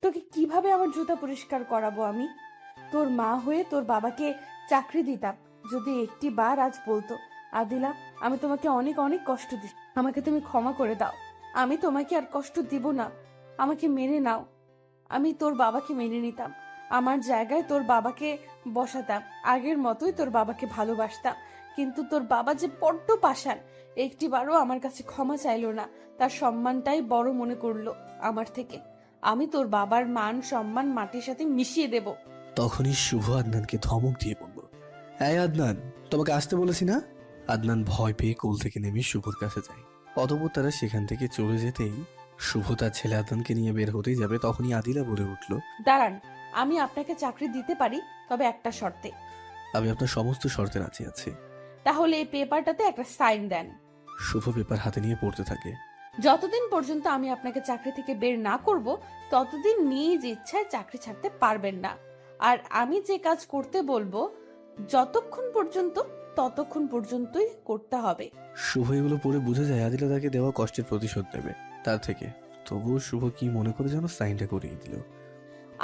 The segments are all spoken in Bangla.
তোকে কিভাবে আমার জুতা পরিষ্কার করাবো আমি? তোর মা হয়ে তোর বাবাকে চাকরি দিতাম যদি একটি বার আজ বলতো, আদিলা আমি তোমাকে অনেক অনেক কষ্ট দিই, আমাকে তুমি ক্ষমা করে দাও, আমি তোমাকে আর কষ্ট দিব না, আমাকে মেনে নাও। আমি তোর বাবাকে মেনে নিতাম, আমার জায়গায় তোর বাবাকে বসাতাম, আগের মতোই তোর বাবাকে ভালোবাসতাম। কিন্তু তোর বাবা যে বড্ড পাষাণ, একটিবারও আমার কাছে ক্ষমা চাইলো না, তার সম্মানটাই বড় মনে করলো আমার থেকে। আমি তোর বাবার মান সম্মান মাটির সাথে মিশিয়ে দেব। তখনই শুভ আদনানকে ধমক দিয়ে বলল, এই আদনান, তোমাকে আসতে বলেছি না? আদনান ভয় পেয়ে কোল থেকে নেমে শুভর কাছে যায়। অতঃপর তারা সেখান থেকে চলে যেতেই শুভ তার ছেলে আদনানকে নিয়ে বের হতেই যাবে, তখনই আদিলা বলে উঠল, দাঁড়ান, আমি আপনাকে চাকরি দিতে পারি, তবে একটা শর্তে। আমি আপনার সমস্ত শর্তে রাজি আছি। তাহলে এই পেপারটাতে একটা সাইন দেন। শুভ পেপার হাতে নিয়ে পড়তে থাকে। যতদিন পর্যন্ত আমি আপনাকে চাকরি থেকে বের না করব, ততদিন নিজ ইচ্ছায় চাকরি ছাড়তে পারবেন না। আর আমি যে কাজ করতে বলবো যতক্ষণ পর্যন্ত, ততক্ষণ পর্যন্তই করতে হবে। শুভ এগুলো পড়ে বুঝে যায় আদিলা তাকে দেওয়া কষ্টের প্রতিশোধ নেবে তার থেকে। তবুও শুভ কি মনে করে যেন সাইনটা করিয়ে দিল।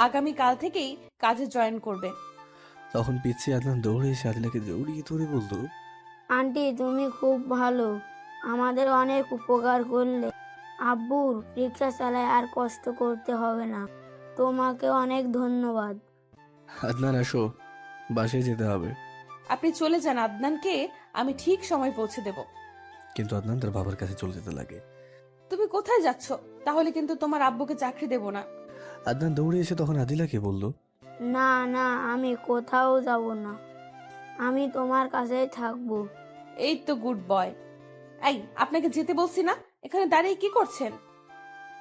আগামী কাল থেকেই কাজে জয়েন করবেন। তখন পিছিয়ে আদনান দৌড়ে এসে আদিলাকে জড়িয়ে ধরে বলল, আন্টি তুমি খুব ভালো, আমাদের অনেক উপকার করলে। আব্বুর রিক্সা চালায় আর কষ্ট করতে হবে না, তোমাকে অনেক ধন্যবাদ। আদনান আসো, বাসায় যেতে হবে। আপনি চলে যান, আদনানকে আমি ঠিক সময় পৌঁছে দেব। কিন্তু আদনান তার বাবার কাছে চলে যেতে লাগে। তুমি কোথায় যাচ্ছ? তাহলে কিন্তু তোমার আব্বুকে চাকরি দেব না। আদনান দৌড়ে এসে তখন আদিলাকে বলল, না না, আমি কোথাও যাব না, আমি তোমার কাছেই থাকবো। এই তো গুড বয়। এই, আপনাকে যেতে বলছি না, এখানে দাঁড়িয়ে কি করছেন?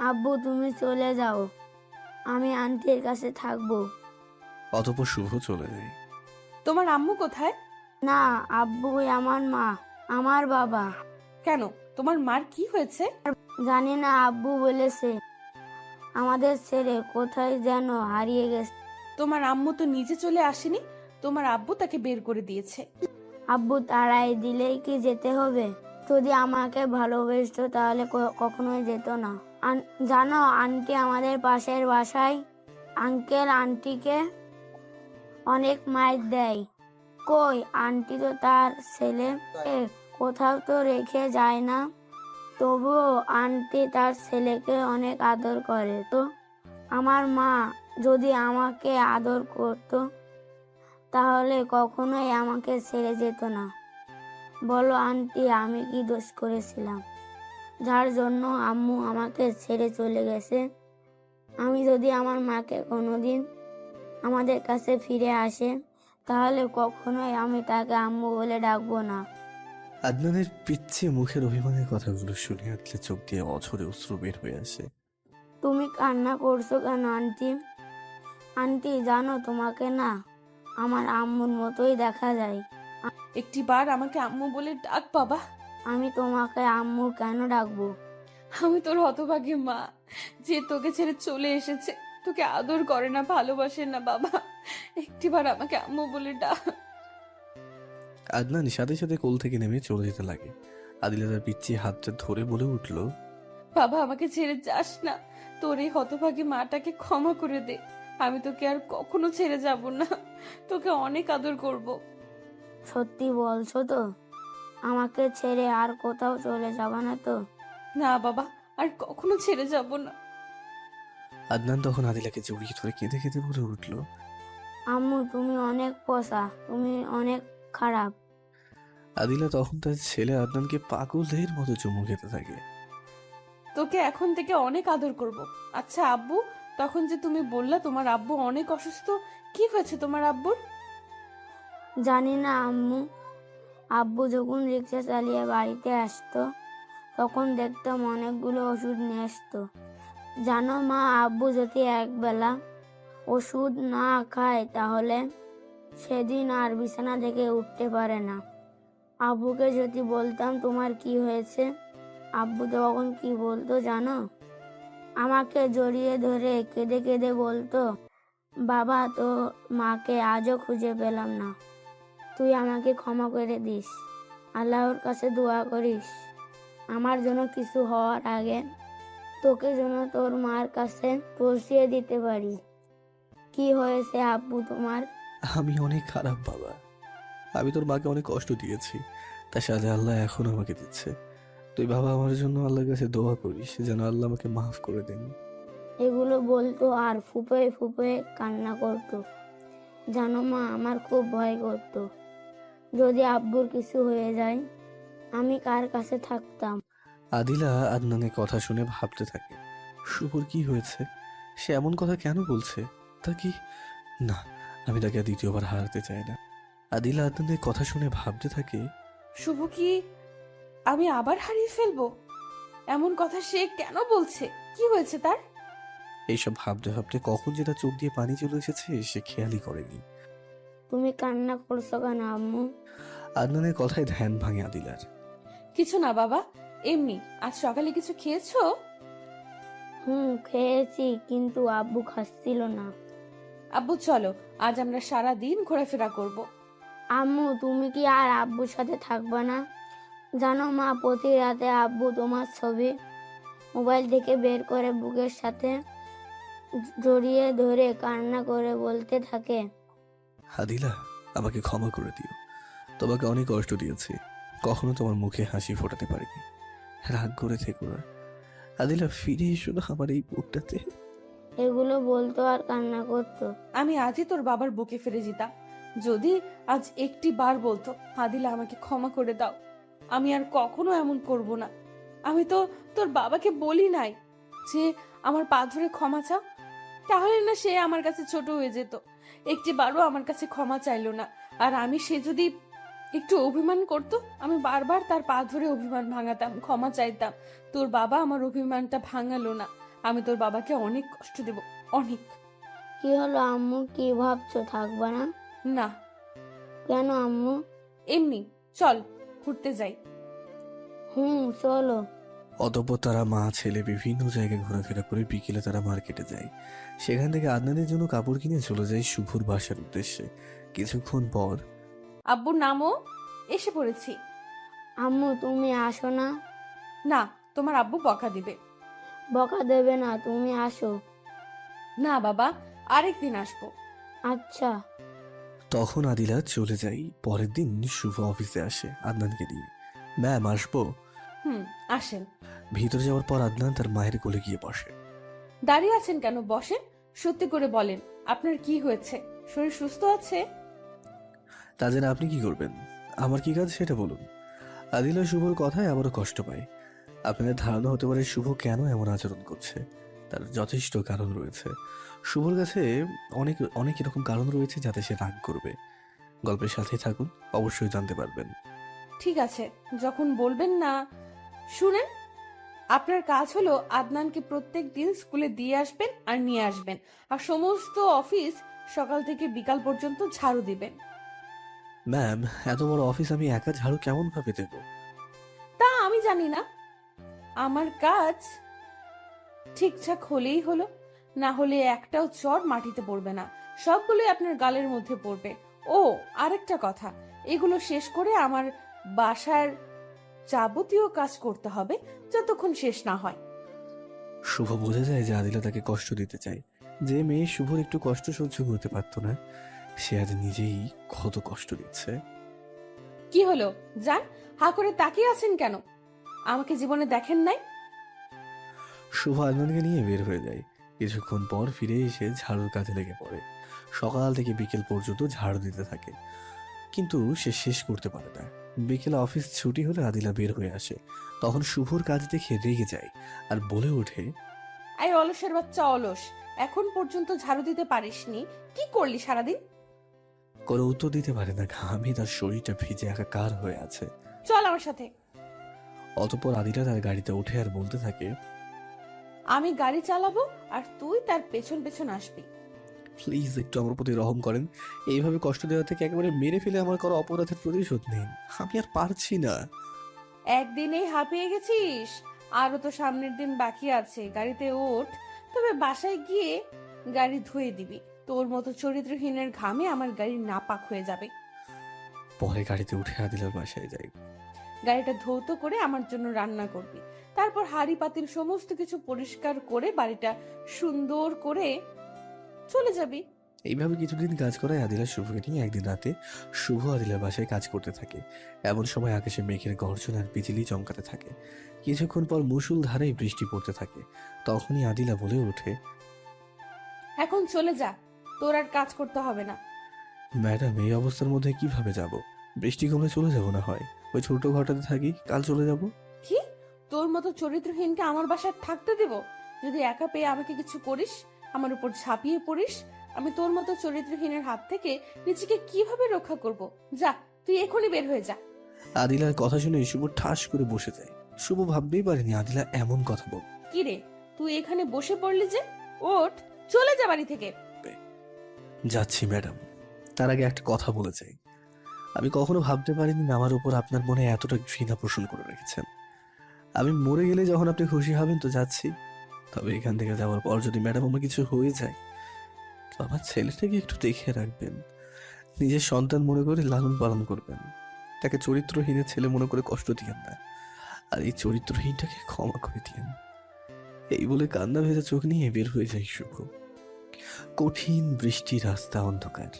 আব্বু তুমি চলে যাও, আমি আন্টির কাছে থাকবো। অতঃপর শুভ চলে যায়। তোমার আম্মু কোথায়? না, আব্বুই আমার মা, আমার বাবা। কেন, তোমার মার কি হয়েছে? জানি না, আব্বু বলেছে আমাদের ছেড়ে কোথায় যেন হারিয়ে গেছে। তোমার আম্মু তো নিজে চলে আসেনি, তোমার আব্বু তাকে বের করে দিয়েছে। আব্বু তাড়াই দিলেই কি যেতে হবে? যদি আমাকে ভালোবাসতো তাহলে কখনোই যেত না। জানো আন্টি আমাদের পাশের বাসায় আঙ্কেল আন্টিকে অনেক মাইর দেয়। কই আন্টি তো তার ছেলেকে কোথাও তো রেখে যায় না, তবুও আন্টি তার ছেলেকে অনেক আদর করে। তো আমার মা যদি আমাকে আদর করতো তাহলে কখনোই আমাকে ছেড়ে যেত না। বলো আন্টি, আমি কি দোষ করেছিলাম যার জন্য আম্মু আমাকে ছেড়ে চলে গেছে? আমি যদি আমার মাকে কোনোদিন আমাদের কাছে ফিরে আসে তাহলে কখনোই আমি তাকে আম্মু বলে ডাকবো না। আদনানের পিচ্ছে মুখের অভিমানের কথাগুলো শুনে আদলে চোখ দিয়ে অঝরে অশ্রু বের হয়ে আসে। তুমি কান্না করছো কেন আন্টি? আন্টি জানো তোমাকে না আমার আম্মুর মতোই দেখা যায়। একটি বার আমাকে আম্মু বলে ডাক বাবা। আমি তোমাকে আম্মু কেন ডাকবো? আমি তোর হতভাগী মা, যে তোকে ছেড়ে চলে এসেছে, তোকে আদর করে না, ভালোবাসে না বাবা। একটি বার আমাকে আম্মু বলে ডাক। আদনান সাথে সাথে কোল থেকে নেমে চলে যেতে লাগে। আদিলা তার পিচ্ছি হাতটা ধরে বলে উঠল, বাবা আমাকে ছেড়ে যাস না, তোর এই হতভাগী মাটাকে ক্ষমা করে দে, আমি তোকে আর কখনো ছেড়ে যাব না, তোকে অনেক আদর করব। সত্যি বলছো তো? আমাকে ছেড়ে আর কোথাও চলে যাবা না তো? না বাবা, আর কখনো ছেড়ে যাব না। আদনান তখন আদিলাকে জড়িয়ে ধরে কেঁদে কেঁদে বলে উঠল, আম্মু তুমি অনেক পোষা, তুমি অনেক খারাপ। আদিলা তখন তার ছেলে আদনানকে পাগলের মতো চুমু খেতে থাকে। তোকে এখন থেকে অনেক আদর করব। আচ্ছা আব্বু, তখন যে তুমি বললা তোমার আব্বু অনেক অসুস্থ, কি হয়েছে তোমার আব্বুর? জানি না আম্মু, আব্বু যখন রিক্সা চালিয়ে বাড়িতে আসতো তখন দেখতাম অনেকগুলো ওষুধ নিয়ে আসতো। জানো মা, আব্বু যদি একবেলা ওষুধ না খায় তাহলে সেদিন আর বিছানা থেকে উঠতে পারে না। আব্বুকে যদি বলতাম তোমার কি হয়েছে, আব্বু তখন কি বলতো জানো? আমাকে জড়িয়ে ধরে কেঁদে কেঁদে বলতো, বাবা তো মাকে আজও খুঁজে পেলাম না, তুই আমাকে ক্ষমা করে দিস, আল্লাহর কাছে দোয়া করিস আমার জন্য কিছু হওয়ার আগে তোকে যেন তোর মার কাছে পৌঁছিয়ে দিতে পারি। কি হয়েছে আব্বু তোমার? আমি অনেক খারাপ বাবা। আমি তোর মাকে অনেক কষ্ট দিয়েছি, তার সাজা আল্লাহ এখন আমাকে দিচ্ছে। তুই বাবা আমার জন্য আল্লাহর কাছে দোয়া করিস যেন আল্লাহ আমাকে মাফ করে দেন। এগুলো বলতো আর ফুপে ফুপে কান্না করতো। জানো মা, আমার খুব ভয় করতো, যদি আব্বুর কিছু হয়ে যায় আমি কার কাছে থাকতাম। আদিলা আদনানের কথা শুনে ভাবতে থাকে, শুভর কি হয়েছে? সে এমন কথা কেন বলছে? তা কি না, আমি তাকে আর দ্বিতীয়বার হারাতে চাই না। আদিলা আদনানের কথা শুনে ভাবতে থাকে, শুভ কি আমি আবার হারিয়ে ফেলবো? এমন কথা সে কেন বলছে? কি হয়েছে তার? এইসব ভাবতে ভাবতে কখন যে তার চোখ দিয়ে পানি চলে এসেছে সে খেয়ালই করেনি। তুমি কান্না করছো কেন আম্মু? আদনানের কথায় ধ্যান ভাঙে আদিলার। কিছু না বাবা, এমনি। আজ সকালে কিছু খেয়েছো? খেয়েছি, কিন্তু আব্বু খাচ্ছিল না। আব্বু চলো, আজ আমরা সারা দিন ঘোরাফেরা করব। আম্মু, তুমি কি আর আব্বুর সাথে থাকবা না? জানো মা, প্রতি রাতে আব্বু তোমার ছবি মোবাইল থেকে বের করে বুকের সাথে জড়িয়ে ধরে কান্না করে বলতে থাকে, আদিলা, আমাকে ক্ষমা করে দিও। তোমাকে অনেক কষ্ট দিয়েছি, কখনো তোমার মুখে হাসি ফোটাতে পারিনি। রাগ করে থেকো না আদিলা, ফিরে এসো না আমার এই বুকটাতে। এগুলো বলতো আর কান্না করতো। আমি আজই তোর বাবার বুকে ফিরে যেতাম যদি আজ একটি বার বলতো, আদিলা আমাকে ক্ষমা করে দাও, আমি আর কখনো এমন করব না। আমি তো তোর বাবাকে বলি নাই যে আমার পা ধরে ক্ষমা চাও, তাহলে না সে আমার কাছে ছোট হয়ে যেত। একটি বারও আমার কাছে ক্ষমা চাইলো না। আর আমি, সে যদি একটু অভিমান করত, আমি বারবার তার পা ধরে অভিমান ভাঙাতাম, ক্ষমা চাইতাম। তোর বাবা আমার অভিমানটা ভাঙালো না। আমি তোর বাবাকে অনেক কষ্ট দেব, অনেক। কি হলো আম্মু, কি ভাবছো? থাকবা না? না, কেন আম্মু? এমনি। চল ঘুরতে যাই। চলো। অতঃপর তারা মা ছেলে বিভিন্ন জায়গায় ঘোরাফেরা করে বিকেলে তারা মার্কেটে যায়। সেখান থেকে আদনানের জন্য কাপড় কিনে চলে যায় শুভর বাসার উদ্দেশ্যে। কিছুক্ষণ পর আব্বুর নামও এসে পড়েছি। আম্মু, তুমি আসো না? না, তোমার আব্বু বকা দিবে। বকা দেবে না, তুমি আসো। না বাবা, আরেকদিন আসবো। আচ্ছা। তখন আদিলা চলে যায়। পরের দিন শুভ অফিসে আসে আদনানকে দিয়ে। ম্যাম, আসবো? আসেন। ভিতরে যাওয়ার পর আদনান তার মায়ের কোলে গিয়ে বসে। দাঁড়িয়ে আছেন কেন? বসেন। সত্যি করে বলেন, আপনার কি হয়েছে? শরীর সুস্থ আছে? তা জেনে আপনি কি করবেন? আমার কি কাজ সেটা বলুন। আদিলা শুভর কথায় আবারও কষ্ট পায়। আপনাদের ধারণা হতে পারে শুভ কেন এমন আচরণ করছে। তার যথেষ্ট কারণ রয়েছে। শুভর কাছে অনেক অনেক এরকম কারণ রয়েছে যাতে সে রাগ করবে। গল্পের সাথে থাকুন, অবশ্যই জানতে পারবেন। ঠিক আছে, যখন বলবেন না। শুনেন, আপনার কাজ হলো আদনানকে প্রত্যেক দিন স্কুলে দিয়ে আসবেন আর নিয়ে আসবেন, আর সমস্ত অফিস সকাল থেকে বিকাল পর্যন্ত ঝাড়ু দিবেন। ম্যাম, এত বড় অফিস আমি একা ঝাড়ু কেমন ভাবে দেব? তা আমি জানি না, আমার কাজ ঠিকঠাক হলেই হলো। না হলে একটাও চড় মাটিতে পড়বে না, সবগুলোই আপনার গালের মধ্যে পড়বে। ও, আরেকটা কথা, এগুলো শেষ করে আমার বাসার যাবতীয় কাজ করতে হবে যতক্ষণ শেষ না হয়। শুভ বোঝা যায় যে আদিলা তাকে কষ্ট দিতে চায়। যে মেয়ে শুভর একটু কষ্ট সহ্য করতে পারত না, সে আজ নিজেই কত কষ্ট দিচ্ছে। কি হলো? যান, হা করে তাকিয়ে আছেন কেন? আমাকে জীবনে দেখেন নাই? শুভ আদনানকে নিয়ে বের হয়ে যায়। কিছুক্ষণ পর ফিরে এসে ঝাড়ুর কাজে লেগে পড়ে। সকাল থেকে বিকেল পর্যন্ত ঝাড়ু দিতে থাকে, কিন্তু সে শেষ করতে পারে না। বিকেলে অফিস ছুটি হলে আদিলা বের হয়ে আসে। তখন শুভর কাজ দেখে রেগে যায় আর বলে ওঠে, আই অলসের বাচ্চা অলস, এখন পর্যন্ত ঝাড়ু দিতে পারিসনি, কি করলি সারাদিন? কোনো উত্তর দিতে পারে না, ঘামে তার শরীরটা ভিজে একাকার হয়ে আছে। চল আমার সাথে। অতঃপর আদিলা তার গাড়িতে উঠে আর বলতে থাকে, আমি গাড়ি চালাবো আর তুই তার পেছন পেছন আসবি। প্লিজ একটু আমার প্রতি রহম করেন। এইভাবে কষ্ট দেওয়া থেকে একেবারে মেরে ফেলে আমার করা অপরাধের প্রতিশোধ নিন। আমি আর পারছি না। একদিনেই হাঁপিয়ে গেছিস? আরো তো সামনের দিন বাকি আছে। গাড়িতে ওঠ, তবে বাসায় গিয়ে গাড়ি ধুয়ে দিবি। তোর মতো চরিত্রহীনের ঘামে আমার গাড়ি নাপাক হয়ে যাবে। পরে গাড়িতে উঠে আদিলার বাসায় যাই। গাড়িটা ধৌত করে আমার জন্য রান্না করবি। তারপর হাঁড়ি পাতিল সমস্ত কিছু পরিষ্কার করে বাড়িটা সুন্দর করে চলে যাবি। এইভাবে কিছুদিন কাজ করায় আদিলা শুভকে নিয়ে একদিন রাতে শুভ আদিলার বাসায় কাজ করতে থাকে। এমন সময় আকাশে মেঘের গর্জন আর বিজলি চমকাতে থাকে। কিছুক্ষণ পর মুষলধারে বৃষ্টি পড়তে থাকে। তখনই আদিলা বলে ওঠে, এখন চলে যা, তোর আর কাজ করতে হবে না। ম্যাডাম এই অবস্থার মধ্যে কিভাবে যাব? বৃষ্টি কমলে চলে যাব না হয়, ওই ছোট ঘরটাতে থাকি, কাল চলে যাব। কি, তোর মতো চরিত্রহীনকে আমার বাসায় থাকতে দেব? যদি একা পেয়ে আমাকে কিছু করিস, আমার উপর ঝাঁপিয়ে পড়িস, আমি তোর মতো চরিত্রহীনের হাত থেকে নিজেকে কিভাবে রক্ষা করব? যা, তুই এখনই বের হয়ে যা। আদিলার কথা শুনে শুভ ঠাস করে বসে যায়। শুভ ভাবতেই পারেনি আদিলা এমন কথা বল। কি রে, তুই এখানে বসে পড়লি যে? ওঠ, চলে যা বাড়ি থেকে। যাচ্ছি ম্যাডাম, তার আগে একটা কথা বলে যাই। আমি কখনো ভাবতে পারিনি আমার উপর আপনার মনে এতটা ঘৃণা পোষণ করে রেখেছেন। আমি মরে গেলে যখন আপনি খুশি হবেন তো যাচ্ছি, তবে এখান থেকে যাওয়ার পর যদি ম্যাডাম আমার কিছু হয়ে যায় তো আমার ছেলেটাকে একটু দেখে রাখবেন, নিজের সন্তান মনে করে লালন পালন করবেন, তাকে চরিত্রহীনের ছেলে মনে করে কষ্ট দিয়েন না, আর এই চরিত্রহীনটাকে ক্ষমা করে দিয়েন। এই বলে কান্না ভেজা চোখ নিয়ে বের হয়ে যায় শুভ। কঠিন বৃষ্টি, রাস্তা অন্ধকার,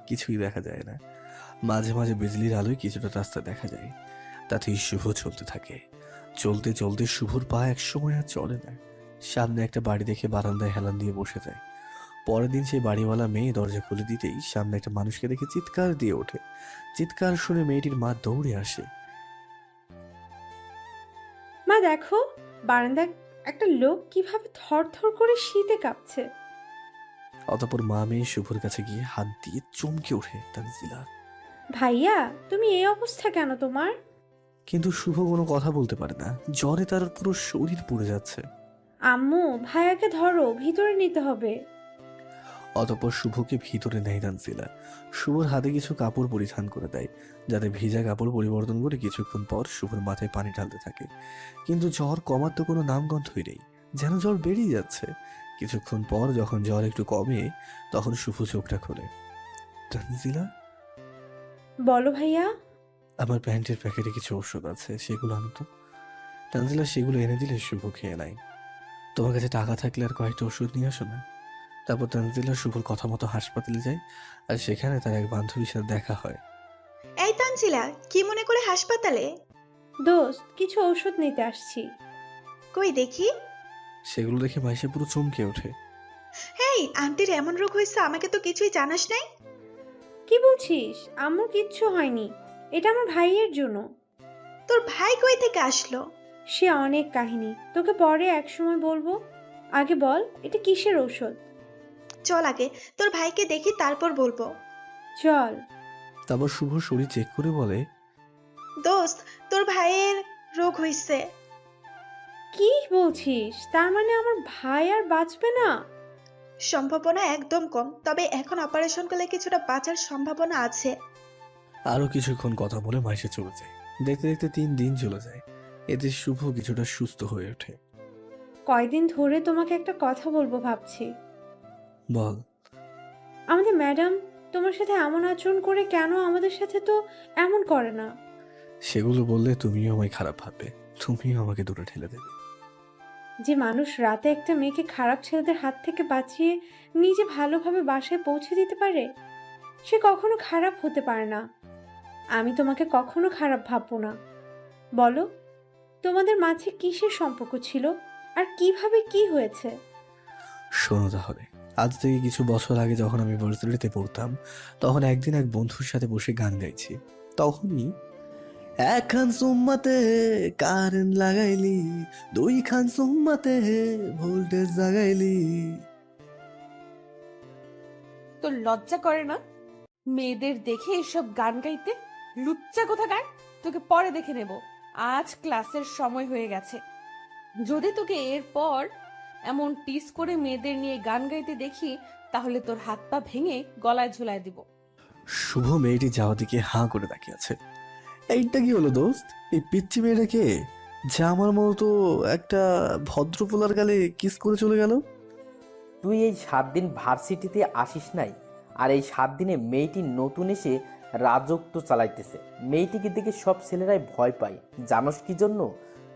কিছুই দেখা যায় না। মাঝে মাঝে বিজলির আলোয় কিছুটা রাস্তা দেখা যায়। তাতেই শুভ চলতে থাকে। চলতে চলতে শুভর পা এক সময় আর চলে না। সামনে একটা বাড়ি দেখে বারান্দায় হেলান দিয়ে বসে যায়। পরের দিন সেই বাড়িওয়ালা মেয়ে দরজা খুলে দিতেই সামনে একটা মানুষকে দেখে চিৎকার দিয়ে ওঠে। চিৎকার শুনে মেয়েটির মা দৌড়ে আসে। মা দেখো, বারান্দায় একটা লোক কিভাবে থরথর করে শীতে কাঁপছে। অতঃপর মা মেয়ে শুভর কাছে গিয়ে হাত দিয়ে চমকে ওঠে তানজিলা। ভাইয়া, তুমি এই অবস্থা কেন তোমার? কিন্তু শুভ কোনো কথা বলতে পারে না, জ্বরে তার পুরো শরীর পুড়ে যাচ্ছে। আম্মু, ভাইয়াকে ধরো, ভিতরে নিতে হবে। অতঃপর শুভকে ভিতরে নেয় তানজিলা। শুভর হাতে কিছু কাপড় পরিধান করে দেয়, যাতে ভিজা কাপড় পরিবর্তন করে কিছুক্ষণ পর শুভর মাথায় পানি ঢালতে থাকে। কিন্তু জ্বর কমার তো কোনো নামগন্ধই নেই, যেন জ্বর বেরিয়ে যাচ্ছে। কিছুক্ষণ পর যখন জ্বর একটু কমে তখন শুভ চোখটা খোলে। তানজিলা, বলো ভাইয়া। আমার প্যান্টের প্যাকেটে কিছু ওষুধ আছে, সেগুলো আনো তো। তানজিলা সেগুলো এনে দিলে শুভ খেয়ে নেয়। তোমার কাছে টাকা থাকলে আর কয়েকটা ওষুধ নিয়ে আসো না। তারপর তানজিলা শুভর কথা মতো হাসপাতালে যায়, আর সেখানে তার এক বান্ধবীর সাথে দেখা হয়। এই তানজিলা, কি মনে করে হাসপাতালে? দোস্ত, কিছু ঔষধ নিতে আসছি। কই দেখি। সেগুলো দেখে মাইশা পুরো চমকে ওঠে। হেই, আন্টির এমন রোগ হয়েছে, আমাকে তো কিছুই জানাস নাই। কি বলছিস? আম্মুর কিচ্ছু হয়নি, এটা আমার ভাইয়ের জন্য। তোর ভাই কই থেকে আসলো? সে অনেক কাহিনী, তোকে পরে একসময় বলবো। আগে বল, এটা কিসের ঔষধ? চল আগে তোর ভাইকে দেখি, তারপর বলবো। চল। তারপর শুভ শরীর চেক করে বলে, দোস্ত, তোর ভাইয়ের রোগ হয়েছে। কি বলছিস? তার মানে আমার ভাই আর বাঁচবে না? সম্ভাবনা একদম কম, তবে এখন অপারেশন করলে কিছুটা বাঁচার সম্ভাবনা আছে। আরো কিছুক্ষণ কথা বলে মাইশা চলে যায়। দেখতে দেখতে 3 দিন চলে যায়। এতে শুভ কিছুটা সুস্থ হয়ে ওঠে। কয়দিন ধরে তোমাকে একটা কথা বলবো ভাবছি। বল। আমাদের ম্যাডাম তোমার সাথে এমন আচরণ করে কেন? আমাদের সাথে তো এমন করে না। সেগুলো বললে তুমিও আমায় খারাপ ভাববে, তুমিও আমাকে দূরে ঠেলে দেবে। যে মানুষ রাতে একটা মেয়েকে খারাপ ছেলেদের হাত থেকে বাঁচিয়ে নিজে ভালোভাবে বাসায় পৌঁছে দিতে পারে, সে কখনো খারাপ হতে পারে না। আমি তোমাকে কখনো খারাপ ভাববো না। বলো, তোমাদের মাঝে কিসের সম্পর্ক ছিল আর কিভাবে কি হয়েছে? শোনো তাহলে, আজ থেকে কিছু বছর আগে যখন আমি ভার্সিটিতে পড়তাম, তখন একদিন এক বন্ধুর সাথে বসে গান গাইছি। তখনই একখান সুম্মাতে কারেন্ট লাগাইলি, 2 খান সুম্মাতে ভোল্টেজ জাগাইলি। তোর লজ্জা করে না মেয়েদের দেখে এসব গান গাইতে? লুচ্চা কোথাকার, তোকে পরে দেখে নেব। আজ ক্লাসের সময় হয়ে গেছে। যদি তোকে এরপর এমন টিস করে মেয়েদের নিয়ে গান গাইতে দেখি, তাহলে তোর হাত পা ভেঙে গলায় ঝুলায় দিব। শুভ মেয়েটি যাওয়ার দিকে হাঁ করে তাকিয়ে আছে। এইটা কি হলো দোস্ত? এই পিচ্চি মেয়েটা কে, যা আমার মতো একটা ভদ্রপোলার গালে কিস করে চলে গেল? তুই এই 7 দিন ভার্সিটিতে আসিস নাই, আর এই 7 দিনে মেয়েটি নতুন এসে রাজত্ব চালাইতেছে। মেয়েটিকে দেখে সব ছেলেরাই ভয় পায়। জানোস কি জন্য?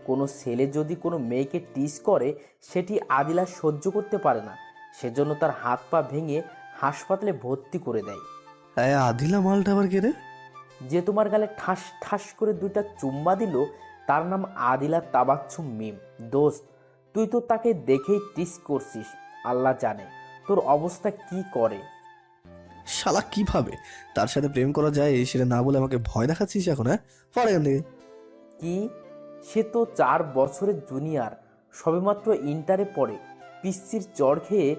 কোনো ছেলে যদি কোনো মেয়েকে টিস করে সেটি আদিলা সহ্য করতে পারে না, সেজন্য তার হাত পা ভেঙে হাসপাতালে ভর্তি করে দেয়। আদিলা মালটা আবার কে রে? যে তোমার গালে ঠাস ঠাস করে 2টা চুম্মা দিল তার নাম আদিলা তাবাচ্ছুম মিম। দোস্ত, তুই তো তাকে দেখেই টিস করছিস। আল্লাহ জানে তোর অবস্থা কি করে। শালা কিভাবে তার সাথে প্রেম করা যায় সেটা না বলে আমাকে ভয় দেখাচ্ছিস এখন? হ্যাঁ, পরে এখান থেকে। কি? সে তো 4 বছরের জুনিয়র, সবেমাত্র ইন্টারে পড়ে। পিচ্চির চড় খেয়ে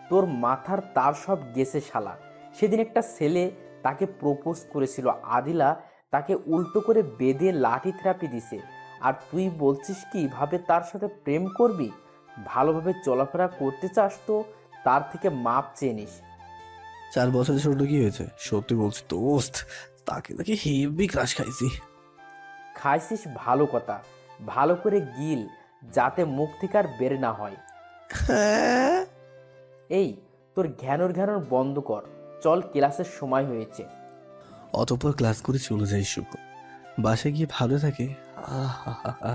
তোর মাথার তার সব গেছে শালা। সেদিন একটা ছেলে তাকে প্রপোজ করেছিল, আদিলা তাকে উল্টো করে বেঁধে লাঠি থেরাপি দিছে, আর তুই বলছিস কিভাবে তার সাথে প্রেম করবি? ভালোভাবে চলাফেরা করতে চাস তো তার থেকে মাপ চেয়ে নিস। 4 বছরের ছোট কি হয়েছে? সত্যি বলছি দোস্ত, তাকে তাকে হেভি ক্রাশ খাইছি। খাইছিস ভালো কথা, ভালো করে গিল যাতে মুখ থেকে আর বের না হয়। হ্যাঁ, এই তোর ঘ্যানোর ঘ্যানোর বন্ধ কর, চল ক্লাসের সময় হয়েছে। অতঃপর ক্লাস করে চলে যায় শুভ। বাসায় গিয়ে ভালো থাকে। আহা,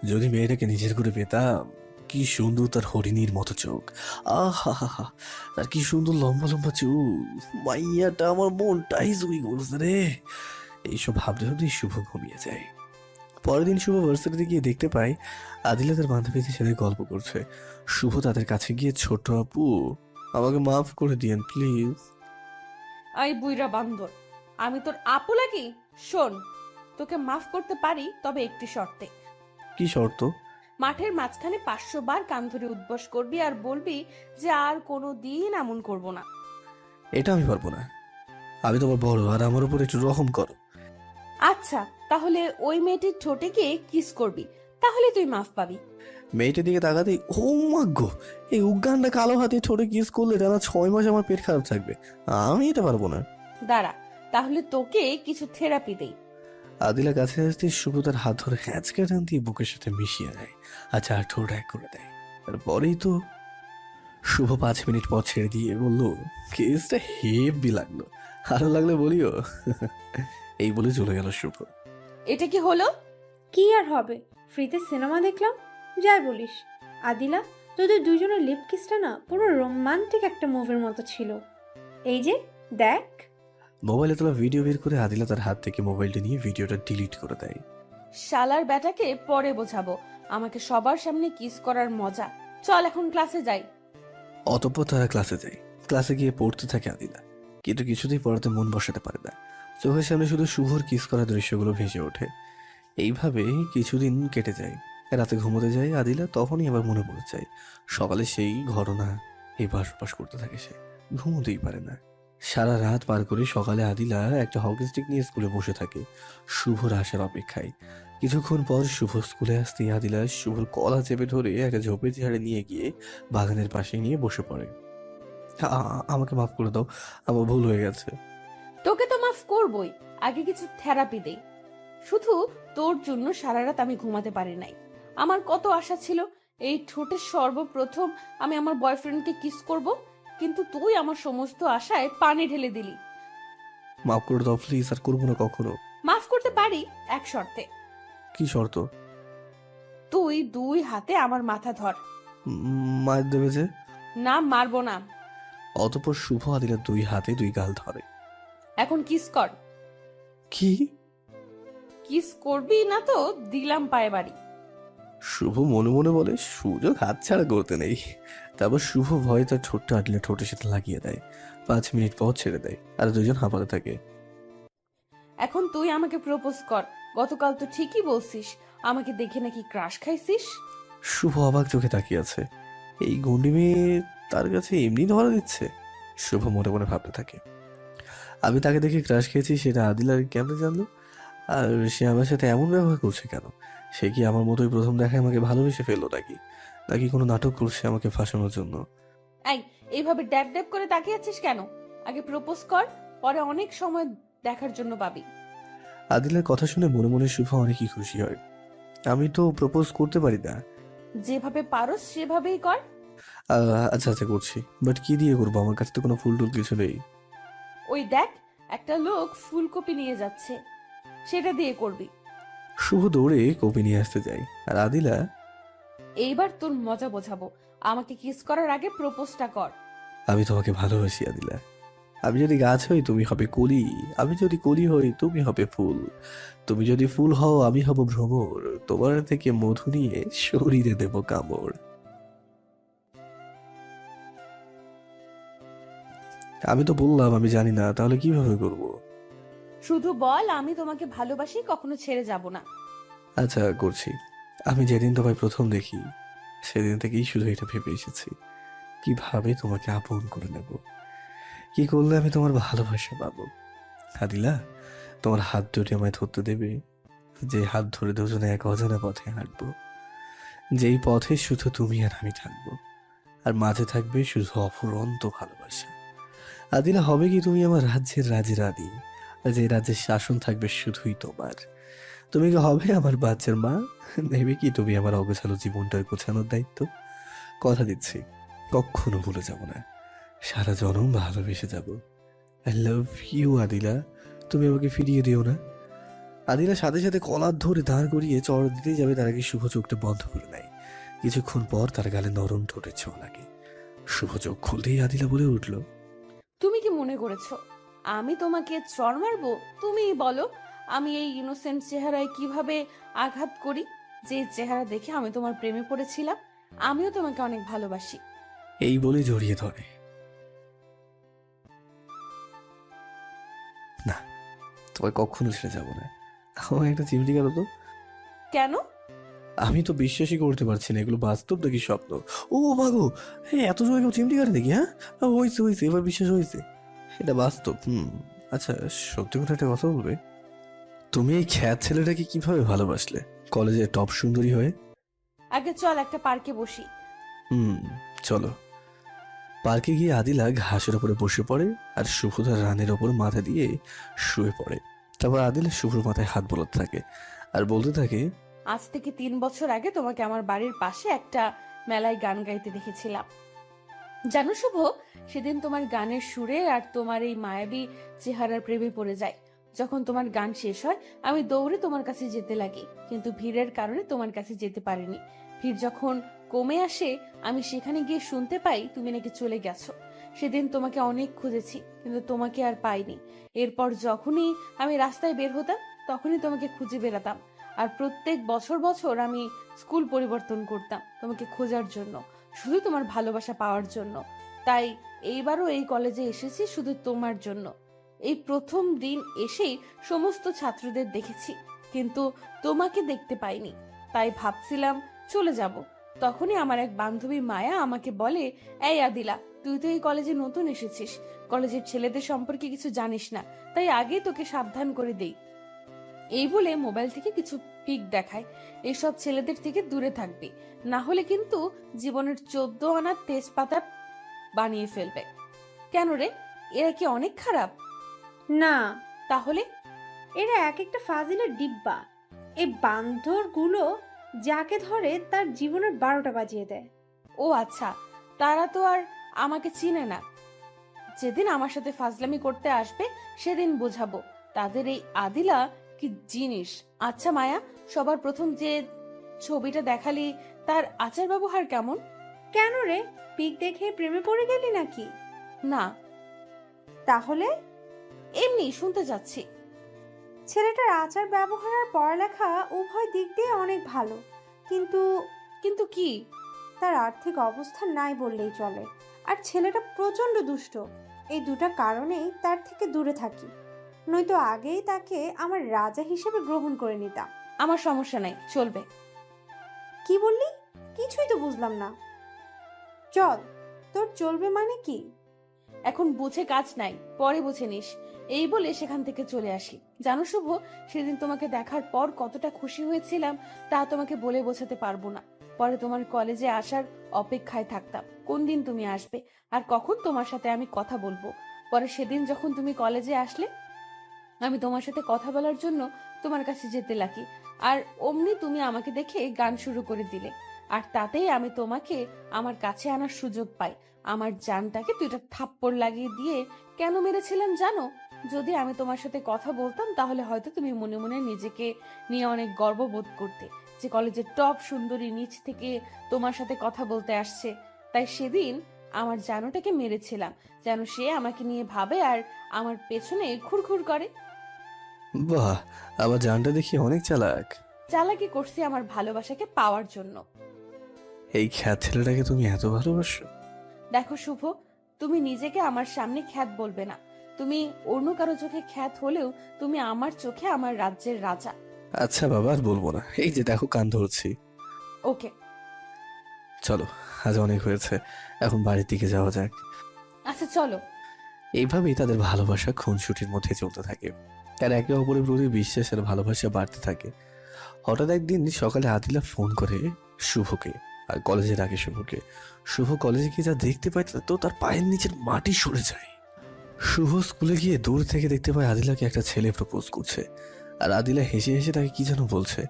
যদি মেয়েটাকে নিজের করে পেতাম। কি সুন্দর তার হরিণীর মতো চোখ, আহা, তার কি সুন্দর লম্বা লম্বা চুল। মাইয়াটা আমার মনটাই জুই করছে রে। এইসব ভাবতে ভাবতেই শুভ ঘুমিয়ে যায়। পরের দিন শুভ ভার্সিটিতে গিয়ে দেখতে পায় আদিলা তার বান্ধবীদের সাথে গল্প করছে। শুভ তাদের কাছে গিয়ে, ছোট আপু আমাকে মাফ করে দিয়েন প্লিজ। আই বুইরা বান্দর, আমি তোর আপু লাগি? শোন, তোকে মাফ করতে পারি, তবে একটি শর্তে। কি শর্ত? মাঠের মাঝখানে 500 বার কান ধরে উদ্বাস করবি আর বলবি যে আর কোনো দিন এমন করব না। এটা আমি পারবো না। আমি তোমার বড়, আর আমার উপর একটু রকম করো। আচ্ছা, তাহলে ওই মেয়েটির ঠোঁটে গিয়ে কিস করবি, তাহলে তুই মাফ পাবি। মেয়েটার দিকে তাকাতেই ও মাগ্য, এই উগান্ডা কালো হাতে ঠোঁটে কিস করলে টানা 6 মাস আমার পেট খারাপ থাকবে। আমি এটা পারবো না। দাঁড়া, তাহলে তোকে কিছু থেরাপি দেই। আদিলা কাছে আসতে শুভ তার হাত ধরে হ্যাঁচকা টান দিয়ে বুকের সাথে মিশিয়ে দেয়, আচ্ছা আর ঠোঁট এক করে দেয়। তারপরেই তো শুভ 5 মিনিট পর ছেড়ে দিয়ে বলল, কেসটা হেভি লাগলো, আরো লাগলে বলিও। এই বলে চলে গেল শুভ। এটা কি হলো? কি আর হবে, ফ্রিতে সিনেমা দেখলাম। যাই বলিস আদিলা, তোদের দুজনের লিপ কিসটা না পুরো রোমান্টিক একটা মুভির মতো ছিল। এই যে দেখ। মোবাইলে তোলা ভিডিও বের করে আদিলা তার হাত থেকে মোবাইলটা নিয়ে ভিডিওটা ডিলিট করে দেয়। শালার ব্যাটাকে পরে বোঝাবো আমাকে সবার সামনে কিস করার মজা। চল এখন ক্লাসে যাই। অতঃপর তারা ক্লাসে যায়। ক্লাসে গিয়ে পড়তে থাকে আদিলা, কিন্তু কিছুতেই পড়াতে মন বসাতে পারে না। চোখের সামনে শুধু শুভর কিস করা দৃশ্যগুলো ভেসে ওঠে। এইভাবে কিছুদিন কেটে যায়। রাতে ঘুমোতে যায় আদিলা, তখনই আবার মনে পড়ে যায় সকালে সেই ঘটনা। এই বাস করতে থাকে সে, ঘুমোতেই পারে না। সারা রাত পার করে সকালে আদিলা একটা হকি স্টিক নিয়ে স্কুলে বসে থাকে শুভর আসার অপেক্ষায়। কিছুক্ষণ পর শুভ স্কুলে আসতে আদিলা শুভর কলা চেপে ধরে একটা ঝোপের ঝাড়ে নিয়ে গিয়ে বাগানের পাশে নিয়ে বসে পড়ে। আমাকে মাফ করে দাও, আমার ভুল হয়ে গেছে। তোকে তো মাফ করবই, আগে কিছু থেরাপি দেই। শুধু তোর জন্য সারা রাত আমি ঘুমাতে পারি নাই। আমার কত আশা ছিল এই ঠোঁটে সর্বপ্রথম আমি আমার বয়ফ্রেন্ডকে কিস করব, কিন্তু তুই আমার সমস্ত আশায় পানি ঢেলে দিলি। মাফ করে দাও প্লিজ, আর করবো না কখনো। মাফ করতে পারি এক শর্তে। কি শর্ত? তুই 2 হাতে আমার মাথা ধর। মায়ের দেবে যে? না, মারবো না। অতঃপর শুভ আদিলার 2 হাতে 2 গাল ধরে। এখন কিস কর। কি? কিস করবি না তো দিলাম পায়ে বাড়ি। শুভ মনে মনে বলে, সুযোগ হাতছাড়া করতে নেই। তারপর শুভ ভয়ে তার ঠোঁটটা আদিলের ঠোঁটের সাথে লাগিয়ে দেয়। 5 মিনিট পর ছেড়ে দেয়, আর দুজন হাঁপাতে থাকে। এখন তুই আমাকে প্রপোজ কর। গতকাল তো ঠিকই বলছিস আমাকে দেখে নাকি ক্রাশ খাইছিস। শুভ অবাক চোখে তাকিয়ে আছে। এই গন্ডি মেয়ে তার কাছে এমনি ধরা দিচ্ছে। শুভ মনে মনে ভাবতে থাকে, আমি তাকে দেখে ক্রাশ খেয়েছি সেটা আদিলার কেমনে জানলো? আর সে আমার সাথে এমন ব্যবহার করছে কেন? সে কি আমার মতোই প্রথম দেখায় আমাকে ভালোবেসে ফেললো নাকি? নাকি কোনো নাটক করছে আমাকে ফাঁসানোর জন্য? এই, এইভাবে ড্যাব ড্যাব করে তাকিয়ে আছিস কেন? আগে প্রপোজ কর, পরে অনেক সময় দেখার জন্য পাবি। আদিলার কথা শুনে মনে মনে শুভ অনেকই খুশি হয়। আমি তো প্রপোজ করতে পারি না। যেভাবে পারোস সেভাবেই কর। আচ্ছা করছি, বাট কি দিয়ে করবো? আমার কাছে তো কোনো ফুল টুল কিছু নেই। ওই দেখ, একটা লোক ফুলকপি নিয়ে যাচ্ছে, সেটা দিয়ে করবি। শুভ দৌড়ে কপি নিয়ে আসতে যায়, আর আদিলা, এইবার তোর মজা বোঝাবো। আমাকে কিস করার আগে প্রপোজটা কর। আমি তোমাকে ভালোবাসি আদিলা। আমি যদি গাছ হই তুমি হবে কলি, আমি যদি কলি হই তুমি হবে ফুল, তুমি যদি ফুল হও আমি হব ভ্রমর, তোমার থেকে মধু নিয়ে শরীরে দেব কামড়। আমি তো বললাম আমি জানি না, তাহলে কিভাবে করব? শুধু বল আমি তোমাকে ভালোবাসি, কখনো ছেড়ে যাব না। আচ্ছা করছি। আমি যেদিন তোমায় প্রথম দেখি সেদিন থেকেই শুধু এটা ভেবে এসেছি, কিভাবে তোমাকে আপন করে নেব, কি করলে আমি তোমার ভালোবাসা পাবো। আদিলা, তোমার হাত দুটি আমায় ধরতে দেবে? যে হাত ধরে দুজনে এক অজানা পথে হাঁটবো, যেই পথে শুধু তুমি আর আমি থাকবো, আর মাঝে থাকবে শুধু অফুরন্ত ভালোবাসা। আদিলা, হবে কি তুমি আমার রাজ্যের রাজরানী, আর যে রাজ্যের শাসন থাকবে শুধুই তোমার। তুমি কি হবে আমার বাচ্চার মা? নেবে কি তুমি আমার অগোছালো জীবনটার গোছানোর দায়িত্ব? কথা দিচ্ছি, কখনো ভুলে যাব না, সারা জনম ভালোবেসে যাব। আই লাভ ইউ আদিলা, তুমি আমাকে ফিরিয়ে দিও না। আদিলা সাথে সাথে কলার ধরে দাঁড় করিয়ে চড় দিতেই যাবে, তার আগে শুভ চোখটা বন্ধ করে নেয়। কিছুক্ষণ পর তার গালে নরম ঠোঁটের ছোঁয়া লাগে। শুভ চোখ খুলতেই আদিলা বলে উঠল, তুমি কি মনে করেছো আমি তোমাকে চড় মারবো? তুমিই বলো, আমি এই ইনোসেন্ট চেহারায় কিভাবে আঘাত করি? যে চেহারা দেখে আমি তোমার প্রেমে পড়েছিলাম। আমিও তোমাকে অনেক ভালোবাসি। এই বলে জড়িয়ে ধরে। না, তোমায় কখনো ছেড়ে যাব না। আমার একটা চিমটি গেল তো। কেন? আমি তো বিশ্বাসই করতে পারছি না, এগুলো বাস্তব নাকি স্বপ্ন। ও মাগো, হ্যাঁ এত সময় কেউ চিমটি কাটে দেখি? হ্যাঁ হয়েছে হয়েছে, এবার বিশ্বাস হয়েছে, এটা বাস্তব। আচ্ছা সত্যি কথা একটা কথা বলবে, তুমি এই খ্যাত ছেলেটাকে কিভাবে ভালোবাসলে কলেজে টপ সুন্দরী হয়ে? আগে চল একটা পার্কে বসি। চলো। পার্কে গিয়ে আদিলা ঘাসের ওপরে বসে পড়ে, আর শুভ তার রানের ওপর মাথা দিয়ে শুয়ে পড়ে। তারপর আদিলা শুভর মাথায় হাত বোলাতে থাকে আর বলতে থাকে, আজ থেকে 3 বছর আগে তোমাকে আমার বাড়ির পাশে একটা মেলায় গান গাইতে দেখেছিলাম। জানো শুভ, সেদিন তোমার গানের সুরে আর তোমার এই মায়াবী চেহারার প্রেমে পড়ে যায়। যখন তোমার গান শেষ হয় আমি দৌড়ে তোমার কাছে যেতে লাগি, কিন্তু ভিড়ের কারণে তোমার কাছে যেতে পারিনি। ভিড় যখন কমে আসে আমি সেখানে গিয়ে শুনতে পাই তুমি নাকি চলে গেছো। সেদিন তোমাকে অনেক খুঁজেছি কিন্তু তোমাকে আর পাইনি। এরপর যখনই আমি রাস্তায় বের হতাম তখনই তোমাকে খুঁজে বেড়াতাম। আর প্রত্যেক বছর বছর আমি স্কুল পরিবর্তন করতাম তোমাকে খোঁজার জন্য, শুধু তোমার ভালোবাসা পাওয়ার জন্য। তাই এইবারও এই কলেজে এসেছি শুধু তোমার জন্য। এই প্রথম দিন এসেই সমস্ত ছাত্রদের দেখেছি কিন্তু তোমাকে দেখতে পাইনি, তাই ভাবছিলাম চলে যাব। তখনই আমার এক বান্ধবী মায়া আমাকে বলে, এই আদিলা, তুই তো এই কলেজে নতুন এসেছিস, কলেজের ছেলেদের সম্পর্কে কিছু জানিস না, তাই আগে তোকে সাবধান করে দেই। এই বলে মোবাইল থেকে কিছু পিক দেখায়, এইসব ছেলেদের থেকে দূরে থাকবি, না হলে কিন্তু জীবনের 14 আনার তেজপাতা বানিয়ে ফেলবে। কেন রে, এরা কি অনেক খারাপ? না, তাহলে? এরা এক একটা ফাজিলের ডিব্বা। এই বান্দরগুলো যাকে ধরে তার জীবনের 12টা বাজিয়ে দেয়। ও আচ্ছা, তারা তো আর আমাকে চিনে না। যেদিন আমার সাথে ফাজলামি করতে আসবে সেদিন বোঝাবো তাদের এই আদিলা কি জিনিস। আচ্ছা মায়া, সবার প্রথম যে ছবিটা দেখালি তার আচার ব্যবহার কেমন? কেন রে, পিক দেখে প্রেমে পড়ে গেলি নাকি? না, তাহলে এমনি শুনতে যাচ্ছি। ছেলেটার আচার ব্যবহার আর পড়ালেখা উভয় দিক দিয়ে অনেক ভালো, কিন্তু কিন্তু কি? তার আর্থিক অবস্থা নাই বললেই চলে। আর ছেলেটা প্রচন্ড দুষ্ট। এই দুটা কারণেই তার থেকে দূরে থাকি, নয়তো আগেই তাকে আমার রাজা হিসেবে গ্রহণ করে নিতাম। আমার সমস্যা নাই, চলবে। কি বললি? কিছুই তো বুঝলাম না। চল, তোর চলবে মানে কি? এখন বুঝে কাজ নাই, পরে বুঝে নিস। এই বলে সেখান থেকে চলে আসি। জানো শুভ, সেদিন তোমাকে দেখার পর কতটা খুশি হয়েছিলাম তা তোমাকে বলে বোঝাতে পারবো না। পরে তোমার কলেজে আসার অপেক্ষায় থাকতাম, কোন দিন তুমি আসবে আর কখন তোমার সাথে আমি কথা বলবো। পরে সেদিন যখন তুমি কলেজে আসলে আমি তোমার সাথে কথা বলার জন্য তোমার কাছে যেতে লাগি, আর অমনি তুমি আমাকে দেখে গান শুরু করে দিলে। আর তাতেই আমি তোমাকে আমার কাছে আনার সুযোগ পাই। আমার জানটাকে দুইটা থাপ্পড় লাগিয়ে দিয়ে কেন মেরেছিলাম জানো? যদি আমি তোমার সাথে কথা বলতাম তাহলে হয়তো তুমি মনে মনে নিজেকে নিয়ে অনেক গর্ববোধ করতে যে কলেজের টপ সুন্দরী নিচ থেকে তোমার সাথে কথা বলতে আসছে। তাই সেদিন আমার জানোটাকে মেরেছিলাম যেন সে আমাকে নিয়ে ভাবে আর আমার পেছনে ঘুরঘুর করে। বাহ, আমার জানটা দেখি অনেক চালাক। চালাকি করছি আমার ভালোবাসাকে পাওয়ার জন্য। এই খ্যাত ছেলেটাকে তুমি এত ভালোবাসো? দেখো শুভ, তুমি নিজেকে আমার সামনে খ্যাত বলবে না। তুমি অন্য কারো চোখে খ্যাত হলেও তুমি আমার চোখে আমার রাজ্যের রাজা। আচ্ছা বাবা, আর বলবো না। এই যে দেখো, কান ধরছি। ওকে, চলো, আজ অনেক হয়েছে, এখন বাড়ির দিকে যাওয়া যাক। আচ্ছা চলো। এইভাবেই তাদের ভালোবাসা খুনসুটির মধ্যে চলতে থাকে, আর একে অপরের প্রতি বিশ্বাস আর ভালোবাসা বাড়তে থাকে। হঠাৎ একদিন সকালে আদিলা ফোন করে শুভকে, আর কলেজের আগে শুভকে। শুভ কলেজে গিয়ে যা দেখতে পায় তো তার পায়ের নিচের মাটি সরে যায়। শুভ স্কুলে গিয়ে দূর থেকে দেখতে পায় আদিলাকে একটা ছেলে প্রপোজ করছে, আর আদিলা হেসে হেসে তাকে কি যেন বলছে।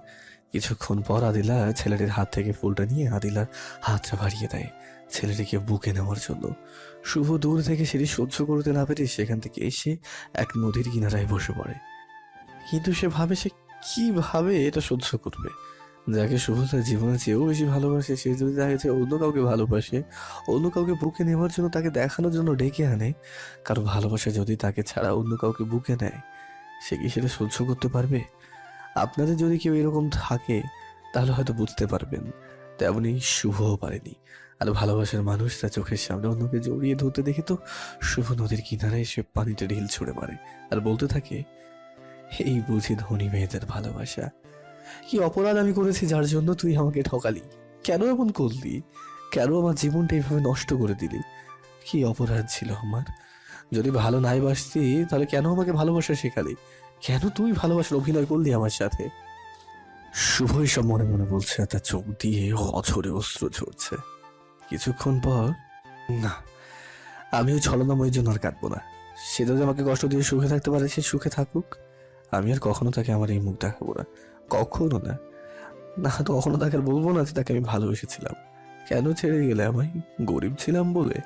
কিছুক্ষণ পর আদিলা ছেলেটির হাত থেকে ফুলটা নিয়ে আদিলার হাতটা বাড়িয়ে দেয় ছেলেটিকে বুকে নেওয়ার জন্য। শুভ দূর থেকে সেটি সহ্য করতে না পেরে সেখান থেকে এসে এক নদীর কিনারায় বসে পড়ে। কিন্তু সে ভাবে সে কিভাবে এটা সহ্য করবে। যাকে শুভ তার জীবনের চেয়েও বেশি ভালোবাসে, সে যদি তাকে চেয়ে অন্য কাউকে ভালোবাসে, অন্য কাউকে বুকে নেওয়ার জন্য তাকে দেখানোর জন্য ডেকে আনে, কারো ভালোবাসা যদি তাকে ছাড়া অন্য কাউকে বুকে নেয়, সে কি সেটা সহ্য করতে পারবে? আপনাদের যদি কেউ এরকম থাকে তাহলে হয়তো বুঝতে পারবেন। তেমনি শুভও পারেনি। আর ভালোবাসার মানুষ তার চোখের সামনে অন্যকে জড়িয়ে ধরতে দেখে তো শুভ নদীর কিনারে এসে পানিতে ঢিল ছুঁড়ে মারে আর বলতে থাকে, এই বুঝি ধনী মেয়েদের ভালোবাসা। কি অপরাধ আমি করেছি যার জন্য তুই আমাকে ঠকালি? কেন এমন করলি? কেন আমার জীবনটা এইভাবে নষ্ট করে দিলি? কি অপরাধ ছিল আমার? যদি ভালো নাই বাসতি তাহলে কেন আমাকে ভালোবাসা শেখালি? কেন তুই ভালোবাসার অভিনয় করলি আমার সাথে? শুভই সব মনে মনে বলছে, আর তার চোখ দিয়ে অঝরে অশ্রু ঝরছে। কিছুক্ষণ পর, না, আমি ওই ছলনাময়ের জন্য আর কাঁদবো না। সে যদি আমাকে কষ্ট দিয়ে সুখে থাকতে পারে সে সুখে থাকুক। আমি আর কখনো তাকে আমার এই মুখ দেখাবো না, কখনো না। না তো কখনো তাকে আর বলবো না যে তাকে আমি ভালোবেসেছিলাম। কেন ছেড়ে গেলে আমায়? গরিব ছিলাম বলে?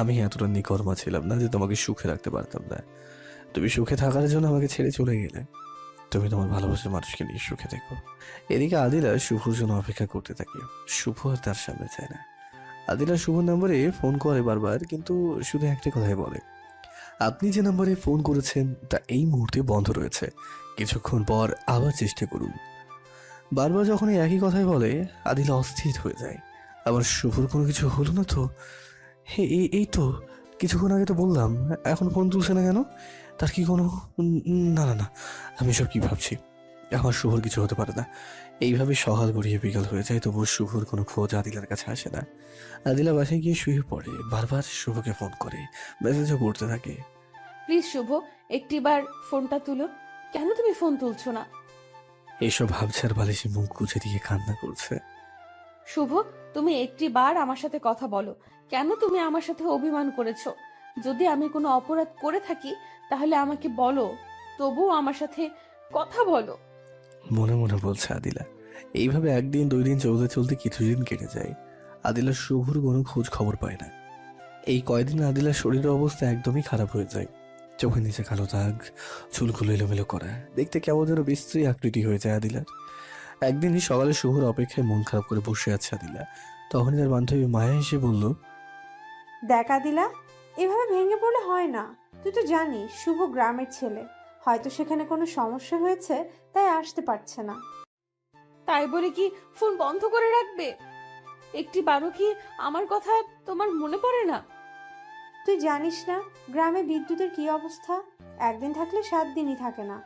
আমি এতটা নিকর্মা ছিলাম না যে তোমাকে সুখে রাখতে পারতাম না। তুমি সুখে থাকার জন্য আমাকে ছেড়ে চলে গেলে। তুমি তোমার ভালোবাসার মানুষকে নিয়ে সুখে থেকো। এদিকে আদিলা শুভর জন্য অপেক্ষা করতে থাকে। শুভ আর তার সামনে চায় না। আদিলা শুভর নম্বরে ফোন করে বারবার, কিন্তু শুধু একটা কথাই বলে, আপনি যে নম্বরে ফোন করেছেন তা এই মুহূর্তে বন্ধ রয়েছে, কিছুক্ষণ পর আবার চেষ্টা করুন। বারবার যখন এই একই কথাই বলে আদিলা অস্থির হয়ে যায়। আবার শুভর কোনো কিছু হলো না তো? এই তো কিছুক্ষণ আগে তো বললাম, এখন ফোন তুলছে না কেন? তার কি কোনো না না না, আমি সব কি ভাবছি? আমার শুভর কিছু হতে পারে না। এইভাবে সকাল গড়িয়ে বিকাল হয়ে যায়, তবুও শুভর কোনো খোঁজ আদিলার কাছে আসে না। আদিলা বাসায় গিয়ে শুয়ে পড়ে, বারবার শুভকে ফোন করে, মেসেজও করতে থাকে। প্লিজ শুভ, একটিবার ফোনটা তুলো। কেন তুমি ফোন তুলছো না? এইসব ভাবছে আর বালিশে মুখ গুজে দিয়ে কান্না করছে। শুভ, তুমি একটিবার আমার সাথে কথা বলো। কেন তুমি আমার সাথে অভিমান করেছো? যদি আমি কোনো অপরাধ করে থাকি তাহলে আমাকে বলো, তবুও আমার সাথে কথা বলো। মনে মনে বলছে আদিলা। এইভাবে একদিন দুই দিন চলতে চলতে কিছুদিন কেটে যায়। আদিলা শুভর কোনো খোঁজ খবর পায় না। এই কয়দিন আদিলার শরীরের অবস্থা একদমই খারাপ হয়ে যায়। চোখের নিচে কালো দাগ, চুলগুলো এলোমেলো করা, দেখতে কেমন যেন বিশ্রী আকৃতি হয়ে যায় আদিলার। একদিন সকালে শুভর অপেক্ষায় মন খারাপ করে বসে আছে আদিলা। তখনই তার বান্ধবী মায়া এসে বলল, দেখা দিলা, এভাবে ভেঙে পড়লে হয় না। তুই তো জানিস শুভ গ্রামের ছেলে, হয়তো সেখানে কোনো সমস্যা হয়েছে তাই আসতে পারছে না। তাই বলে কি ফোন বন্ধ করে রাখবে? একটিবারও কি আমার কথা তোমার মনে পড়ে না? তুই জানিস না গ্রামে বিদ্যুতের কি অবস্থা? একদিন থাকলে 7 দিনই থাকে না।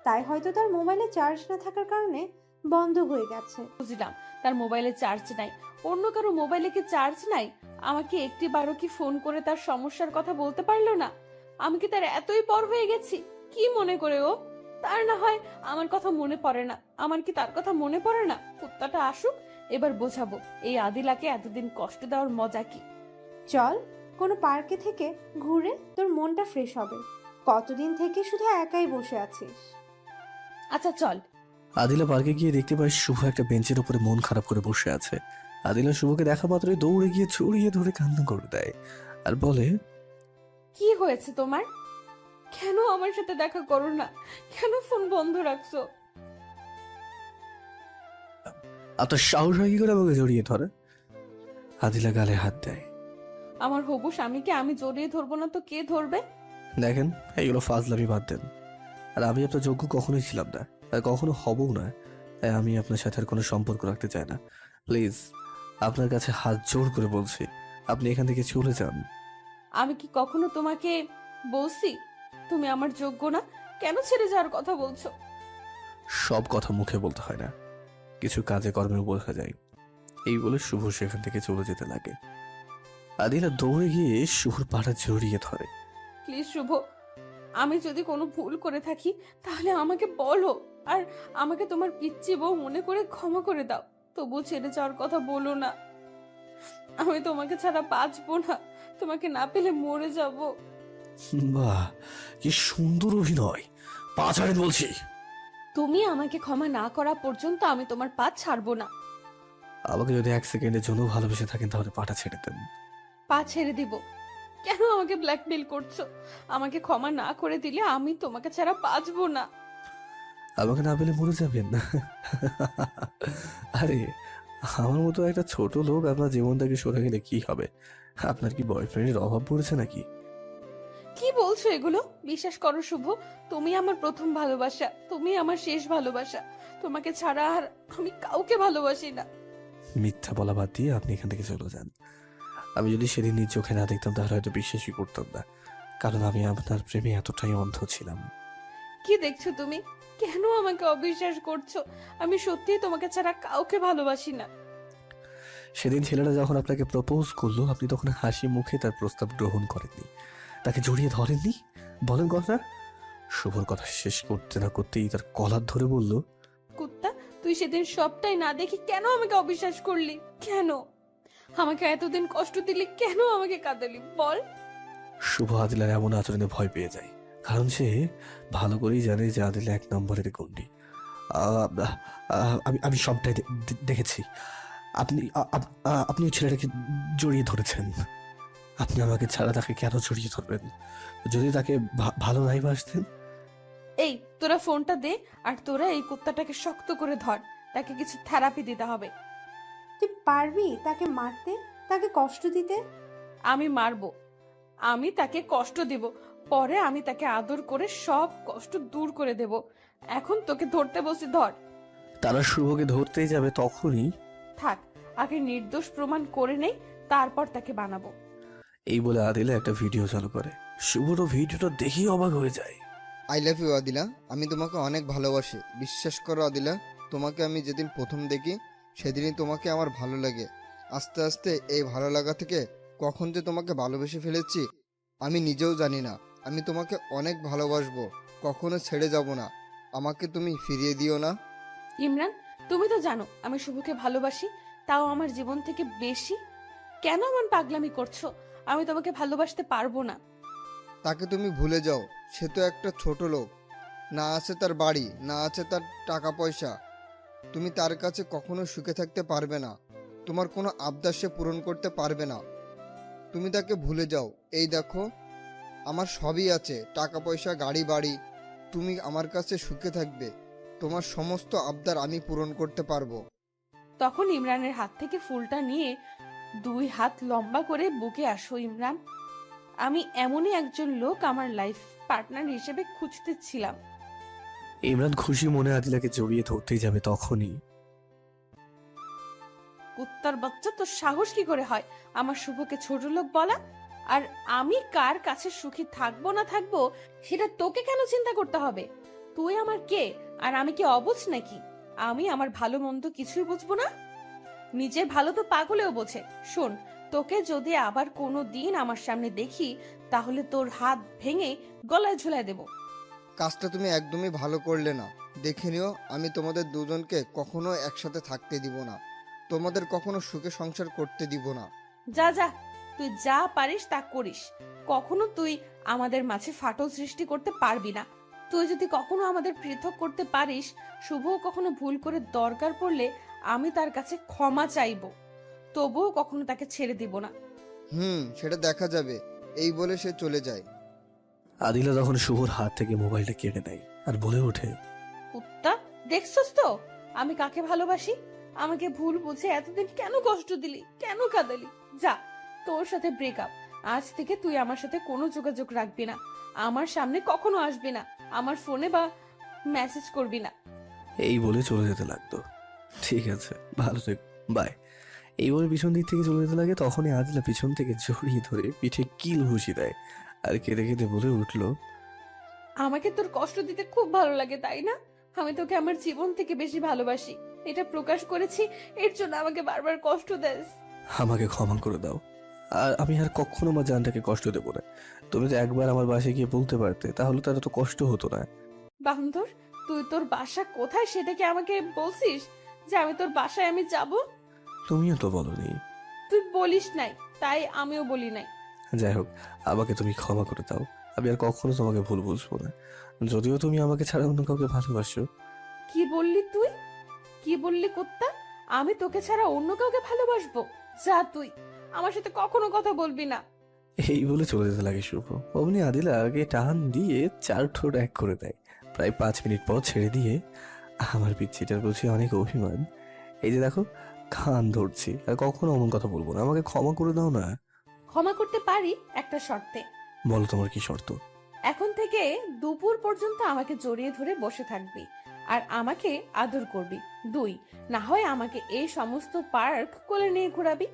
তাই হয়তো তার মোবাইলে চার্জ না থাকার কারণে বন্ধ হয়ে গেছে। বুঝলাম, তার মোবাইলে চার্জ নাই। অন্য কারো মোবাইলে কি চার্জ নাই? আমাকে একটিবারও কি ফোন করে তার সমস্যার কথা বলতে পারলো না? আমি কি তার এতই পর হয়ে গেছি? কি মনে করে ও? তার না হয় আমার কথা মনে পড়ে না। আমার কি তার কথা মনে পড়ে না? কুত্তাটা আসুক, এবার বোঝাবো এই আদিলাকে এতদিন কষ্ট দেওয়ার মজা কি। চল কোনো পার্কে থেকে ঘুরে তোর মনটা ফ্রেশ হবে। কতদিন থেকে শুধু একাই বসে আছিস। আচ্ছা চল। আদিলা পার্কে গিয়ে দেখতে পায় শুভ একটা বেঞ্চের উপরে মন খারাপ করে বসে আছে। আদিলা শুভকে দেখা মাত্রই দৌড়ে গিয়ে জড়িয়ে ধরে কান্না করে দেয় আর বলে, কি হয়েছে তোমার? কেন আমার সাথে দেখা করো না? কেন ফোন বন্ধ রাখছো? আপনার সাহস হয় কি করে আমাকে জড়িয়ে ধরে? আদিলা গালে হাত দেয়। আমার হবু স্বামীকে আমি জড়িয়ে ধরবো না তো কে ধরবে? দেখেন, এইগুলো ফাজলামি বাদ দেন। আর আমি আপনার যোগ্য কখনোই ছিলাম না, আর কখনো হবও না। তাই আমি আপনার সাথে আর কোনো সম্পর্ক রাখতে চাই না। প্লিজ, আপনার কাছে হাত জোড় করে বলছি, আপনি এখান থেকে চলে যান। আমি কি কখনো তোমাকে বলছি তুমি আমার যোগ্য না? কেন ছেড়ে যাওয়ার কথা বলছো? সব কথা মুখে বলতে হয় না, কিছু কাজে কর্মে বোঝা যায়। এই বলে শুভ সেখান থেকে চলে যেতে লাগে। আদিলা দৌড়ে গিয়ে শুভর পাটা জড়িয়ে ধরে। প্লিজ শুভ, আমি যদি কোনো ভুল করে থাকি তাহলে আমাকে বলো, আর আমাকে তোমার পিচ্চি বউ মনে করে ক্ষমা করে দাও। তবু ছেড়ে যাওয়ার কথা বলো না। আমি তোমাকে ছাড়া বাঁচবো না, তোমাকে না পেলে মরে যাব। বাহ, কি সুন্দর অভিনয়! পা ছাড়েন বলছি। তুমি আমাকে ক্ষমা না করা পর্যন্ত আমি তোমার পা ছাড়বো না। আমাকে যদি 1 সেকেন্ডের জন্য ভালোবেসে থাকেন তাহলে পাটা ছেড়ে দেন। পা ছেড়ে দিব। কেন আমাকে ব্ল্যাকমেল করছো? আমাকে ক্ষমা না করে দিলে আমি তোমাকে ছাড়া বাঁচবো না। আমাকে না পেলে মরে যাবেন? আরে, আমার মতো একটা ছোট লোক আপনার জীবন থেকে সরে গেলে কি হবে? আপনার কি বয়ফ্রেন্ডের অভাব পড়েছে নাকি? কি বলছো এগুলো? বিশ্বাস করো শুভ, তুমি আমার প্রথম ভালোবাসা, তুমি আমার শেষ ভালোবাসা। তোমাকে ছাড়া আর আমি কাউকে ভালোবাসি না। মিথ্যা বলা বাদ দিয়ে আপনি এখান থেকে চলে যান। আমি যদি সেদিন নিজ চোখে না দেখতাম তাহলে হয়তো বিশ্বাসই করতাম না, কারণ আমি আপনার প্রেমে এতটাই অন্ধ ছিলাম। কি দেখছো তুমি? কেন আমাকে অবিশ্বাস করছো? আমি সত্যিই তোমাকে ছাড়া কাউকে ভালোবাসি না। সেদিন ছেলেটা যখন আপনাকে প্রপোজ করলো, আপনি তখন হাসি মুখে তার প্রস্তাব গ্রহণ করেননি, তাকে জড়িয়ে ধরেননি। বলেন কথা। শুভর কথা শেষ করতে না করতেই তার কলার ধরে বলল, কুত্তা, তুই সেদিন সবটাই না দেখি কেন আমাকে অবিশ্বাস করলি? কেন আমাকে এতদিন কষ্ট দিলি? কেন আমাকে কাঁদালি বল? শুভ আদিলার এমন আচরণে ভয় পেয়ে যায়, কারণ সে ভালো করেই জানে যে আদিলা 1 নম্বরের গন্ডি। আহ, আমি আমি সবটাই দেখেছি। আপনি আপনি ওই ছেলেটাকে জড়িয়ে ধরেছেন। আপনি আমাকে ছাড়া তাকে কেন জড়িয়ে ধরবেন? যদি তাকে ভালো নাই বাসতেন? এই তোরা ফোনটা দে, আর তোরা এই কুত্তাটাকে শক্ত করে ধর। তাকে কিছু থেরাপি দিতে হবে। তুই পারবি তাকে মারতে, তাকে কষ্ট দিতে? আমি মারবো, আমি তাকে কষ্ট দেব, পরে আমি তাকে আদর করে সব কষ্ট দূর করে দেব। এখন তোকে ধরতে বসে ধর। তারা শুভকে ধরতেই যাবে তখনই থাক, আগে নির্দোষ প্রমাণ করে নেই, তারপর তাকে বানাবো। এই বলে আদিলা একটা ভিডিও চালু করে। শুভরও ভিডিওটা দেখেই অবাক হয়ে যায়। আই লাভ ইউ আদিলা, আমি তোমাকে অনেক ভালোবাসি। বিশ্বাস করো আদিলা, তোমাকে আমি যেদিন প্রথম দেখি সেদিনই তোমাকে আমার ভালো লাগে। আস্তে আস্তে এই ভালো লাগা থেকে কখন যে তোমাকে ভালোবেসে ফেলেছি আমি নিজেও জানি না। আমি তোমাকে অনেক ভালোবাসবো, কখনো ছেড়ে যাব না। আমাকে তুমি ফিরিয়ে দিও না। ইমরান, তুমি তো জানো আমি শুভকে ভালোবাসি, তাও আমার জীবন থেকে বেশি। কেন এমন পাগলামি করছো? আমি তোমাকে ভালোবাসতে পারবো না। তাকে তুমি ভুলে যাও। সে তো একটা ছোট লোক, না আছে তার বাড়ি, না আছে তার টাকা পয়সা। তুমি তার কাছে কখনো সুখে থাকতে পারবে না। তোমার কোনো আবদার সে পূরণ করতে পারবে না। তুমি তাকে ভুলে যাও। এই দেখো, আমার সবই আছে, টাকা পয়সা, গাড়ি বাড়ি। তুমি আমার কাছে সুখে থাকবে, তোমার সমস্ত আবদার আমি পূরণ করতে পারবো। তখন ইমরানের হাত থেকে ফুলটা নিয়ে 2 হাত লম্বা করে বুকে আসো ইমরান। আমি এমনই একজন লোক আমার লাইফ পার্টনার হিসেবে খুঁজতেছিলাম। ইমরান খুশি মনে আদিলাকে জড়িয়ে ধরতেই যাবে তখনই কুত্তার বাচ্চা, তোর সাহস কি করে হয় আমার শুভকে ছোট লোক বলা? আর আমি কার কাছে সুখী থাকবো না থাকবো সেটা তোকে কেন চিন্তা করতে হবে? তুই আমার কে, আর আমি কি অবুঝ নাকি? আমি আমার ভালো মন্দ কিছুই বুঝবো না? নিজের ভালো তো পাগলেও বোঝে। শোন, তোকে যদি আবার কোনো দিন আমার সামনে দেখি তাহলে তোর হাত ভেঙে গলায় ঝুলায় দেব। কাজটা তুমি একদমই ভালো করলে না। দেখে নিও, আমি তোমাদের দুজনকে কখনো একসাথে থাকতে দিব না। তোমাদের কখনো সুখে সংসার করতে দিব না। যা যা, তুই যা পারিস তা করিস। কখনো তুই আমাদের মাঝে ফাটল সৃষ্টি করতে পারবি না। তুই যদি কখনো আমাদের পৃথক করতে পারিস, শুভ কখনো ভুল করে দরকার পড়লে আমি তার কাছে ক্ষমা চাইবো, তবুও কখনো তাকে ছেড়ে দিব না। সেটা দেখা যাবে। এই বলে সে চলে যায়। আদিলা তখন শুভর হাত থেকে মোবাইলটা কেড়ে নেয় আর বলে ওঠে, কুত্তা, দেখছস তো আমি কাকে ভালোবাসি? আমাকে ভুল বুঝে এতদিন কেন কষ্ট দিলি, কেন কাঁদালি? যা, তোর সাথে ব্রেকআপ। আজ থেকে তুই আমার সাথে কোনো যোগাযোগ রাখবি না, আমার সামনে কখনো আসবি না, আমার ফোনে বা মেসেজ করবি না। এই বলে চলে যেতে লাগতো। ঠিক আছে, ভালো থেকো, বাই। এই বলে পিছন দিক থেকে চলে যেতে লাগে। তখনই আদিলা পিছন থেকে জড়িয়ে ধরে পিঠে কিল ঘুষি দেয় আর কেঁদে কেঁদে বলে উঠল, আমাকে তোর কষ্ট দিতে খুব ভালো লাগে, তাই না? আমি তোকে আমার জীবন থেকে বেশি ভালোবাসি, এটা প্রকাশ করেছি, এর জন্য আমাকে বারবার কষ্ট দেস। আমাকে ক্ষমা করে দাও, আর আমি আর কখনো আমার জানটাকে কষ্ট দেবো না। তুমি তো একবার আমার বাসায় গিয়ে বলতে পারতে, তাহলে তার তো কষ্ট হতো না। বান্দর, তুই তোর বাসা কোথায় সেটা কি আমাকে বলছিস যে আমি তোর বাসায় আমি যাব? তুমিও তো বলনি। তুই বলিস নাই, তাই আমিও বলি নাই। যাই হোক, আমাকে তুমি ক্ষমা করে দাও, আমি আর কখনো তোমাকে ভুল বুঝবো না, যদিও তুমি আমাকে ছাড়া অন্য কাউকে ভালোবাসো। কি বললি তুই? কি বললি কুত্তা? আমি তোকে ছাড়া অন্য কাউকে ভালোবাসবো? যা তুই, আমার সাথে কখনো কথা বলবি না। এই বলে চলে যেতে লাগে শুভ। অমনি আদিলা আগে টান দিয়ে 4 ঠোঁট এক করে দেয়। প্রায় 5 মিনিট পর ছেড়ে দিয়ে, আমার পিচ্ছিটার প্রতি অনেক অভিমান, এই যে দেখো কান ধরছি, আর কখনো অমন কথা বলবো না, আমাকে ক্ষমা করে দাও না। ক্ষমা করতে পারি একটা শর্তে। বলো তোমার কি শর্ত? এখন থেকে দুপুর পর্যন্ত আমাকে জড়িয়ে ধরে বসে থাকবি আর আমাকে আদর করবি। 2, না হয় আমাকে এই সমস্ত পার্ক কোলে নিয়ে ঘোরাবি।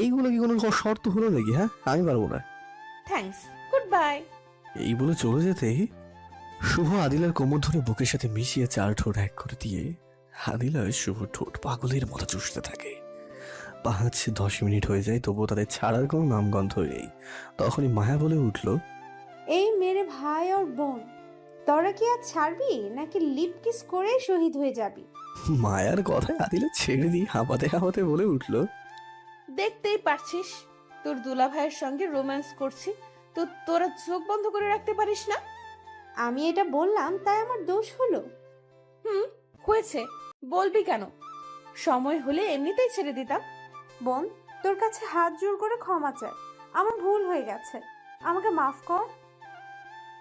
এইগুলো কি কোনো শর্ত হলো নাকি? হ্যাঁ, আমি পারবো না। Thanks, good bye. এই বলে চলে যেতেই শুভ আদিলার কোমর ধরে বুকের সাথে মিশিয়ে 4 ঠোঁট এক করে দিয়ে আদিলা শুভ ঠোঁট পাগলের মতো চুষতে থাকে। 5-10 মিনিট হয়ে যায়, তবুও তাদের ছাড়ার কোনো নামগন্ধ নেই। তখনই মায়া বলে উঠল, এই মেরে ভাই আর বোন, তোরা কি আর ছাড়বি নাকি লিপ কিস করে শহীদ হয়ে যাবি? মায়ার কথায় আদিলা ছেড়ে দিয়ে হাঁপাতে হাঁপাতে বলে উঠল, দেখতেই পারছিস তোর দুলা ভাইয়ের সঙ্গে রোম্যান্স করছি, তো তোরা চোখ বন্ধ করে রাখতে পারিস না? আমি এটা বললাম তাই আমার দোষ হলো? হয়েছে, বলবি কেন? সময় হলে এমনিতেই ছেড়ে দিতাম। বোন, তোর কাছে হাত জোর করে ক্ষমা চাই, আমার ভুল হয়ে গেছে, আমাকে মাফ কর।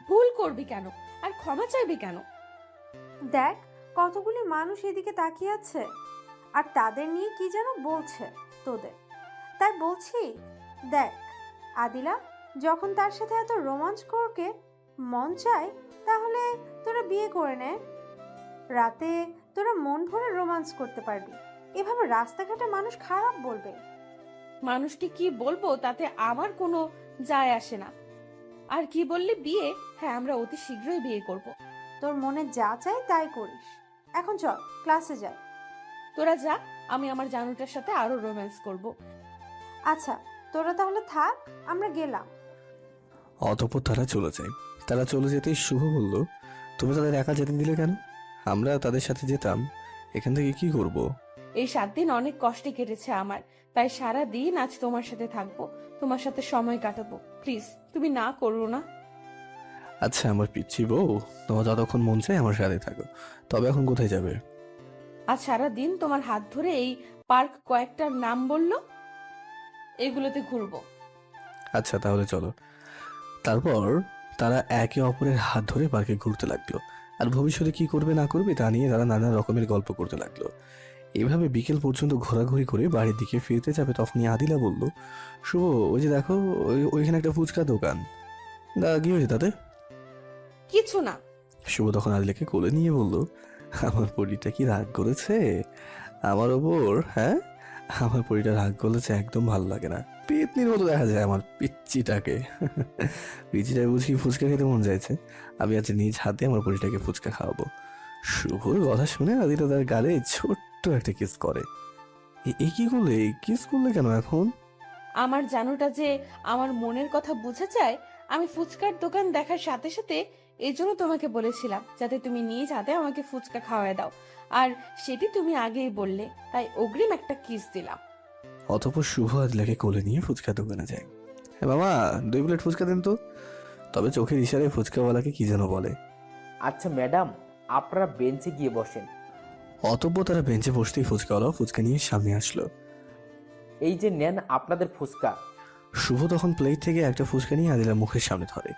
ভুল করবি কেন আর ক্ষমা চাইবি কেন? দেখ, কতগুলি মানুষ এদিকে তাকিয়ে আছে আর তাদের নিয়ে কি যেন বলছে তোদের, তাই বলছি দেখ আদিলা, যখন তার সাথে এত রোমাঞ্চ করকে মন চায় তাহলে তোরা বিয়ে করে নে। রাতে তোরা মন ভরে রোমাঞ্চ করতে পারবি, এভাবে রাস্তাঘাটে মানুষ খারাপ বলবে। মানুষকে কি বলবো তাতে আমার কোনো যায় আসে না। আর কি বললি, বিয়ে? হ্যাঁ, আমরা অতি শীঘ্রই বিয়ে করব। তোর মনে যা চাই তাই করিস। এখন চল ক্লাসে যাই। তোরা যা, আমি আমার জানুটার সাথে আরো রোম্যান্স করব। আচ্ছা, তোরা তাহলে থাক, আমরা গেলাম। অতঃপর তারা চলে যায়। তারা চলে যেতেই শুভ বলল, তুমি তাদের একা যেতে দিলে কেন? আমরা তাদের সাথে যেতাম, এখান থেকে কি করব? এই 7 দিন অনেক কষ্টে কেটেছে আমার, তাই সারা দিন আজ তোমার সাথে থাকবো, তোমার সাথে সময় কাটাবো। প্লিজ তুমি না করো না। আচ্ছা আমার পিচ্ছি বউ, তোমার যতক্ষণ মন চায় আমার সাথে থাকো, তবে এখন কোথায় যাবে? আজ সারা দিন তোমার হাত ধরে এই পার্ক কয়েকটার নাম বললো, এগুলোতে ঘুরবো। আচ্ছা তাহলে চলো। তারপর তারা একে অপরের হাত ধরে পার্কে ঘুরতে লাগলো, আর ভবিষ্যতে কি করবে না করবে তা নিয়ে তারা নানা রকমের গল্প করতে লাগলো। এভাবে বিকেল পর্যন্ত ঘোরাঘুরি করে বাড়ির দিকে ফিরতে যাবে, তখনই আদিলা বলল, শুভ ওই যে দেখো, ওইখানে একটা ফুচকা দোকান। কি হয়েছে তাতে? কিছু না। শুভ তখন আদিলাকে কোলে নিয়ে বলল, আমার পরিটা কি রাগ করেছে আমার ওপর? হ্যাঁ, আমার পরিটা রাগ করেছে একদম ভালো লাগে না, পেতনির মতো দেখা যায় আমার পিচ্চিটাকে। পিচ্চিটা বুঝি ফুচকা খেতে মন চাইছে, আমি আজ নিজ হাতে আমার পরিটাকে ফুচকা খাওয়াবো। শুভর কথা শুনে আদিলা তার গালে ছোট্ট একটা কিস করে। এই কি করলে? কিস করলে কেন এখন? আমার জানুটা যে আমার মনের কথা বুঝে যায়, আমি ফুচকার দোকান দেখার সাথে সাথে এই জন্য তোমাকে বলেছিলাম যাতে তুমি নিজ হাতে আমাকে ফুচকা খাওয়ায় দাও, আর সেটি তুমি আগেই বললে, তাই অগ্রিম একটা কিস দিলাম। অতঃপর শুভ আদিলাকে কোলে নিয়ে ফুচকা দোকানে যায়। হ্যাঁ মামা, 2 প্লেট ফুচকা দেন তো। তবে চোখের ইশারায় ফুচকাওয়ালাকে কি যেন বলে। আচ্ছা ম্যাডাম, আপনারা বেঞ্চে গিয়ে বসেন। অতঃপর তারা বেঞ্চে বসতেই ফুচকাওয়ালা ফুচকা নিয়ে সামনে আসলো। এই যে নেন আপনাদের ফুচকা। শুভ তখন প্লেট থেকে একটা ফুচকা নিয়ে আদিলার মুখের সামনে ধরে।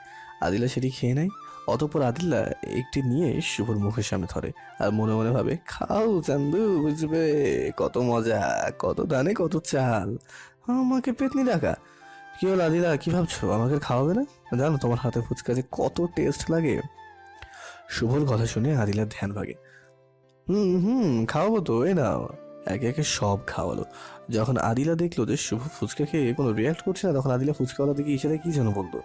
আদিলা সেটি খেয়ে নেয়। অতঃপর আদিলা একটি নিয়ে শুভর মুখের সামনে ধরে আর মনে মনে ভাবে, খাও চান্দু, বুঝবে কত মজা, কত দানে কত চাল, আমাকে পেতনি ডাকা। কি হলো আদিলা, কি ভাবছো আমাকে খাওয়াবে না? জানো তোমার হাতে ফুচকা যে কত টেস্ট লাগে। শুভর কথা শুনে আদিলার ধ্যান ভাগে। হুম হুম, খাওয়াবো তো, এই নাও। একে একে সব খাওয়ালো। যখন আদিলা দেখলো যে শুভ ফুচকা খেয়ে কোনো রিয়াক্ট করছে না, তখন আদিলা ফুচকাওয়ালা দিকে ইশারায় কি যেন বলতো।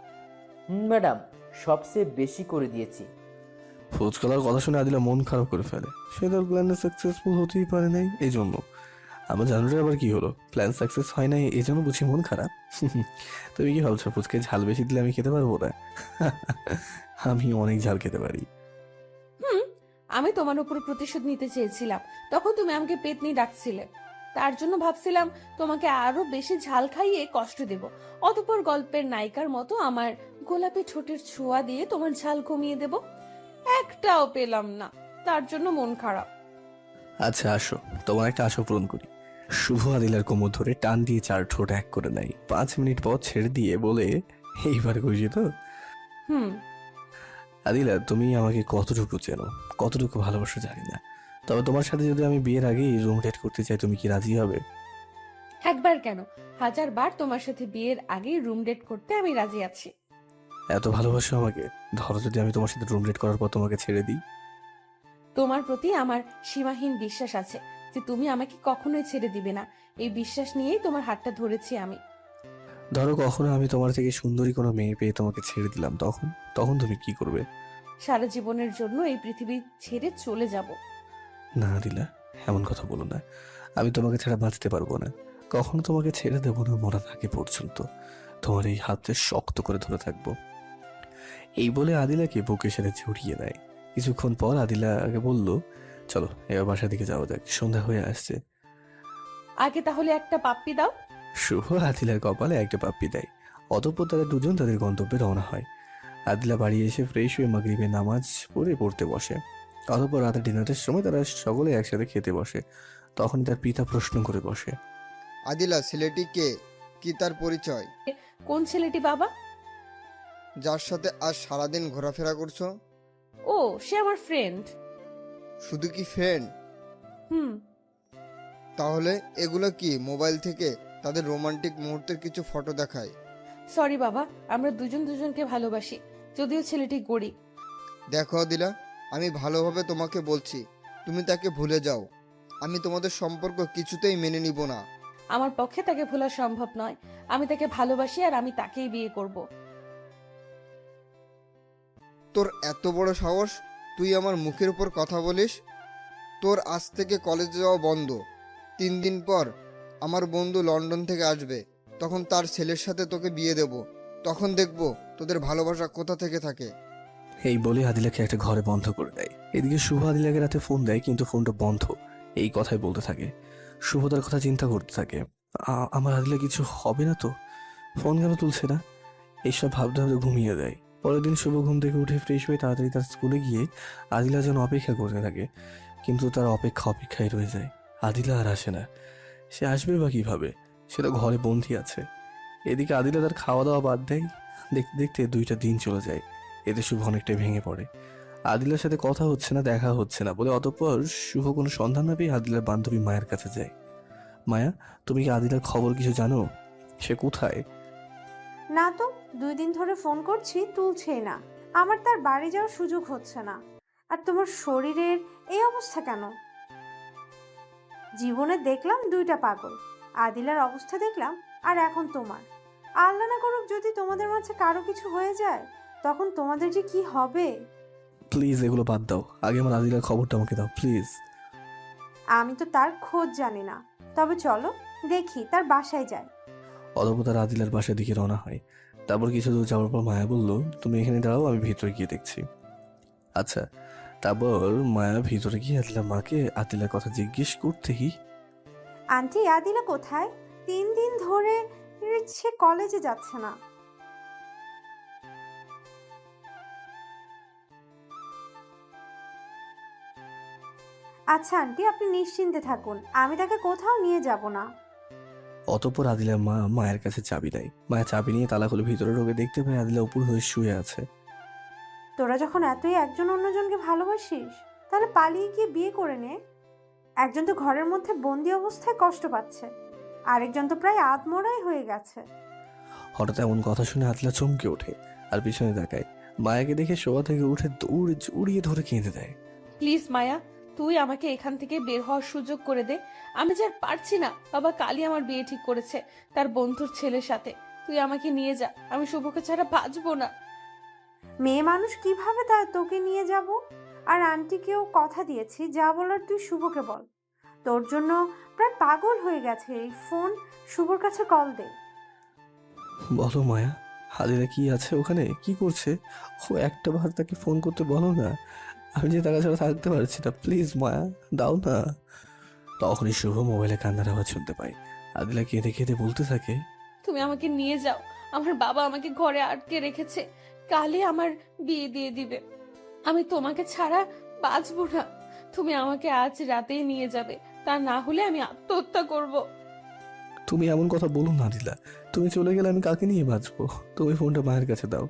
ম্যাডাম, সবচেয়ে বেশি করে দিয়েছি। ফুচকাওয়ালার কথা শুনে আদিলা মন খারাপ করে ফেলে। সে তার প্ল্যানে সাকসেসফুল হতেই পারে নাই, এই জন্য। আমার জানুয়ারি আবার কি হলো, প্ল্যান সাকসেস হয় নাই এই জন্য বুঝি মন খারাপ? তুমি কি ভাবছো ফুচকায় ঝাল বেশি দিলে আমি খেতে পারবো না? আমি অনেক ঝাল খেতে পারি। হুম, আমি তোমার উপর প্রতিশোধ নিতে চেয়েছিলাম, তখন তুমি আমাকে পেতনি ডাকছিলে। তার জন্য ভাবছিলাম তোমাকে আরো বেশি ঝাল খাইয়ে কষ্ট দেব, অতঃপর গল্পের নায়িকার মতো আমার গোলাপি ঠোঁটের ছোঁয়া দিয়ে তোমার ঝাল কমিয়ে দেব। একটাও পেলাম না, তার জন্য মন খারাপ। আচ্ছা আসো, তোমার একটা আশা পূরণ করি। শুভ আদিলার কোমর ধরে টান দিয়ে 4 ঠোঁট এক করে নেয়। 5 মিনিট পর ছেড়ে দিয়ে বলে, এইবার খুশি তো? হুম। আদিলা, তুমি আমাকে কতটুকু চেনো, কতটুকু ভালোবাসো জানি না, তবে তোমার সাথে যদি আমি বিয়ের আগেই রুম ডেট করতে চাই, তুমি কি রাজি হবে? একবার কেন, 1000 বার তোমার সাথে বিয়ের আগেই রুম ডেট করতে আমি রাজি আছি। এত ভালোবাসো আমাকে? ধরো যদি আমি তোমার সাথে রুম ডেট করার পর তোমাকে ছেড়ে দিই। তোমার প্রতি আমার সীমাহীন বিশ্বাস আছে যে তুমি আমাকে কখনোই ছেড়ে দিবে না। এই বিশ্বাস নিয়েই তোমার হাতটা ধরেছি আমি। ধরো কখনো আমি তোমার থেকে সুন্দরী কোনো মেয়ে পেয়ে তোমাকে ছেড়ে দিলাম, তখন তখন তুমি কি করবে? সারা জীবনের জন্য এই পৃথিবী ছেড়ে চলে যাব। না আদিলা, এমন কথা বলো না। আমি তোমাকে ছাড়া বাঁচতে পারবো না। কখনো তোমাকে ছেড়ে দেবো না মরার আগে পর্যন্ত। তোমার এই হাতে শক্ত করে ধরে থাকবো। এই বলে আদিলাকে বুকের সাথে জড়িয়ে নেয়। কিছুক্ষণ পর আদিলাকে বলল, চলো এবার বাসার দিকে যাওয়া যাক, সন্ধ্যা হয়ে আসছে। আগে তাহলে একটা পাপ্পি দাও। শুভ আদিলার কপালে একটা পাপ্পি দেয়। অতঃপর তারা দুজন তাদের গন্তব্যে রওনা হয়। আদিলা বাড়ি এসে ফ্রেশ হয়ে মাগরিবের নামাজ পড়তে বসে। অতঃপর রাতে ডিনারের সময় তারা সকলে একসাথে খেতে বসে। তখন তার পিতা প্রশ্ন করে বসে, আদিলা, ছেলেটি কে? কি তার পরিচয়? কোন ছেলেটি বাবা? যার সাথে আজ সারাদিন ঘোরাফেরা করছো? ও, সে আমার ফ্রেন্ড। শুধু কি ফ্রেন্ড? হুম। তাহলে এগুলো কি মোবাইল থেকে তাদের রোমান্টিক মুহূর্তের কিছু ফটো দেখায়? সরি বাবা, আমরা দুজন দুজনকে ভালোবাসি, যদিও ছেলেটি গরিব। দেখো আদিলা, আমি ভালোভাবে তোমাকে বলছি, তুমি তাকে ভুলে যাও। আমি তোমাদের সম্পর্ক কিছুতেই মেনে নিব না। আমার পক্ষে তাকে ভোলা সম্ভব নয়। আমি তাকে ভালোবাসি আর আমি তাকেই বিয়ে করব। তোর এত বড় সাহস, তুই আমার মুখের উপর কথা বলিস? তোর আজ থেকে কলেজে যাওয়া বন্ধ। 3 দিন পর আমার বন্ধু লন্ডন থেকে আসবে, তখন তার ছেলের সাথে তোকে বিয়ে দেব। তখন দেখব তোদের ভালোবাসা কোথা থেকে থাকে। এই বলে আদিলাকে একটা ঘরে বন্ধ করে দেয়। এদিকে শুভ আদিলাকে রাতে ফোন দেয়, কিন্তু ফোনটা বন্ধ। এই কথাই বলতে থাকে। শুভ তার কথা চিন্তা করতে থাকে। আমার আদিলা কিছু হবে না তো? ফোন কেন তুলছে না? এইসব ভাবতে ভাবতে ঘুমিয়ে দেয়। পরের দিন শুভ ঘুম থেকে উঠে ফ্রেশ হয়ে তাড়াতাড়ি তার স্কুলে গিয়ে আদিলা যেন অপেক্ষা করতে থাকে, কিন্তু তার অপেক্ষায় রয়ে যায়। আদিলা আর আসে না। সে আসবে বা কিভাবে? সে তো ঘরে বন্দি আছে। এদিকে আদিলা তার খাওয়া দাওয়া বাদ দেয়। দেখতে দেখতে 2টা দিন চলে যায়। এতে শুভ অনেকটাই ভেঙে পড়ে। আদিলার সাথে কথা হচ্ছে না, দেখা হচ্ছে না বলে অতঃপর শুভ কোনো সন্ধান না পেয়ে আদিলার বান্ধবী মায়ের কাছে যায়। মায়া, তুমি কি আদিলার খবর কিছু জানো? সে কোথায়? না তো, 2 দিন ধরে ফোন করছি, তুলছেই না। আমার তার বাড়ি যাওয়ার সুযোগ হচ্ছে না। আর তোমার শরীরের এই অবস্থা কেন? জীবনে দেখলাম 2টা পাগল, আদিলার অবস্থা দেখলাম, আর এখন তোমার। আল্লাহ না করুক যদি তোমাদের মাঝে কারো কিছু হয়ে যায়, তখন তোমাদের যে কি হবে। প্লিজ এগুলো বাদ দাও, আগে আমার আদিলার খবরটা আমাকে দাও প্লিজ। আমি তো তার খোঁজ জানি না, তবে চলো দেখি, তার বাসায় যাই। অতঃপর তারা আদিলার বাসার দিকে রওনা হয়। তারপর কিছু দূর যাওয়ার পর মায়া বলল, তুমি এখানে দাঁড়াও, আমি ভিতরে গিয়ে দেখছি। আচ্ছা। তারপর মায়া ভিতরে গিয়ে আদিলার মাকে আদিলার কথা জিজ্ঞেস করতেই, আন্টি, আদিলা কোথায়? 3 দিন ধরে সে কলেজে যাচ্ছে না। আচ্ছা আন্টি, আপনি নিশ্চিন্তে থাকুন, আমি তাকে কোথাও নিয়ে যাব না। অতঃপর আদিলার মা মায়ের কাছে চাবি দেয়। মায়ের চাবি নিয়ে তালা খুলে ভিতরে ঢোকে, দেখতে পায় আদিলা উপর হয়ে শুয়ে আছে। তোরা যখন এতই একজন অন্যজনকে ভালোবাসিস তাহলে পালিয়ে গিয়ে বিয়ে করে নে। একজন তো ঘরের মধ্যে বন্দি অবস্থায় কষ্ট পাচ্ছে, আরেকজন তো প্রায় আত্মরাই হয়ে গেছে। হঠাৎ এমন কথা শুনে আদিলা চমকে ওঠে আর পিছনে তাকায়। মায়াকে দেখে শোয়া থেকে উঠে দৌড়ে জড়িয়ে ধরে কেঁদে দেয়। প্লিজ মায়া, তুই আমাকে এখান থেকে বের হওয়ার সুযোগ করে দে। আমি যে আর পারছি না। বাবা কালই আমার বিয়ে ঠিক করেছে তার বন্ধুর ছেলের সাথে। তুই আমাকে নিয়ে যা, আমি শুভকে ছাড়া বাঁচবো না। মেয়ে মানুষ কিভাবে তোকে নিয়ে যাব? আর আন্টিকেও কথা দিয়েছি, যা বলার তুই শুভকে বল। তোর জন্য প্রায় পাগল হয়ে গেছে। এই ফোন শুভর কাছে কল দে। বলো মায়া, আদিলা কি আছে ওখানে, কি করছে? ও একটা বার তাকে ফোন করতে বলো না। আমি যে টাকা ছাড়া থাকতে পারছি না, প্লিজ মায়া দাও না। তখনই শুভ মোবাইলে কান্নার আওয়াজ শুনতে পাই। আদিলা কেঁদে কেঁদে বলতে থাকে, তুমি আমাকে নিয়ে যাও। আমার বাবা আমাকে ঘরে আটকে রেখেছে, কালই আমার বিয়ে দিয়ে দিবে। আমি তোমাকে ছাড়া বাঁচবো না। তুমি আমাকে আজ রাতেই নিয়ে যাবে, তা না হলে আমি আত্মহত্যা করব। তুমি এমন কথা বলো না আদিলা, তুমি চলে গেলে আমি কাকে নিয়ে বাঁচবো? তুমি ফোনটা মায়ের কাছে দাও।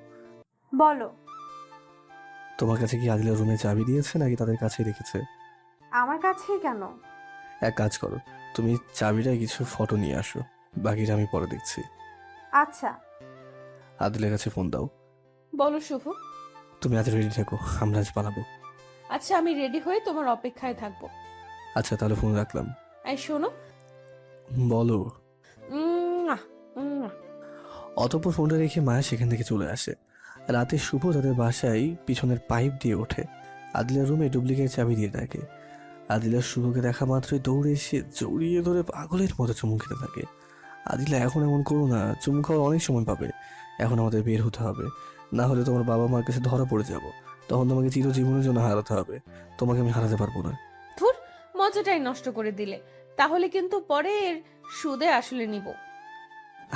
বলো। তোমার কাছে কি আদিলা রুমে চাবি দিয়েছে নাকি তাদের কাছেই রেখেছে? আমার কাছেই কেন? এক কাজ করো, তুমি চাবিটা কিছু ফটো নিয়ে আসো, বাকিটা আমি পরে দেখছি। আচ্ছা। আদিলের কাছে ফোন দাও। বলো শুভ। তুমি আজ রেডি থাকো, আমরা আজ পালাবো। আচ্ছা, আমি রেডি হয়ে তোমার অপেক্ষায় থাকবো। আচ্ছা তাহলে ফোন রাখলাম। এই শোনো। বলো। উম, উম। অতঃপর ফোনটা রেখে মায়া সেখান থেকে চলে আসে। রাতে শুভ তাদের বাসায় পিছনের পাইপ দিয়ে ওঠে। আদিলার রুমে ডুপ্লিকেট চাবি দিয়ে ডাকে। আদিলা শুভকে দেখা মাত্রই দৌড়ে এসে জড়িয়ে ধরে পাগলের মতো চুমু খেতে থাকে। আদিলা, এখন এমন করো না, চুমু খাওয়ার অনেক সময় পাবে। এখন আমাদের বের হতে হবে, না হলে তোমার বাবা মার কাছে ধরা পড়ে যাব। তখন তোমাকে চিরজীবনের জন্য হারাতে হবে। তোমাকে আমি হারাতে পারবো না। ধুর, মজাটাই নষ্ট করে দিলে। তাহলে কিন্তু পরে এর সুদে আসলে নিব।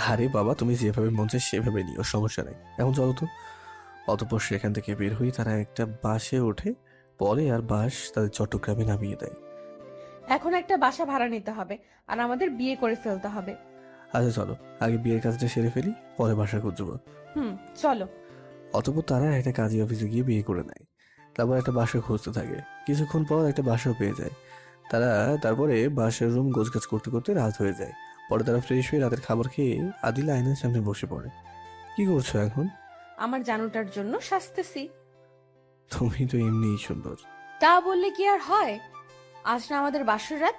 আরে বাবা, তুমি যেভাবে মন চায় সেভাবে নিও, সমস্যা নেই। এখন চলো তো। অতঃপর সেখান থেকে বের হয়ে তারা একটা বাসে ওঠে। পরে আর বাস তাদের চট্টগ্রামে নামিয়ে দেয়। এখন একটা বাসা ভাড়া নিতে হবে আর আমাদের বিয়ে করে ফেলতে হবে। আচ্ছা চলো, আগে বিয়ের কাজটা সেরে ফেলি, পরে বাসা খুঁজবো। চলো। অতঃপর তারা একটা কাজী অফিসে গিয়ে বিয়ে করে নেয়। তারপর একটা বাসা খুঁজতে থাকে। কিছুক্ষণ পর একটা বাসাও পেয়ে যায় তারা। তারপরে বাসার রুম গোছগাছ করতে করতে রাত হয়ে যায়। পরে তারা ফ্রেশ হয়ে রাতের খাবার খেয়ে আদিলা আয়নার সামনে বসে পড়ে। কি করছো এখন? আমার জানুটার জন্য সাজতেছি। তুমি তো এমনিই সুন্দর। তা বললে কি আর হয়? আজ না আমাদের বাসর রাত।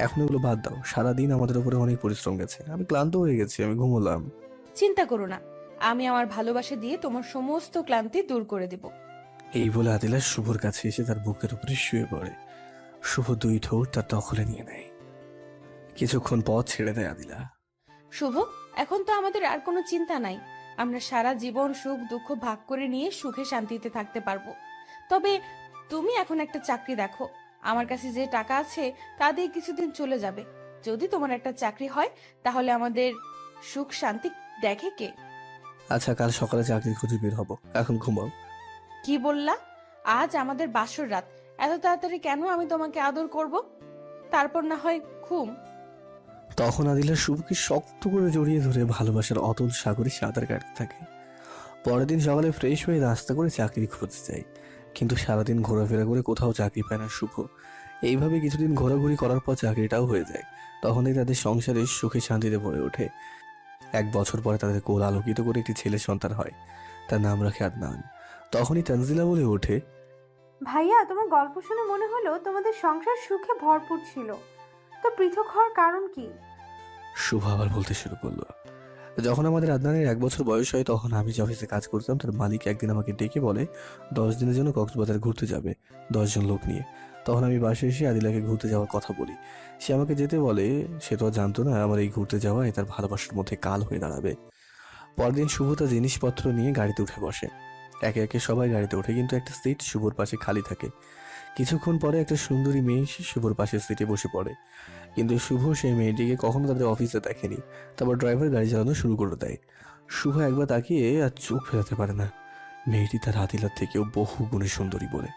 এখন এগুলো বাদ দাও, সারাদিন আমাদের উপরে অনেক পরিশ্রম গেছে, আমি ক্লান্ত হয়ে গেছি, আমি ঘুমোলাম। চিন্তা করো না, আমি আমার ভালোবাসা দিয়ে তোমার সমস্ত ক্লান্তি দূর করে দেব। এই বলে আদিলা শুভর কাছে এসে তার বুকের উপরে শুয়ে পড়ে। শুভ দুই ঠোঁট তার দখলে নিয়ে নেয়। কিছুক্ষণ পর ছেড়ে দেয় আদিলা। শুভ, এখন তো আমাদের আর কোনো চিন্তা নাই। আমরা সারা জীবন সুখ দুঃখ ভাগ করে নিয়ে সুখে শান্তিতে থাকতে পারবো। তবে তুমি এখন একটা চাকরি দেখো। আমার কাছে যে টাকা আছে তা দিয়ে কিছুদিন চলে যাবে। যদি তোমার একটা চাকরি হয় তাহলে আমাদের সুখ শান্তি দেখে কে? আচ্ছা, কাল সকালে চাকরির খুঁজে বের হবো, এখন ঘুমাও। কি বললা? আজ আমাদের বাসর রাত, এত তাড়াতাড়ি কেন আমি তোমাকে আদর করব? তারপর না হয় ঘুম। তখন আদিলা শুভকে শক্ত করে জড়িয়ে ধরে ভালোবাসার অতল সাগরে সাঁতার কাটতে থাকে। পরের দিন সকালে ফ্রেশ হয়ে রাস্তা করে চাকরি খুঁজতে যায়, কিন্তু সারাদিন ঘোরাফেরা করে কোথাও চাকরি পায় না শুভ। এইভাবে কিছুদিন ঘোরাঘুরি করার পর চাকরিটাও হয়ে যায়। তখনই তাদের সংসারে সুখে শান্তিতে ভরে ওঠে। 1 বছর পরে তাদের কোল আলোকিত করে একটি ছেলে সন্তান হয়। তার নাম রাখে আদনান। তখনই তানজিলা বলে ওঠে, ভাইয়া, তোমার গল্প শুনে মনে হলো তোমাদের সংসার সুখে ভরপুর ছিল। তো পৃথক হওয়ার কারণ কি? শুভ আবার বলতে শুরু করলো, যখন আমাদের আদনানের 1 বছর বয়স হয় তখন আমি যে অফিসে কাজ করতাম তার মালিক একদিন আমাকে ডেকে বলে 10 দিনের জন্য কক্সবাজার ঘুরতে যাবে 10 জন লোক নিয়ে। তখন আমি বাসায় এসে আদিলাকে ঘুরতে যাওয়ার কথা বলি। সে আমাকে যেতে বলে। সে তো আর জানতো না আমার এই ঘুরতে যাওয়ায় তার ভালোবাসার মধ্যে কাল হয়ে দাঁড়াবে। পরদিন শুভ তার জিনিসপত্র নিয়ে গাড়িতে উঠে বসে। একে একে সবাই গাড়িতে ওঠে, কিন্তু একটা সিট শুভর পাশে খালি থাকে। কিছুক্ষণ পরে একটা সুন্দরী মেয়ে এসে শুভর পাশের সিটে বসে পড়ে, কিন্তু শুভ সেই মেয়েটিকে কখনো তাদের অফিসে দেখেনি। তারপর ড্রাইভার গাড়ি চালানো শুরু করে দেয়। শুভ একবার তাকিয়ে আর চোখ ফেরাতে পারে না। মেয়েটি তার আদিলার থেকেও বহু গুণে সুন্দরী বলে।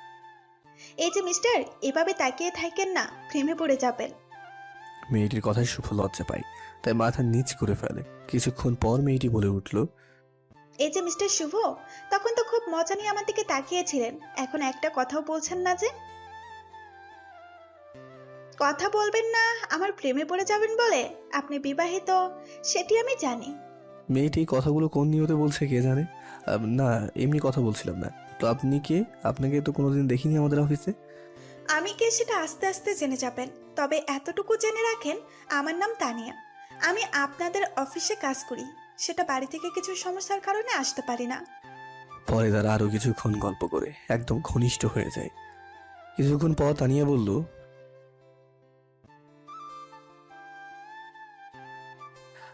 এই যে মিস্টার, এভাবে তাকিয়ে থাকেন না, প্রেমে পড়ে যাবেন। মেয়েটির কথায় শুভ লজ্জা পায়, তাই মাথা নিচ করে ফেলে। কিছুক্ষণ পর মেয়েটি বলে উঠল, এই যে মিস্টার শুভ, তখন তো খুব মজা নিয়ে আমার দিকে তাকিয়েছিলেন, এখন একটা কথাও বলছেন না যে? কথা বলবেন না আমার প্রেমে পড়ে যাবেন বলে? আপনি বিবাহিত, সেটি আমি জানি। মেয়েটি এই কথাগুলো কোন নিয়তে বলছে কে জানে। না, এমনি কথা বলছিলাম না। তো আপনি কে? আপনাকে তো কোনোদিন দেখিনি আমাদের অফিসে। আমি কে সেটা আস্তে আস্তে জেনে যাবেন, তবে এতটুকু জেনে রাখেন, আমার নাম তানিয়া। আমি আপনাদের অফিসে কাজ করি, সেটা বাড়ি থেকে কিছু সমস্যার কারণে আসতে পারি না। পরে তারা আরো কিছুক্ষণ গল্প করে একদম ঘনিষ্ঠ হয়ে যায়। কিছুক্ষণ পর তানিয়া বলল,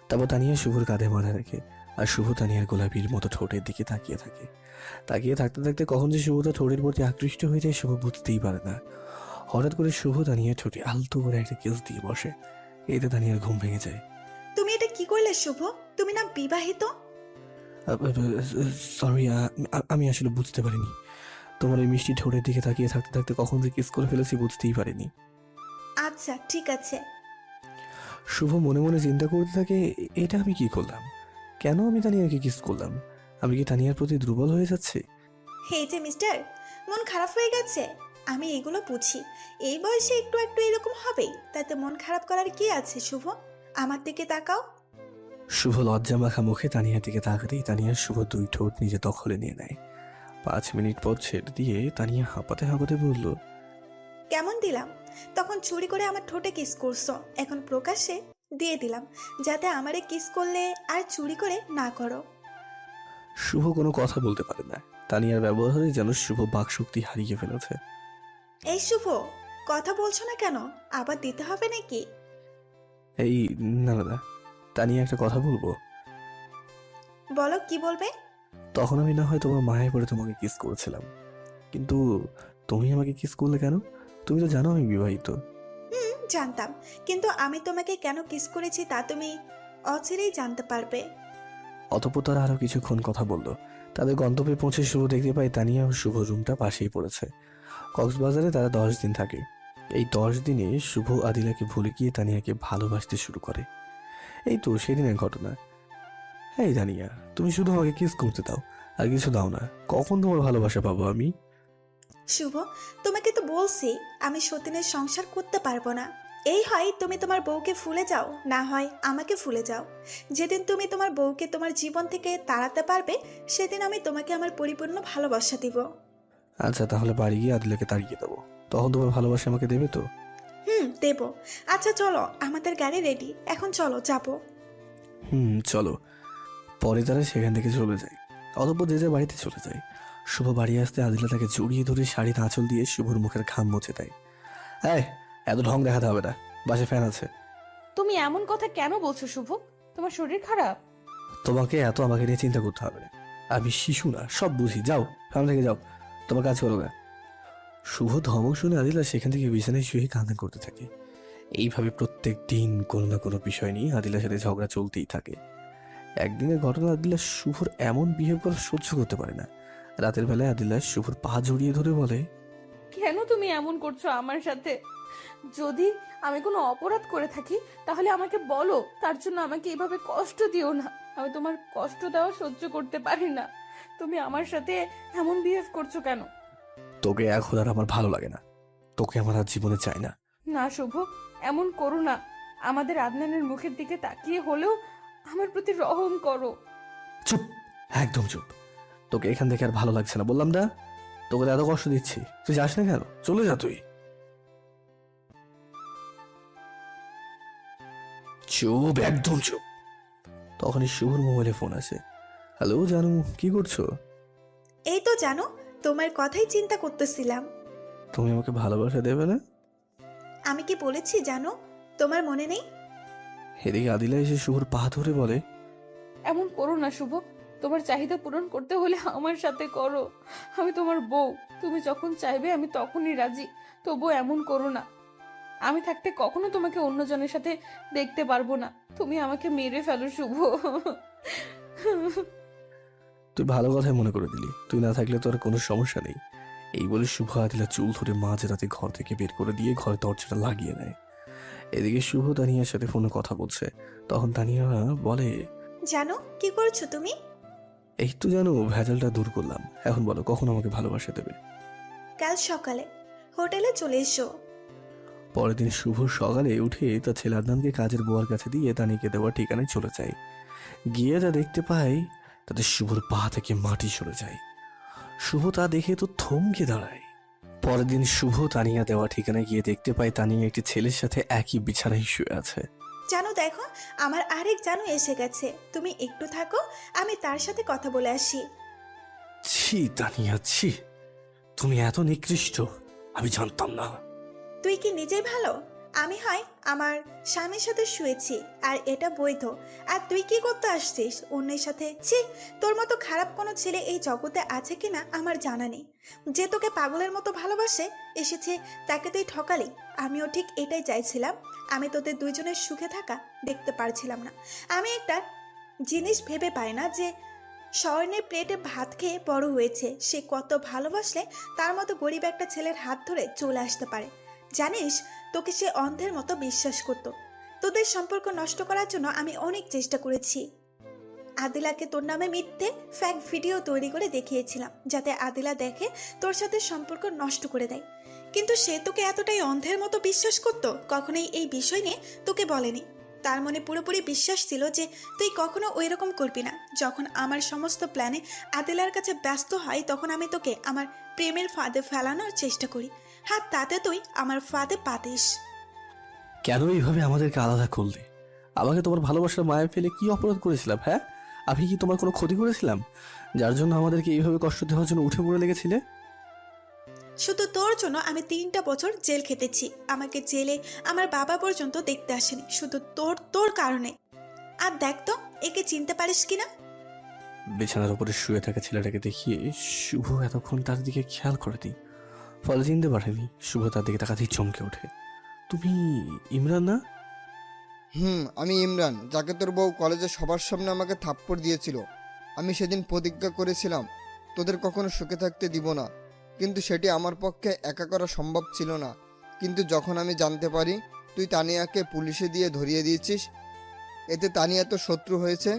তারপর তানিয়া শুভর কাঁধে মাথা রাখে আর শুভ তানিয়ার গোলাপির মতো ঠোঁটের দিকে তাকিয়ে থাকে। তাকিয়ে থাকতে থাকতে কখন যে শুভ তার ঠোঁটের প্রতি আকৃষ্ট হয়ে যায় শুভ বুঝতেই পারে না। হঠাৎ করে শুভ তানিয়ার ঠোঁটে আলতো করে একটা কিস দিয়ে বসে। এতে তানিয়ার ঘুম ভেঙে যায়। তুমি এটা কি করলে শুভ? তুমি না বিবাহিত? সরি, আমি আসলে বুঝতে পারিনি। তোমার এই মিষ্টি ঠোঁটের দিকে তাকিয়ে থাকতে থাকতে কখন যে কিস করে ফেলেছি বুঝতেই পারিনি। আচ্ছা ঠিক আছে। শুভ মনে মনে চিন্তা করতে থাকে, এটা আমি কি করলাম? কেন আমি তানিয়াকে কিস করলাম? আমি কি তানিয়ার প্রতি দুর্বল হয়ে যাচ্ছি? হে যে মিস্টার, মন খারাপ হয়ে গেছে? আমি এগুলো বুঝি, এই বয়সে একটু একটু এরকম হবেই, তাতে মন খারাপ করার কি আছে শুভ? আমার দিকে তাকাও। শুভ লজ্জা মাখা মুখে তানিয়ার দিকে তাকাতেই তানিয়ার শুভ দুই ঠোঁট নিজে দখলে নিয়ে নেয়। 5 মিনিট পর ছেড়ে দিয়ে তানিয়া হাঁপাতে হাঁপাতে বলল, কেমন দিলাম? তখন চুরি করে আমার ঠোঁটে কিস করছো, এখন প্রকাশ্যে দিয়ে দিলাম, যাতে আমারে কিস করলে আর চুরি করে না করো। শুভ কোনো কথা বলতে পারে না। তানিয়ার ব্যবহারে যেন শুভ বাকশক্তি হারিয়ে ফেলেছে। এই শুভ, কথা বলছো না কেন? আবার দিতে হবে নাকি? এই না না না, তানিয়া একটা কথা বলবো। বলো, কি বলবে? তখন আমি না হয় তোমার মায়ায় পড়ে তোমাকে কিস করেছিলাম, কিন্তু তুমি আমাকে কিস করলে কেন? তুমি তো জানো আমি বিবাহিত। জানতাম, কিন্তু আমি তোমাকে কেন কিস করেছি তা তুমি অচিরেই জানতে পারবে। অতঃপর তারা আরো কিছুক্ষণ কথা বললো। তাদের গন্তব্যে পৌঁছে শুভ দেখতে পায় তানিয়া ও শুভ রুমটা পাশেই পড়েছে। কক্সবাজারে তারা 10 দিন থাকে। এই 10 দিনে শুভ আদিলাকে ভুলে গিয়ে তানিয়াকে ভালোবাসতে শুরু করে। এই তো সেদিনের ঘটনা। এই তানিয়া, তুমি শুধু আমাকে কিস করতে দাও, আর কিছু দাও না। কখন তোমার ভালোবাসা পাবো আমি? শুভ, তোমাকে তো বলছি আমি সতীনের সংসার করতে পারবো না। এই হয় তুমি তোমার বউকে ভুলে যাও, না হয় আমাকে ভুলে যাও। যেদিন তুমি তোমার বউকে তোমার জীবন থেকে তাড়াতে পারবে, সেদিন আমি তোমাকে আমার পরিপূর্ণ ভালোবাসা দিব। আচ্ছা, তাহলে বাড়ি গিয়ে আদিলাকে তাড়িয়ে দেবো, তখন তোমার ভালোবাসা আমাকে দেবে তো? দেব। আচ্ছা চলো, আমাদের গাড়ি রেডি, এখন চলো যাবো। চলো। পরে তারা সেখান থেকে চলে যায়। অতঃপর যে যার বাড়িতে চলে যায়। শুভ বাড়ি আসতে আদিলা তাকে জড়িয়ে ধরে শাড়ির আঁচল দিয়ে শুভর মুখের ঘাম মুছে দেয়। এই, এত ঢং দেখাতে হবে না, বাসে ফ্যান আছে। তুমি এমন কথা কেন বলছো শুভ? তোমার শরীর খারাপ? তোমাকে এত আমাকে নিয়ে চিন্তা করতে হবে না। আমি শিশু না, সব বুঝি। যাও, সামনে থেকে যাও, তোমার কাজ করো না। শুভ ধমক শুনে আদিলা সেখান থেকে বিছানায় শুয়ে কান্না করতে থাকে। এইভাবে প্রত্যেক দিন কোনো না কোনো বিষয় নিয়ে আদিলার সাথে ঝগড়া চলতেই থাকে। একদিনের ঘটনা, আদিলা শুভর এমন বিহেভ করা সহ্য করতে পারে না। রাতের বেলায় আদিলা শুভর পা জড়িয়ে ধরে বলে, কেন তুমি এমন করছো আমার সাথে? যদি আমি কোনো অপরাধ করে থাকি তাহলে আমাকে বলো, তার জন্য আমাকে এভাবে কষ্ট দিও না। আমি তোমার কষ্ট দেওয়া সহ্য করতে পারি না। তুমি আমার সাথে এমন বিহেভ করছো কেন? তোকে এখন আর আমার ভালো লাগে না, তোকে আমার আর জীবনে চাই না। না শুভ, এমন করো না। আমাদের আদনানের মুখের দিকে তাকিয়ে হলেও আমার প্রতি রহম করো। চুপ, একদম চুপ। তোকে এখান থেকে আর ভালো লাগছে না বললাম না? তোকে তো এত কষ্ট দিচ্ছি, তুই যাস না কেন? চলে যা তুই। চুপ, একদম চুপ। তখনই শুভর মোবাইলে ফোন আসে। হ্যালো জানু, কি করছো? এই তো জানো, তোমার কথাই চিন্তা করতেছিলাম। তুমি আমাকে ভালোবাসা দেবে না? আমি কি বলেছি জানো, তোমার মনে নেই? এদিকে আদিলা এসে শুভর পা ধরে বলে, এমন করো না শুভ, তোমার চাহিদা পূরণ করতে হলে আমার সাথে করো। আমি তোমার বউ, তুমি যখন চাইবে আমি তখনই রাজি। তবুও এমন করো না। আমি থাকতে কখনো তোমাকে অন্যজনের সাথে দেখতে পারবো না। তুমি আমাকে মেরে ফেলো শুভ। তুই ভালো কথাই মনে করে দিলি, তুই না থাকলে তো আর কোনো সমস্যা নেই। এই বলে শুভ আদিলা চুল ধরে মাঝ রাতে ঘর থেকে বের করে দিয়ে ঘরে দরজাটা লাগিয়ে নেয়। এদিকে শুভ তানিয়ার সাথে ফোনে কথা বলছে। তখন তানিয়া বলে, জানো কি করছো তুমি? এই তো জানো, ভেজালটা দূর করলাম। এখন বলো, কখন আমাকে ভালোবাসা দেবে? কাল সকালে হোটেলে চলে এসো। পরের দিন শুভ সকালে উঠে তার ছেলে আদনানকে কাজের বুয়ার কাছে দিয়ে তানিকে দেওয়ার ঠিকানায় চলে যায়। গিয়ে যা দেখতে পায় তাতে শুভর পা থেকে মাটি সরে যায়। শুভ তা দেখে তো থমকে দাঁড়ায়। পরের দিন শুভ তানিয়া দেওয়া ঠিকানায় গিয়ে দেখতে পায় তানিয়া একটি ছেলের সাথে একই বিছানায় শুয়ে আছে। জানো দেখো, আমার আরেক জানু এসে গেছে, তুমি একটু থাকো, আমি তার সাথে কথা বলে আসি। ছি তানিয়া, ছি, তুমি এত নিকৃষ্ট, আমি জানতাম না। তুই কি নিজেই ভালো? আমি হয় আমার স্বামীর সাথে শুয়েছি আর এটা বৈধ, আর তুই কি করতে আসছিস অন্যের সাথে? ছি, তোর মতো খারাপ কোনো ছেলে এই জগতে আছে কিনা আমার জানা নেই। যে তোকে পাগলের মতো ভালোবাসে এসেছে তাকে তুই ঠকালি। আমিও ঠিক এটাই চাইছিলাম, আমি তোদের দুইজনের সুখে থাকা দেখতে পারছিলাম না। আমি একটা জিনিস ভেবে পাই না যে স্বর্ণের প্লেটে ভাত খেয়ে বড় হয়েছে, সে কত ভালোবাসলে তার মতো গরিব একটা ছেলের হাত ধরে চলে আসতে পারে। জানিস, তোকে সে অন্ধের মতো বিশ্বাস করত। তোদের সম্পর্ক নষ্ট করার জন্য আমি অনেক চেষ্টা করেছি। আদিলাকে তোর নামে মিথ্যে ফ্যাক ভিডিও তৈরি করে দেখিয়েছিলাম, যাতে আদিলা দেখে তোর সাথে সম্পর্ক নষ্ট করে দেয়। কিন্তু সে তোকে এতটাই অন্ধের মতো বিশ্বাস করত, কখনোই এই বিষয় নিয়ে তোকে বলেনি। তার মনে পুরোপুরি বিশ্বাস ছিল যে তুই কখনো ওই রকম করবি না। যখন আমার সমস্ত প্ল্যানে আদিলার কাছে ব্যস্ত হয়, তখন আমি তোকে আমার প্রেমের ফাঁদে ফেলানোর চেষ্টা করি। হ্যাঁ, তাতে তুই আমার ফাঁদে পাতিস। কেন এইভাবে আমাদেরকে আলাদা করলে? আমাকে তোমার ভালোবাসার মায়া ফেলে কি অপরাধ করেছিলাম? হ্যাঁ, আমি কি তোমার কোনো ক্ষতি করেছিলাম যার জন্য আমাদেরকে এইভাবে কষ্ট দেওয়ার জন্য উঠে পড়ে লেগেছিলে? শুধু তোর জন্য আমি 3টা বছর জেল খেটেছি। আমাকে জেলে আমার বাবা পর্যন্ত দেখতে আসেনি, শুধু তোর কারণে। আর দেখ তো, একে চিনতে পারিস কিনা? বিছানার উপরে শুয়ে থাকা ছেলেটাকে দেখিয়ে শুভ এতক্ষণ তার দিকে খেয়াল করেনি, ফলে চিনতে পারেনি। শুভ তার দিকে তাকাতেই চমকে ওঠে। তুমি ইমরান না? আমি ইমরান, যাকে তোর বউ কলেজে সবার সামনে আমাকে থাপ্পড় দিয়েছিল। আমি সেদিন প্রতিজ্ঞা করেছিলাম তোদের কখনো সুখে থাকতে দিব না, কিন্তু সেটি আমার পক্ষে একা করা সম্ভব ছিল না। কিন্তু যখন আমি জানতে পারি তুই তানিয়াকে পুলিশে দিয়ে ধরিয়ে দিয়েছিস, এতে তানিয়া তো শত্রু হয়েছে।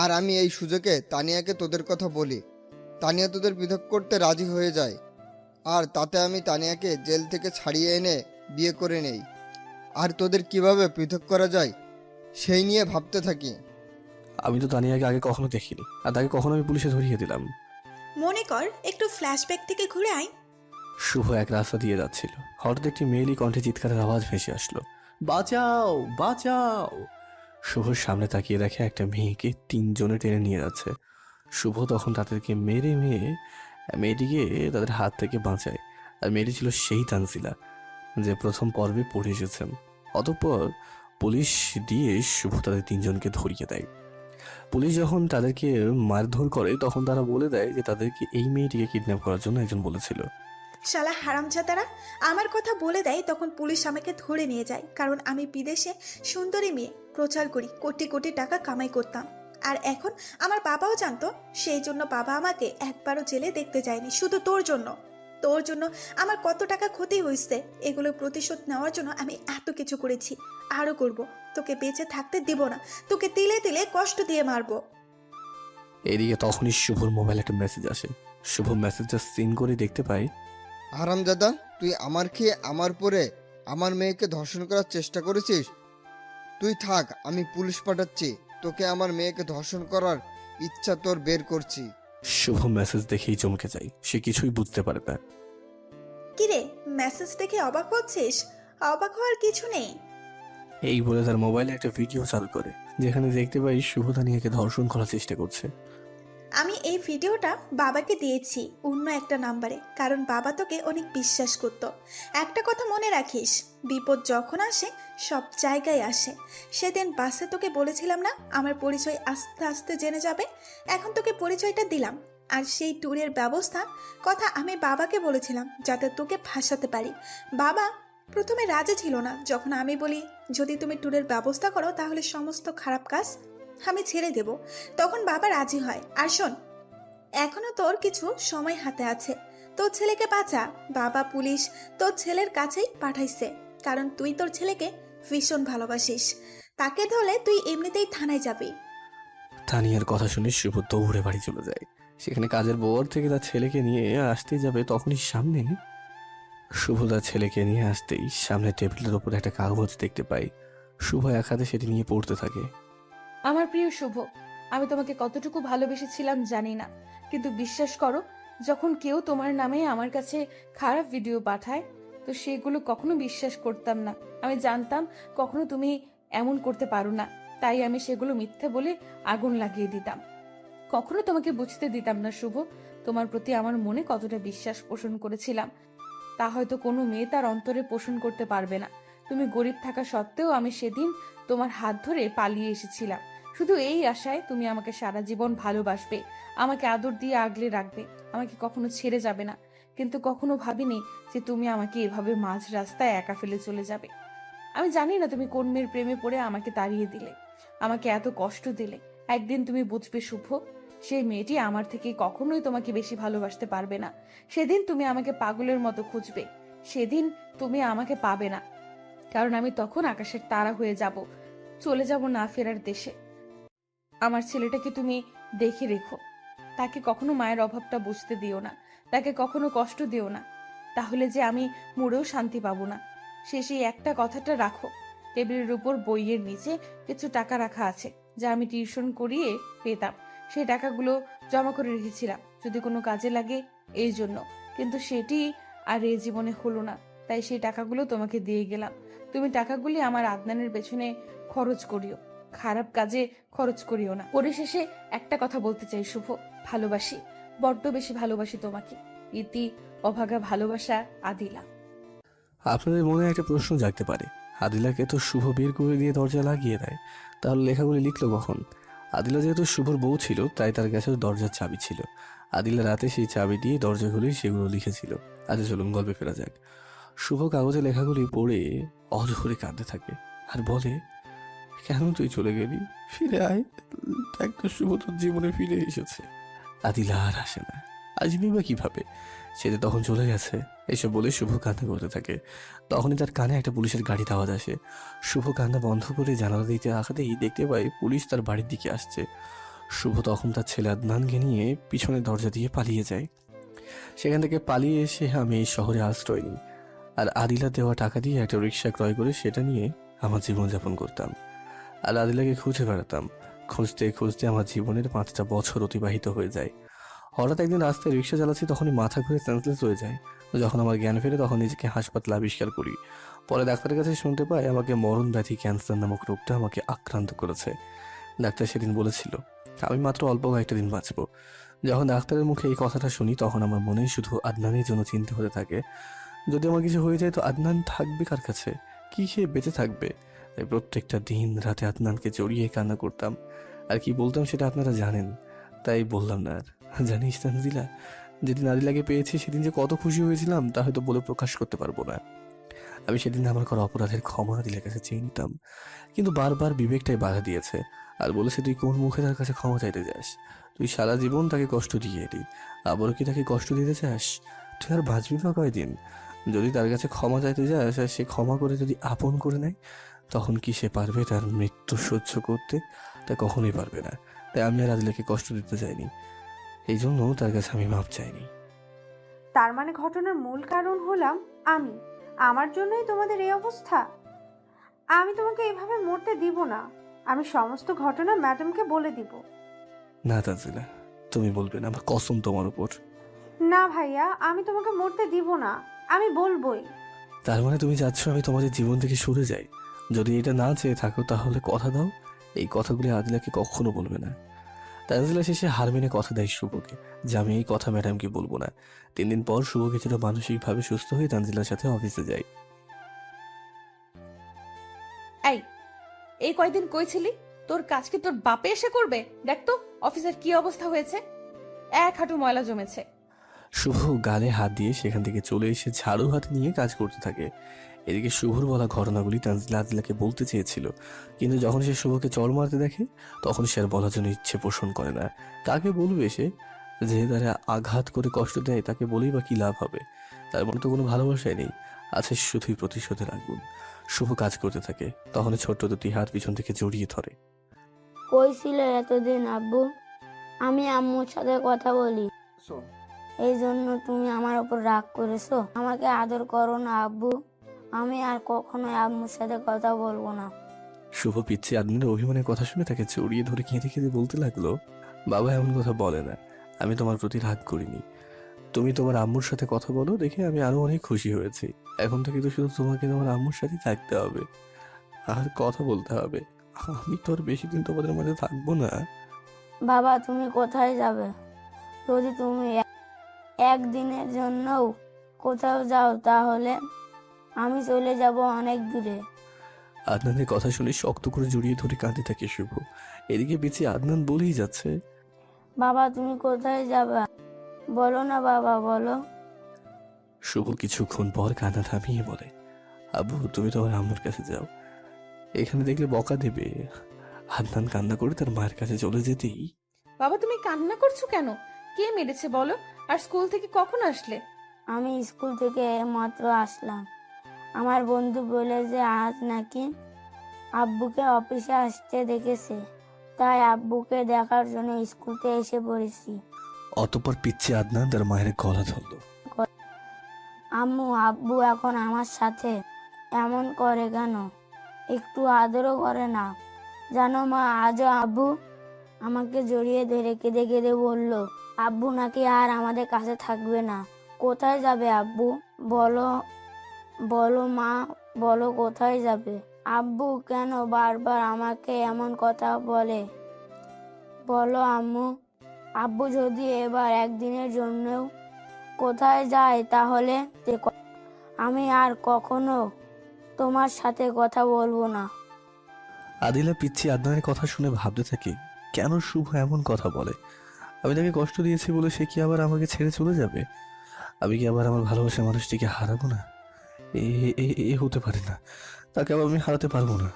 আর আমি এই সুযোগে তানিয়াকে তোদের কথা বলি। তানিয়া তোদের পৃথক করতে রাজি হয়ে যায়, আর তাতে আমি তানিয়াকে জেল থেকে ছাড়িয়ে এনে বিয়ে করে নেই। আর তোদের কিভাবে পৃথক করা যায় সেই নিয়ে ভাবতে থাকি। আমি তো তানিয়াকে আগে কখনো দেখিনি, আর তাকে কখনো আমি পুলিশে ধরিয়ে দিলাম। মনে কর, একটু ফ্ল্যাশব্যাক থেকে ঘুরে আয়। শুভ এক রাস্তা দিয়ে যাচ্ছিল, হঠাৎ একটি মেয়েলি কণ্ঠে চিৎকারের আওয়াজ ভেসে আসলো, বাঁচাও বাঁচাও! শুভর সামনে তাকিয়ে দেখে একটা মেয়েকে 3 জনে টেনে নিয়ে যাচ্ছে। শুভ তখন তাদেরকে মেয়েটিকে তাদের হাত থেকে বাঁচায়। আর মেয়েটি ছিল সেই তানজিলা যে প্রথম পর্বে পড়ে এসেছেন। অতঃপর পুলিশ দিয়ে শুভ তাদের 3 জনকে ধরিয়ে দেয়। পুলিশ যখন তাদেরকে মারধর করে তখন তারা বলে দেয় যে তাদেরকে এই মেয়েটিকে কিডন্যাপ করার জন্য একজন বলেছিল। শালা হারামজাদারা আমার কথা বলে দেয়, তখন পুলিশ আমাকে ধরে নিয়ে যায়। কারণ আমি বিদেশে সুন্দরী মেয়ে প্রচার করি, কোটি কোটি টাকা কামাই করতাম। আর এখন আমার বাবাও জানতো, সেই জন্য বাবা আমাকে একবারও জেলে দেখতে যায়নি। শুধু তোর জন্য আমার কত টাকা ক্ষতি হয়েছে, এগুলো প্রতিশোধ নেওয়ার জন্য আমি এত কিছু করেছি, আরও করব। তোকে বেঁচে থাকতে দিব না, তোকে তিলে তিলে কষ্ট দিয়ে মারবো। এদিকে তখনই শুভর মোবাইলে একটা মেসেজ আসে। শুভ মেসেজটা সিন করে দেখতে পায়, হারামজাদা, তুই আমার খেয়ে আমার পরে আমার মেয়েকে ধর্ষণ করার চেষ্টা করেছিস। তুই থাক, আমি পুলিশ পাঠাচ্ছি। তোকে আমার মেয়েকে ধর্ষণ করার ইচ্ছা তোর বের করছি। শুভ মেসেজ দেখেই চমকে যায়, সে কিছুই বুঝতে পারে না। কিরে, মেসেজ দেখে অবাক হচ্ছিস? অবাক হওয়ার কিছু নেই। এই বলে তার মোবাইলে একটা ভিডিও চালু করে, যেখানে দেখতে পাই শুভ তানিয়াকে ধর্ষণ করার চেষ্টা করছে। আমি এই ভিডিওটা বাবাকে দিয়েছি অন্য একটা নাম্বারে, কারণ বাবা তোকে অনেক বিশ্বাস করত। একটা কথা মনে রাখিস, বিপদ যখন আসে সব জায়গায় আসে। সেদিন বাসে তোকে বলেছিলাম না আমার পরিচয় আস্তে আস্তে জেনে যাবে? এখন তোকে পরিচয়টা দিলাম। আর সেই ট্যুরের ব্যবস্থা কথা আমি বাবাকে বলেছিলাম যাতে তোকে ফাঁসাতে পারি। বাবা প্রথমে রাজি ছিল না, যখন আমি বলি যদি তুমি ট্যুরের ব্যবস্থা করো তাহলে সমস্ত খারাপ কাজ আমি ছেড়ে দেব, তখন বাবা রাজি হয়। আর শোন, এখনো তোর কিছু সময় হাতে আছে, তোর ছেলেকে বাঁচা। বাবা পুলিশ তোর ছেলের কাছেই পাঠাইছে, কারণ তুই তোর ছেলেকে ভীষণ ভালোবাসিস। তাকে ধরলে তুই এমনিতেই থানায় যাবি। তানিয়ার কথা শুনে শুভ দৌড়ে বাড়ি চলে যায়। সেখানে কাজের বর থেকে তার ছেলেকে নিয়ে আসতেই যাবে, তখনই সামনে শুভ তার ছেলেকে নিয়ে আসতেই সামনে টেবিলের ওপর একটা কাগজ দেখতে পাই। শুভ এক হাতে সেটি নিয়ে পড়তে থাকে। আমার প্রিয় শুভ, আমি তোমাকে কতটুকু ভালোবেসেছিলাম জানি না, কিন্তু বিশ্বাস করো, যখন কেউ তোমার নামে আমার কাছে খারাপ ভিডিও পাঠায় তো সেগুলো কখনো বিশ্বাস করতাম না। আমি জানতাম কখনো তুমি এমন করতে পারো না, তাই আমি সেগুলো মিথ্যে বলে আগুন লাগিয়ে দিতাম। কখনো তোমাকে বুঝতে দিতাম না শুভ, তোমার প্রতি আমার মনে কতটা বিশ্বাস পোষণ করেছিলাম তা হয়তো কোনো মেয়ে তার অন্তরে পোষণ করতে পারবে না। তুমি গরিব থাকা সত্ত্বেও আমি সেদিন তোমার হাত ধরে পালিয়ে এসেছিলাম, শুধু এই আশায় তুমি আমাকে সারা জীবন ভালোবাসবে, আমাকে আদর দিয়ে আগলে রাখবে, আমাকে কখনো ছেড়ে যাবে না। কিন্তু কখনো ভাবিনি যে তুমি আমাকে এভাবে মাঝ রাস্তায় একা ফেলে চলে যাবে। আমি জানি না তুমি কোন মেয়ের প্রেমে পড়ে আমাকে তাড়িয়ে দিলে, আমাকে এত কষ্ট দিলে। একদিন তুমি বুঝবে শুভ, সেই মেয়েটি আমার থেকে কখনোই তোমাকে বেশি ভালোবাসতে পারবে না। সেদিন তুমি আমাকে পাগলের মতো খুঁজবে, সেদিন তুমি আমাকে পাবে না, কারণ আমি তখন আকাশের তারা হয়ে যাব, চলে যাব না ফেরার দেশে। আমার ছেলেটাকে তুমি দেখে রেখো, তাকে কখনো মায়ের অভাবটা বুঝতে দিও না, তাকে কখনো কষ্ট দিও না, তাহলে যে আমি মরেও শান্তি পাবো না। সেই একটা কথাটা রাখো, টেবিলের উপর বইয়ের নিচে কিছু টাকা রাখা আছে যা আমি টিউশন করিয়ে পেতাম, সেই টাকাগুলো জমা করে রেখেছিলাম যদি কোনো কাজে লাগে এই জন্য, কিন্তু সেটি আর এই জীবনে হলো না, তাই সেই টাকাগুলো তোমাকে দিয়ে গেলাম। তুমি টাকাগুলি আমার আদনানের পেছনে খরচ করিও, খারাপ কাজে খরচ করিও না। পরিশেষে একটা কথা বলতে চাই শুভ, ভালোবাসি, বড্ড বেশি ভালোবাসি তোমাকে। ইতি অভাগা ভালোবাসা, আদিলা। আপনাদের মনে একটা প্রশ্ন জাগতে পারে, আদিলাকে তো শুভ বের করে দিয়ে দরজা লাগিয়ে দেয়, তাহলে লেখাগুলি লিখলো কখন? আদিলা যেহেতু শুভর বউ ছিল তাই তার কাছে দরজার চাবি ছিল। আদিলা রাতে সেই চাবি দিয়ে দরজা খুলে সেগুলো লিখেছিল। আচ্ছা চলুন গল্পে ফেরা যাক। শুভ কাগজে লেখাগুলি পড়ে অঝরে কাঁদতে থাকে আর বলে, কেন তুই চলে গেলি, ফিরে আয়, একটা শুভ তোর জীবনে ফিরে এসেছে। আদিলা আর আসে না, আসবি বা কিভাবে, সে তো তখন চলে গেছে। এসব বলে শুভ কান্না করতে থাকে। তখনই তার কানে একটা পুলিশের গাড়ির আওয়াজ আসে। শুভ কান্না বন্ধ করে জানালা দিতে আসাতেই দেখতে পাই পুলিশ তার বাড়ির দিকে আসছে। শুভ তখন তার ছেলে আদনানকে নিয়ে পিছনের দরজা দিয়ে পালিয়ে যায়। সেখান থেকে পালিয়ে এসে আমি এই শহরে আশ্রয় নিই আর আদিলা দেওয়া টাকা দিয়ে একটা রিক্সা ক্রয় করে সেটা নিয়ে আমার জীবনযাপন করতাম আর আদিলাকে খুঁজে বেড়াতাম। খুঁজতে খুঁজতে আমার জীবনের 5টা বছর অতিবাহিত হয়ে যায়। হঠাৎ একদিন রাস্তায় রিক্সা চালাচ্ছি, তখনই মাথা ঘুরে সেন্সলেস হয়ে যায়। যখন আমার জ্ঞান ফেরে তখন নিজেকে হাসপাতালে আবিষ্কার করি। পরে ডাক্তারের কাছে শুনতে পাই আমাকে মরণ ব্যাধি ক্যান্সার নামক রোগটা আমাকে আক্রান্ত করেছে। ডাক্তার সেদিন বলেছিল আমি মাত্র অল্প কয়েকটা দিন বাঁচব। যখন ডাক্তারের মুখে এই কথাটা শুনি তখন আমার মনে শুধু আদনানের জন্য চিন্তা হতে থাকে, যদি আমার কিছু হয়ে যায় তো আদনান থাকবে কার কাছে, কি খেয়ে বেঁচে থাকবে। তাই প্রত্যেকটা দিন রাতে আদনানকে জড়িয়ে কান্না করতাম আর কি বলতাম সেটা আপনারা জানেন, তাই বললাম না আর। জানিস তানজিলা, যেদিন আদিলাকে পেয়েছি সেদিন যে কত খুশি হয়েছিলাম তা হয়তো বলে প্রকাশ করতে পারবো না। আমি সেদিন আমার করা অপরাধের ক্ষমা আদিলার কাছে চেয়ে নিতাম, কিন্তু বারবার বিবেকটাই বাধা দিয়েছে আর বলেছে তুই কোন মুখে তার কাছে ক্ষমা চাইতে যাস, তুই সারা জীবন তাকে কষ্ট দিয়ে এলি, আবারও কি তাকে কষ্ট দিতে চাস? তুই আর বাঁচবি বা কয়দিন? যদি তার কাছে ক্ষমা চাইতে যাস আর সে ক্ষমা করে যদি আপন করে নেয় তখন কি সে পারবে তার মৃত্যু সহ্য করতে? তা কখনোই পারবে না। তাই আমি আর আদিলাকে কষ্ট দিতে চাইনি, এই জন্য তার কাছে আমি মাপ চাইনি। তার মানে ঘটনার মূল কারণ হলাম আমি। আমার জন্যই তোমাদের এই অবস্থা। আমি তোমাকে এভাবে মরতে দিব না। আমি সমস্ত ঘটনা ম্যাডামকে বলে দিব। না তানজিলা, তুমি বলবে না, আমার কসম তোমার উপর। না ভাইয়া, আমি তোমাকে মরতে দিব না, আমি বলবোই। তার মানে তুমি চাচ্ছ আমি তোমাদের জীবন থেকে সরে যাই? যদি এটা না চেয়ে থাকো তাহলে কথা দাও এই কথাগুলি আদিলাকে কখনো বলবে না। তানজিলা শেষে হার মেনে কথা দেয় শুভকে যে আমি এই কথা ম্যাডামকে বলবো না। 3 দিন পর শুভ কিছুটা মানসিকভাবে সুস্থ হয়ে তানজিলার সাথে অফিসে যায়। এই কয়দিন কইছিলি তোর কাজ কি তোর বাপে এসে করবে? দেখ তো অফিসের কি অবস্থা হয়েছে, এক হাঁটু ময়লা জমেছে। শুভ গালে হাত দিয়ে সেখান থেকে চলে এসে ঝাড়ু হাতে নিয়ে কাজ করতে থাকে। এদিকে শুভর বলা ঘটনাগুলি তানজিলা আদিলাকে বলতে চেয়েছিল, কিন্তু যখন সে শুভকে চড় মারতে দেখে তখন সে আর বলার জন্য ইচ্ছে পোষণ করে না। কাকে বলবে সে? যে তারা আঘাত করে কষ্ট দেয় তাকে বলেই বা কি লাভ হবে? তার মনে তো কোনো ভালোবাসাই নেই, আছে শুধুই প্রতিশোধের আগুন। শুভ কাজ করতে থাকে, তখন ছোট্ট দুটি হাত পিছন থেকে জড়িয়ে ধরে। কই ছিল এতদিন আব্বু? আমি আম্মুর সাথে কথা বলি, এই জন্য তুমি আমার উপর রাগ করেছো? আমাকে আদর করো না আব্বু। আমি আর কখনোই আম্মুর সাথে কথা বলবো না। শুভ পিচ্ছি আদনানের অভিমানের কথা শুনে তাকে জড়িয়ে ধরে কেঁদে কেঁদে বলতে লাগলো, বাবা এমন কথা বলে না, আমি তোমার প্রতি রাগ করিনি। তুমি তোমার আম্মুর সাথে কথা বলো দেখে আমি আরো অনেক খুশি হয়েছি। এখন থেকে তো শুধু তোমাকে তোমার আম্মুর সাথে থাকতে হবে আর কথা বলতে হবে। আমি তো আর বেশি দিন তোমাদের মাঝে থাকবো না। বাবা তুমি কোথায় যাবে? যদি তুমি একদিনের জন্যও কোথাও যাও তাহলে আমি চলে যাব অনেক দূরে। আদনানের কথা শুনে শক্ত করে জড়িয়ে ধরে কাঁদতে থাকে শুভ। এদিকে পিছিয়ে আদনান বলেই যাচ্ছে, বাবা তুমি কোথায় যাবে? বলো না বাবা, বলো। শুভ কিছুক্ষণ পর কান্না থামিয়ে বলে, আব্বু তুমি তোমার আম্মুর কাছে যাও, এখানে দেখলে বকা দেবে। আদনান কান্না করে তার মায়ের কাছে চলে যেতেই, বাবা তুমি কান্না করছো কেন? কে মেরেছে বলো? আর স্কুল থেকে কখন আসলে? আমি স্কুল থেকে মাত্র আসলাম। আমার বন্ধু বলে যে আজ নাকি আব্বুকে অফিসে আসতে দেখেছে, তাই আব্বুকে দেখার জন্য স্কুলতে এসে পড়েছি। অতঃপর পিচ্ছে আদনান তার মায়ের গলা ধরল। আম্মু আব্বু এখন আমার সাথে এমন করে কেন? একটু আদরও করে না? জানো মা, আজও আব্বু আমাকে জড়িয়ে ধরে কেঁদে কেঁদে বলল আব্বু নাকি আর আমাদের কাছে থাকবে না। কোথায় যাবে আব্বু? বলো বলো মা, বলো কোথায় যাবে? আব্বু কেন বারবার আমাকে এমন কথা বলে? বলো আম্মু। আব্বু যদি এবার একদিনের জন্যও কোথায় যায় তাহলে আমি আর কখনো তোমার সাথে কথা বলবো না। আদিলা পিচ্ছি আদনানের কথা শুনে ভাবতে থাকে, কেন শুভ এমন কথা বলে? আমি তাকে কষ্ট দিয়েছি বলে সে কি আবার আমাকে ছেড়ে চলে যাবে? আমি কি আবার আমার ভালোবাসার মানুষটিকে হারাবো না? এ এ এ হতে পারে না, তাকে আবার আমি হারাতে পারবো না।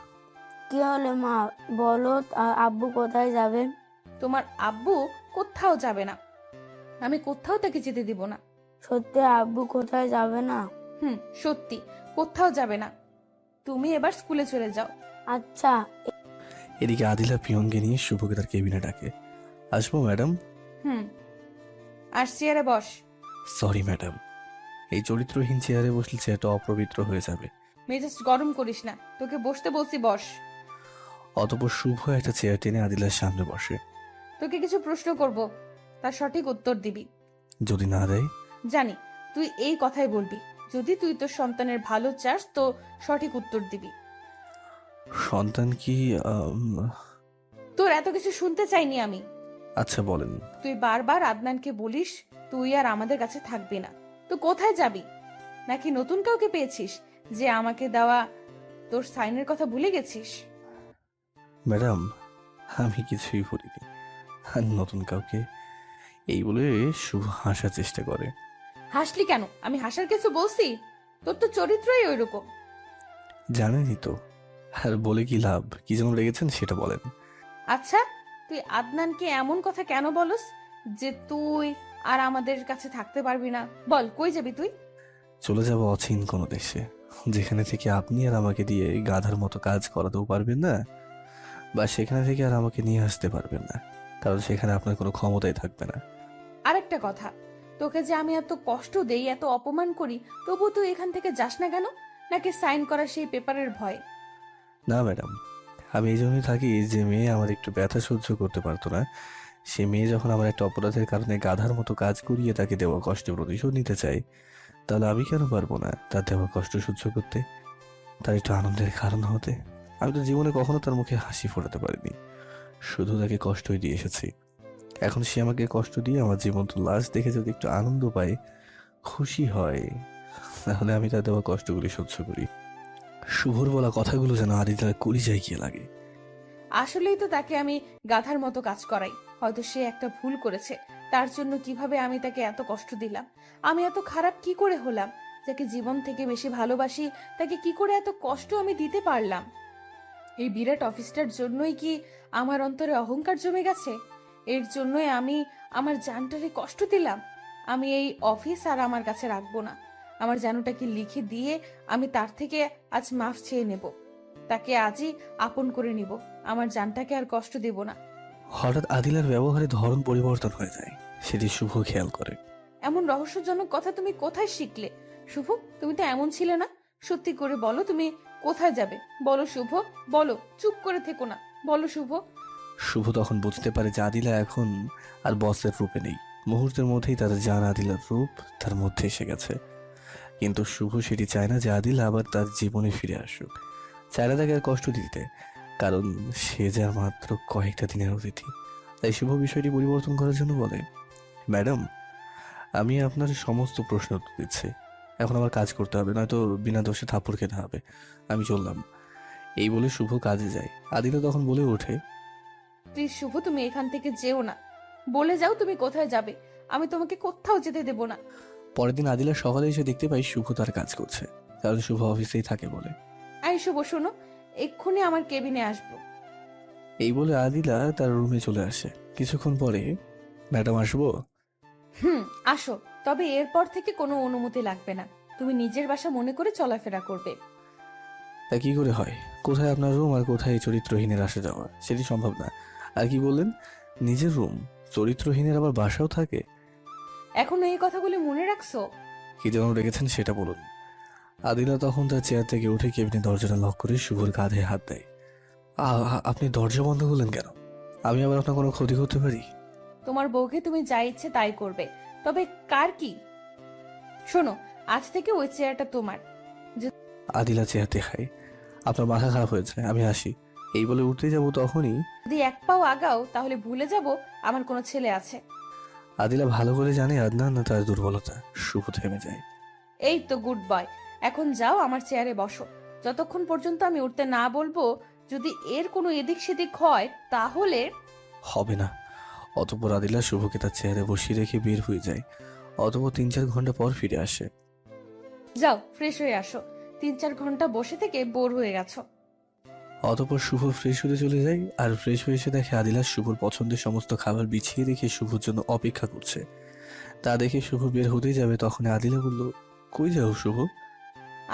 কি হলো মা, বলো আব্বু কোথায় যাবে? তোমার আব্বু কোথাও যাবে না, আমি কোথাও তাকে যেতে দিব না। সত্যি আব্বু কোথায় যাবে না? সত্যি কোথাও যাবে না। তুমি এবার স্কুলে চলে যাও। আচ্ছা। এদিকে আদিলা পিয়নকে নিয়ে শুভকে তার কেবিনে ডাকে, আসবো ম্যাডাম? আর চেয়ারে বস। সরি ম্যাডাম, এই চরিত্রহীন চেয়ারে বসলে চেয়ারটা অপবিত্র হয়ে যাবে। মেজাজ গরম করিস না, তোকে বসতে বলছি বস। অতঃপর শুভ একটা চেয়ার টেনে আদিলার সামনে বসে। তোকে কিছু প্রশ্ন করব, তার সঠিক উত্তর দিবি। যদি না দেয়? জানি তুই এই কথাই বলবি। যদি তুই তোর সন্তানের ভালো চাস তো সঠিক উত্তর দিবি। সন্তান কি তোর এত কিছু শুনতে চাইনি আমি। আচ্ছা বলেন। তুই বারবার আদনানকে বলিস তুই আর আমাদের কাছে থাকবি না, তো কোথায় যাবি? নাকি নতুন কাউকে পেয়েছিস যে আমাকে দেওয়া তোর সাইনের কথা ভুলে গেছিস? ম্যাডাম আমি কিছুই বলিনি, আর নতুন কাউকে, এই বলে শুভ হাসার চেষ্টা করে। হাসলি কেন? আমি হাসার কিছু বলছি? তোর তো চরিত্রই ওইরকম। জানেনই তো, আর বলে কি লাভ? কি যেন লেগেছেন সেটা বলেন। আচ্ছা তুই আদনানকে এমন কথা কেন বলস যে তুই আর আমাদের কাছে থাকতে পারবি না? বল কই যাবি তুই? চলে যাব অচিন কোনো দেশে, যেখানে থেকে আপনি আর আমাকে দিয়ে গাধার মতো কাজ করাতেও পারবেন না, বা সেখানে থেকে আর আমাকে নিয়ে আসতে পারবেন না, কারণ সেখানে আপনার কোনো ক্ষমতাই থাকবে না। আরেকটা কথা, তোকে যে আমি এত কষ্ট দেই, এত অপমান করি, তবু তুই এখান থেকে যাস না কেন? নাকি সাইন করা সেই পেপারের ভয়? না ম্যাডাম, আমি এই জন্যই থাকি যে মেয়ে আমার একটু ব্যথা সহ্য করতে পারতো না, সে মেয়ে যখন আমার একটা অপরাধের কারণে গাধার মতো কাজ করিয়ে তাকে দেওয়া কষ্টের প্রতিশোধ নিতে চাই, তাহলে আমি কেন পারবো না তার দেওয়া কষ্ট সহ্য করতে, তার একটু আনন্দের কারণ হতে? আমি তো জীবনে কখনো তার মুখে হাসি ফোটাতে পারিনি, শুধু তাকে কষ্টই দিয়ে এসেছি। এখন সে আমাকে কষ্ট দিয়ে আমার জীবন্ত লাশ দেখে যদি একটু আনন্দ পায়, খুশি হয়, তাহলে আমি তার দেওয়া কষ্টগুলি সহ্য করি। শুভর বলা কথাগুলো যেন আদিতার কলিজায় গিয়ে লাগে। আসলেই তো তাকে আমি গাধার মতো কাজ করাই। হয়তো সে একটা ভুল করেছে, তার জন্য কিভাবে আমি তাকে এত কষ্ট দিলাম। আমি এত খারাপ কি করে হলাম? যাকে জীবন থেকে বেশি ভালোবাসি তাকে কি করে এত কষ্ট আমি দিতে পারলাম? এই বিরাট অফিসটার জন্যই কি আমার অন্তরে অহংকার জমে গেছে? এর জন্যই আমি আমার জানটারে কষ্ট দিলাম? আমি এই অফিস আর আমার কাছে রাখবো না। আমার জানুটাকে লিখে দিয়ে আমি তার থেকে আজ মাফ চেয়ে নেব। তাকে আজই আপন করে নিব। আমার জানটাকে আর কষ্ট দেব না। হঠাৎ আদিলার ব্যবহারে ধরন পরিবর্তন হয়ে যায়, সেটি শুভ খেয়াল করে। এমন রহস্যজনক কথা তুমি কোথায় শিখলে শুভ? তুমি তো এমন ছিলে না। সত্যি করে বলো, তুমি কোথায় যাবে? বলো শুভ, বলো, চুপ করে থেকো না, বলো শুভ। শুভ তখন বুঝতে পারে যে আদিলা এখন আর বসের রূপে নেই। মুহূর্তের মধ্যেই তার জান আদিলার রূপ তার মধ্যে এসে গেছে। কিন্তু শুভ সেটি চায় না যে আদিলা আবার তার জীবনে ফিরে আসুক। চায় না তাকে আর কষ্ট দিতে, কারণ সে যার মাত্র কয়েকটা দিনের অতিথি। তাই শুভ বিষয়টি পরিবর্তন করার জন্য বলে, ম্যাডাম, আমি আপনার সমস্ত প্রশ্ন উত্তর দিচ্ছি। এখন আমার কাজ করতে হবে, নয়তো বিনা দোষে থাপ্পড় খেতে হবে। আমি চললাম। এই বলে শুভ কাজে যায়। আদিলা তখন বলে ওঠে, প্লিজ শুভ, তুমি এখান থেকে যেও না। বলে যাও তুমি কোথায় যাবে। আমি তোমাকে কোথাও যেতে দেব না। পরের দিন আদিলা সকালে এসে দেখতে পাই শুভ তার কাজ করছে, কারণ শুভ অফিসেই থাকে বলে। আই শুভ, শোনো, এক্ষুনি আমার কেবিনে আসবো। এই বলে আদিলা তার রুমে চলে আসে। কিছুক্ষণ পরে, ম্যাডাম আসবো? আসো, তবে এরপর থেকে কোনো অনুমতি লাগবে না। তুমি নিজের বাসা মনে করে চলাফেরা করবে। তা কি করে হয়? কোথায় আপনার রুম আর কোথায় চরিত্রহীনের আসা যাওয়া? সেটি সম্ভব না। আর কি বললেন, নিজের রুম? চরিত্রহীনের আবার বাসাও থাকে? এখনো এই কথাগুলি মনে রাখছো? কি যেন রেখেছেন সেটা বলুন। আদিলা তখন তার চেয়ার থেকে উঠে কেবিনে দরজাটা লক করে শুভর কাঁধে হাত দেয়। আপনি দরজা বন্ধ করলেন কেন? আমি আবার আপনার কোনো ক্ষতি করতে পারি? তোমার বউকে তুমি যা ইচ্ছে তাই করবে, তবে কার কি? শোনো, আজ থেকে ওই চেয়ারটা তোমার। আদিলা চেয়ার দেখায়। আপনার মাথা খারাপ হয়েছে, আমি আসি। এই বলে উঠতে যাব, তখনই যদি এক পাও আগাও তাহলে ভুলে যাব আমার কোনো ছেলে আছে। আদিলা ভালো করে জানে আদনান তার দুর্বলতা। শুভ থেমে যায়। এই তো গুড বয়, এখন যাও আমার চেয়ারে বসো। যতক্ষণ পর্যন্ত আমি উঠতে না বলবো, যদি এর কোনো এদিক সেদিক হয় তাহলে। হবে না। অতঃপর আদিলা শুভকে তার চেয়ারে বসিয়ে রেখে বের হয়ে যায়। অতঃপর 3-4 ঘন্টা পর ফিরে আসে। যাও ফ্রেশ হয়ে আসো, 3-4 ঘন্টা বসে থেকে বোর হয়ে গেছো। অতঃপর শুভ ফ্রেশ হতে চলে যায়। আর ফ্রেশ হয়ে এসে দেখে আদিলা শুভর পছন্দের সমস্ত খাবার বিছিয়ে রেখে শুভর জন্য অপেক্ষা করছে। তা দেখে শুভ বের হতেই যাবে, তখন আদিলা বলল, কই যাও শুভ?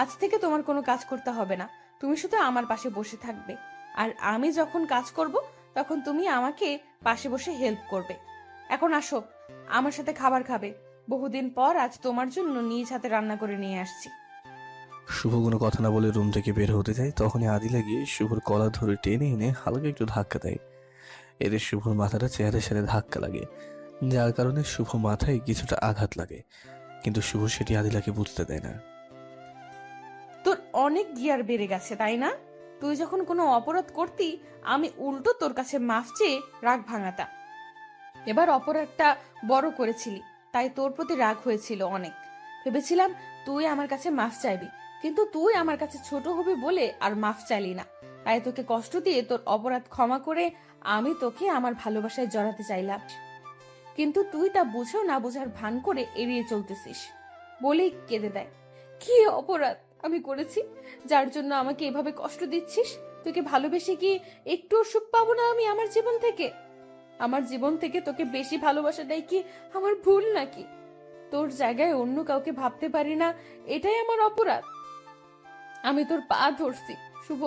আজ থেকে তোমার কোনো কাজ করতে হবে না। তুমি শুধু আমার পাশে বসে থাকবে। আর আমি যখন কাজ করব তখন তুমি আমাকে পাশে বসে হেল্প করবে। এখন আসো, আমার সাথে খাবার খাবে। বহুদিন পর আজ তোমার জন্য নিজ হাতে রান্না করে নিয়ে আসছি। শুভ কোনো কথা না বলে রুম থেকে বের হতে যায়। তখনই আদিলা গিয়ে শুভর কলার ধরে টেনে এনে হালকা একটু ধাক্কা দেয়। এতে শুভর মাথাটা চেয়ারের সাথে ধাক্কা লাগে, যার কারণে শুভ মাথায় কিছুটা আঘাত লাগে। কিন্তু শুভ সেটি আদিলাকে বুঝতে দেয় না। তোর অনেক গিয়ার বেড়ে গেছে, তাই না? তুই যখন কোনো অপরাধ করতি, আমি উল্টো তোর কাছে মাফ চেয়ে রাগ ভাঙাতা। এবার অপরাধটা বড় করেছিলি, তাই তোর প্রতি রাগ হয়েছিল অনেক। ভেবেছিলাম তুই আমার কাছে মাফ চাইবি, কিন্তু তুই আমার কাছে ছোট হবি বলে আর মাফ চাইলি না। তাই তোকে কষ্ট দিয়ে তোর অপরাধ ক্ষমা করে আমি তোকে আমার ভালোবাসায় জড়াতে চাইলাম। কিন্তু তুই তা বুঝেও না বোঝার ভান করে এড়িয়ে চলতেছিস, বলেই কেঁদে দেয়। কি অপরাধ আমি করেছি যার জন্য আমাকে এভাবে কষ্ট দিচ্ছিস? তোকে ভালোবেসে কি একটুও সুখ পাবো না আমি আমার জীবন থেকে? আমার জীবন থেকে তোকে বেশি ভালোবাসা দেয় কি আমার ভুল নাকি? তোর জায়গায় অন্য কাউকে ভাবতে পারি না, এটাই আমার অপরাধ। আমি তোর পা ধরছি শুভ,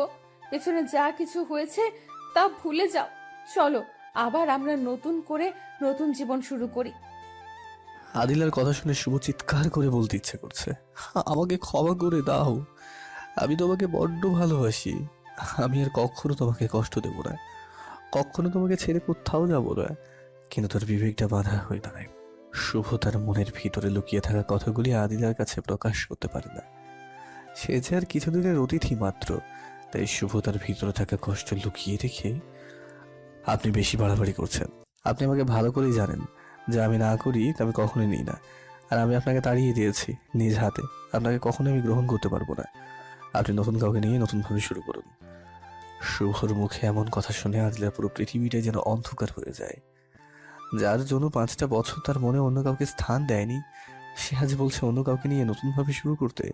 পেছনে যা কিছু হয়েছে তা ভুলে যাও। চলো আবার আমরা নতুন করে নতুন জীবন শুরু করি। আদিলার কথা শুনে শুভ চিৎকার করে বলতে ইচ্ছে করছে, আমাকে ক্ষমা করে দাও। আমি তোমাকে বড্ড ভালোবাসি। আমি আর কখনো তোমাকে কষ্ট দেব না, কখনো তোমাকে ছেড়ে কোথাও যাব না। কিন্তু তার বিবেকটা বাধা হয়ে দাঁড়ায়। শুভ তার মনের ভিতরে লুকিয়ে থাকা কথাগুলি আদিলার কাছে প্রকাশ করতে পারে না। সে যে আর কিছুদিনের অতিথি মাত্র, তাই শুভ তার ভিতরে থাকা কষ্ট লুকিয়ে রেখে, আপনি বেশি বাড়াবাড়ি করছেন। আপনি আমাকে ভালো করেই জানেন যে আমি না করি তা আমি কখনোই নিই না। আর আমি আপনাকে তাড়িয়ে দিয়েছি নিজ হাতে। আপনাকে কখনোই আমি গ্রহণ করতে পারবো না। আপনি নতুন কাউকে নিয়ে নতুনভাবে শুরু করুন। শুভর মুখে এমন কথা শুনে আদিলার পুরো পৃথিবীটা যেন অন্ধকার হয়ে যায়। যার জন্য 5টা বছর তার মনে অন্য কাউকে স্থান দেয়নি, সে আজ বলছে অন্য কাউকে নিয়ে নতুনভাবে শুরু করতে।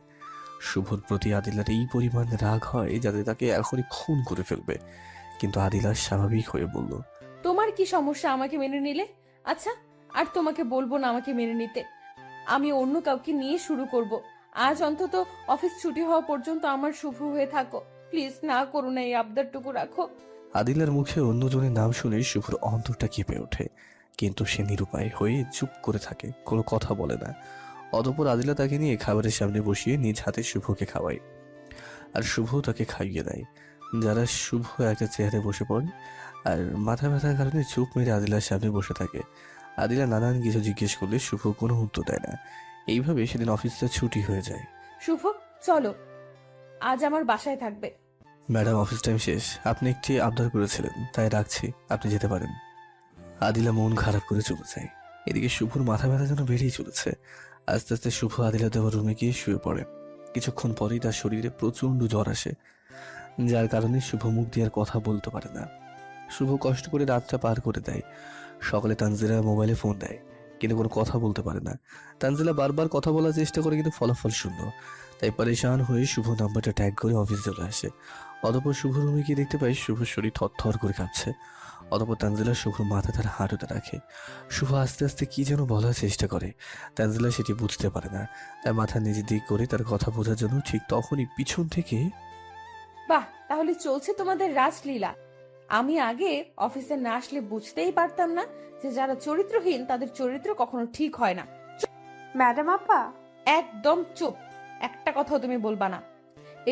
শুভর প্রতি আদিলার এই পরিমাণ রাগ হয় যাতে তাকে এখনই খুন করে ফেলবে। কিন্তু আদিলা স্বাভাবিক হয়ে বলল, তোমার কি সমস্যা আমাকে মেনে নিলে? আচ্ছা, আর তোমাকে বলবো না আমাকে মেনে নিতে। আমি অন্য কাউকে নিয়ে শুরু করব। আজ অন্তত অফিস ছুটি হওয়া পর্যন্ত আমার শুভ হয়ে থাকো। প্লিজ না করো না, এই আবদারটুকু রাখো। আদিলার মুখে অন্যজনের নাম শুনে শুভর অন্তরটা কেঁপে ওঠে, কিন্তু সে নিরুপায় হয়ে চুপ করে থাকে, কোনো কথা বলে না। অতঃপর আদিলা তাকে নিয়ে খাবারের সামনে বসিয়ে নিজ হাতে শুভকে খাওয়ায়, আর শুভ তাকে খাইয়ে দেয়। যারা শুভ একটা চেয়ারে বসে পড়ে আর মাথা ব্যথার কারণে চুপ মেরে আদিলার সামনে বসে থাকে। আদিলা নানান কিছু জিজ্ঞেস করলে শুভ কোনো উত্তর দেয় না। এইভাবে সেদিন অফিসটা ছুটি হয়ে যায়। শুভ চলো, আজ আমার বাসায় থাকবে। ম্যাডাম, অফিস টাইম শেষ, আপনি একটি আবদার করেছিলেন, তাই রাখছি, আপনি যেতে পারেন। আদিলা মন খারাপ করে চলে যায়। এদিকে শুভর মাথা ব্যথা যেন বেড়েই চলেছে। আস্তে আস্তে শুভ আদিলা দেওয়ার রুমে গিয়ে শুয়ে পড়ে। কিছুক্ষণ পরেই তার শরীরে প্রচন্ড জ্বর আসে, যার কারণে শুভ মুখ দিয়ে আর কথা বলতে পারে না। শুভ কষ্ট করে রাতটা পার করে দেয়। সকালে তানজিলা মোবাইলে ফোন দেয়, কিন্তু কোনো কথা বলতে পারে না। তানজিলা বারবার কথা বলার চেষ্টা করে, কিন্তু ফলাফল শূন্য। তাই পরেশান হয়ে শুভ নাম্বারটা ট্যাগ করে অফিসে চলে আসে। অতঃপর শুভ রুমে গিয়ে দেখতে পাই শুভর শরীর থরথর করে কাঁপছে। অতঃপর তানজিলা শুভর মাথা তার হাঁটুতে রাখে। শুভ আস্তে আস্তে কি যেন বলার চেষ্টা করে, তানজিলা সেটি বুঝতে পারে না। তাই মাথা নিজের দিক করে তার কথা বোঝার জন্য ঠিক তখনই পিছন থেকে বাহ, তাহলে চলছে তোমাদের রাসলীলা। আমি আগে অফিসে না আসলে বুঝতেই পারতাম না যে যারা চরিত্রহীন তাদের চরিত্র কখনো ঠিক হয় না। ম্যাডাম আপা, একদম চুপ, একটা কথাও তুমি বলবা না।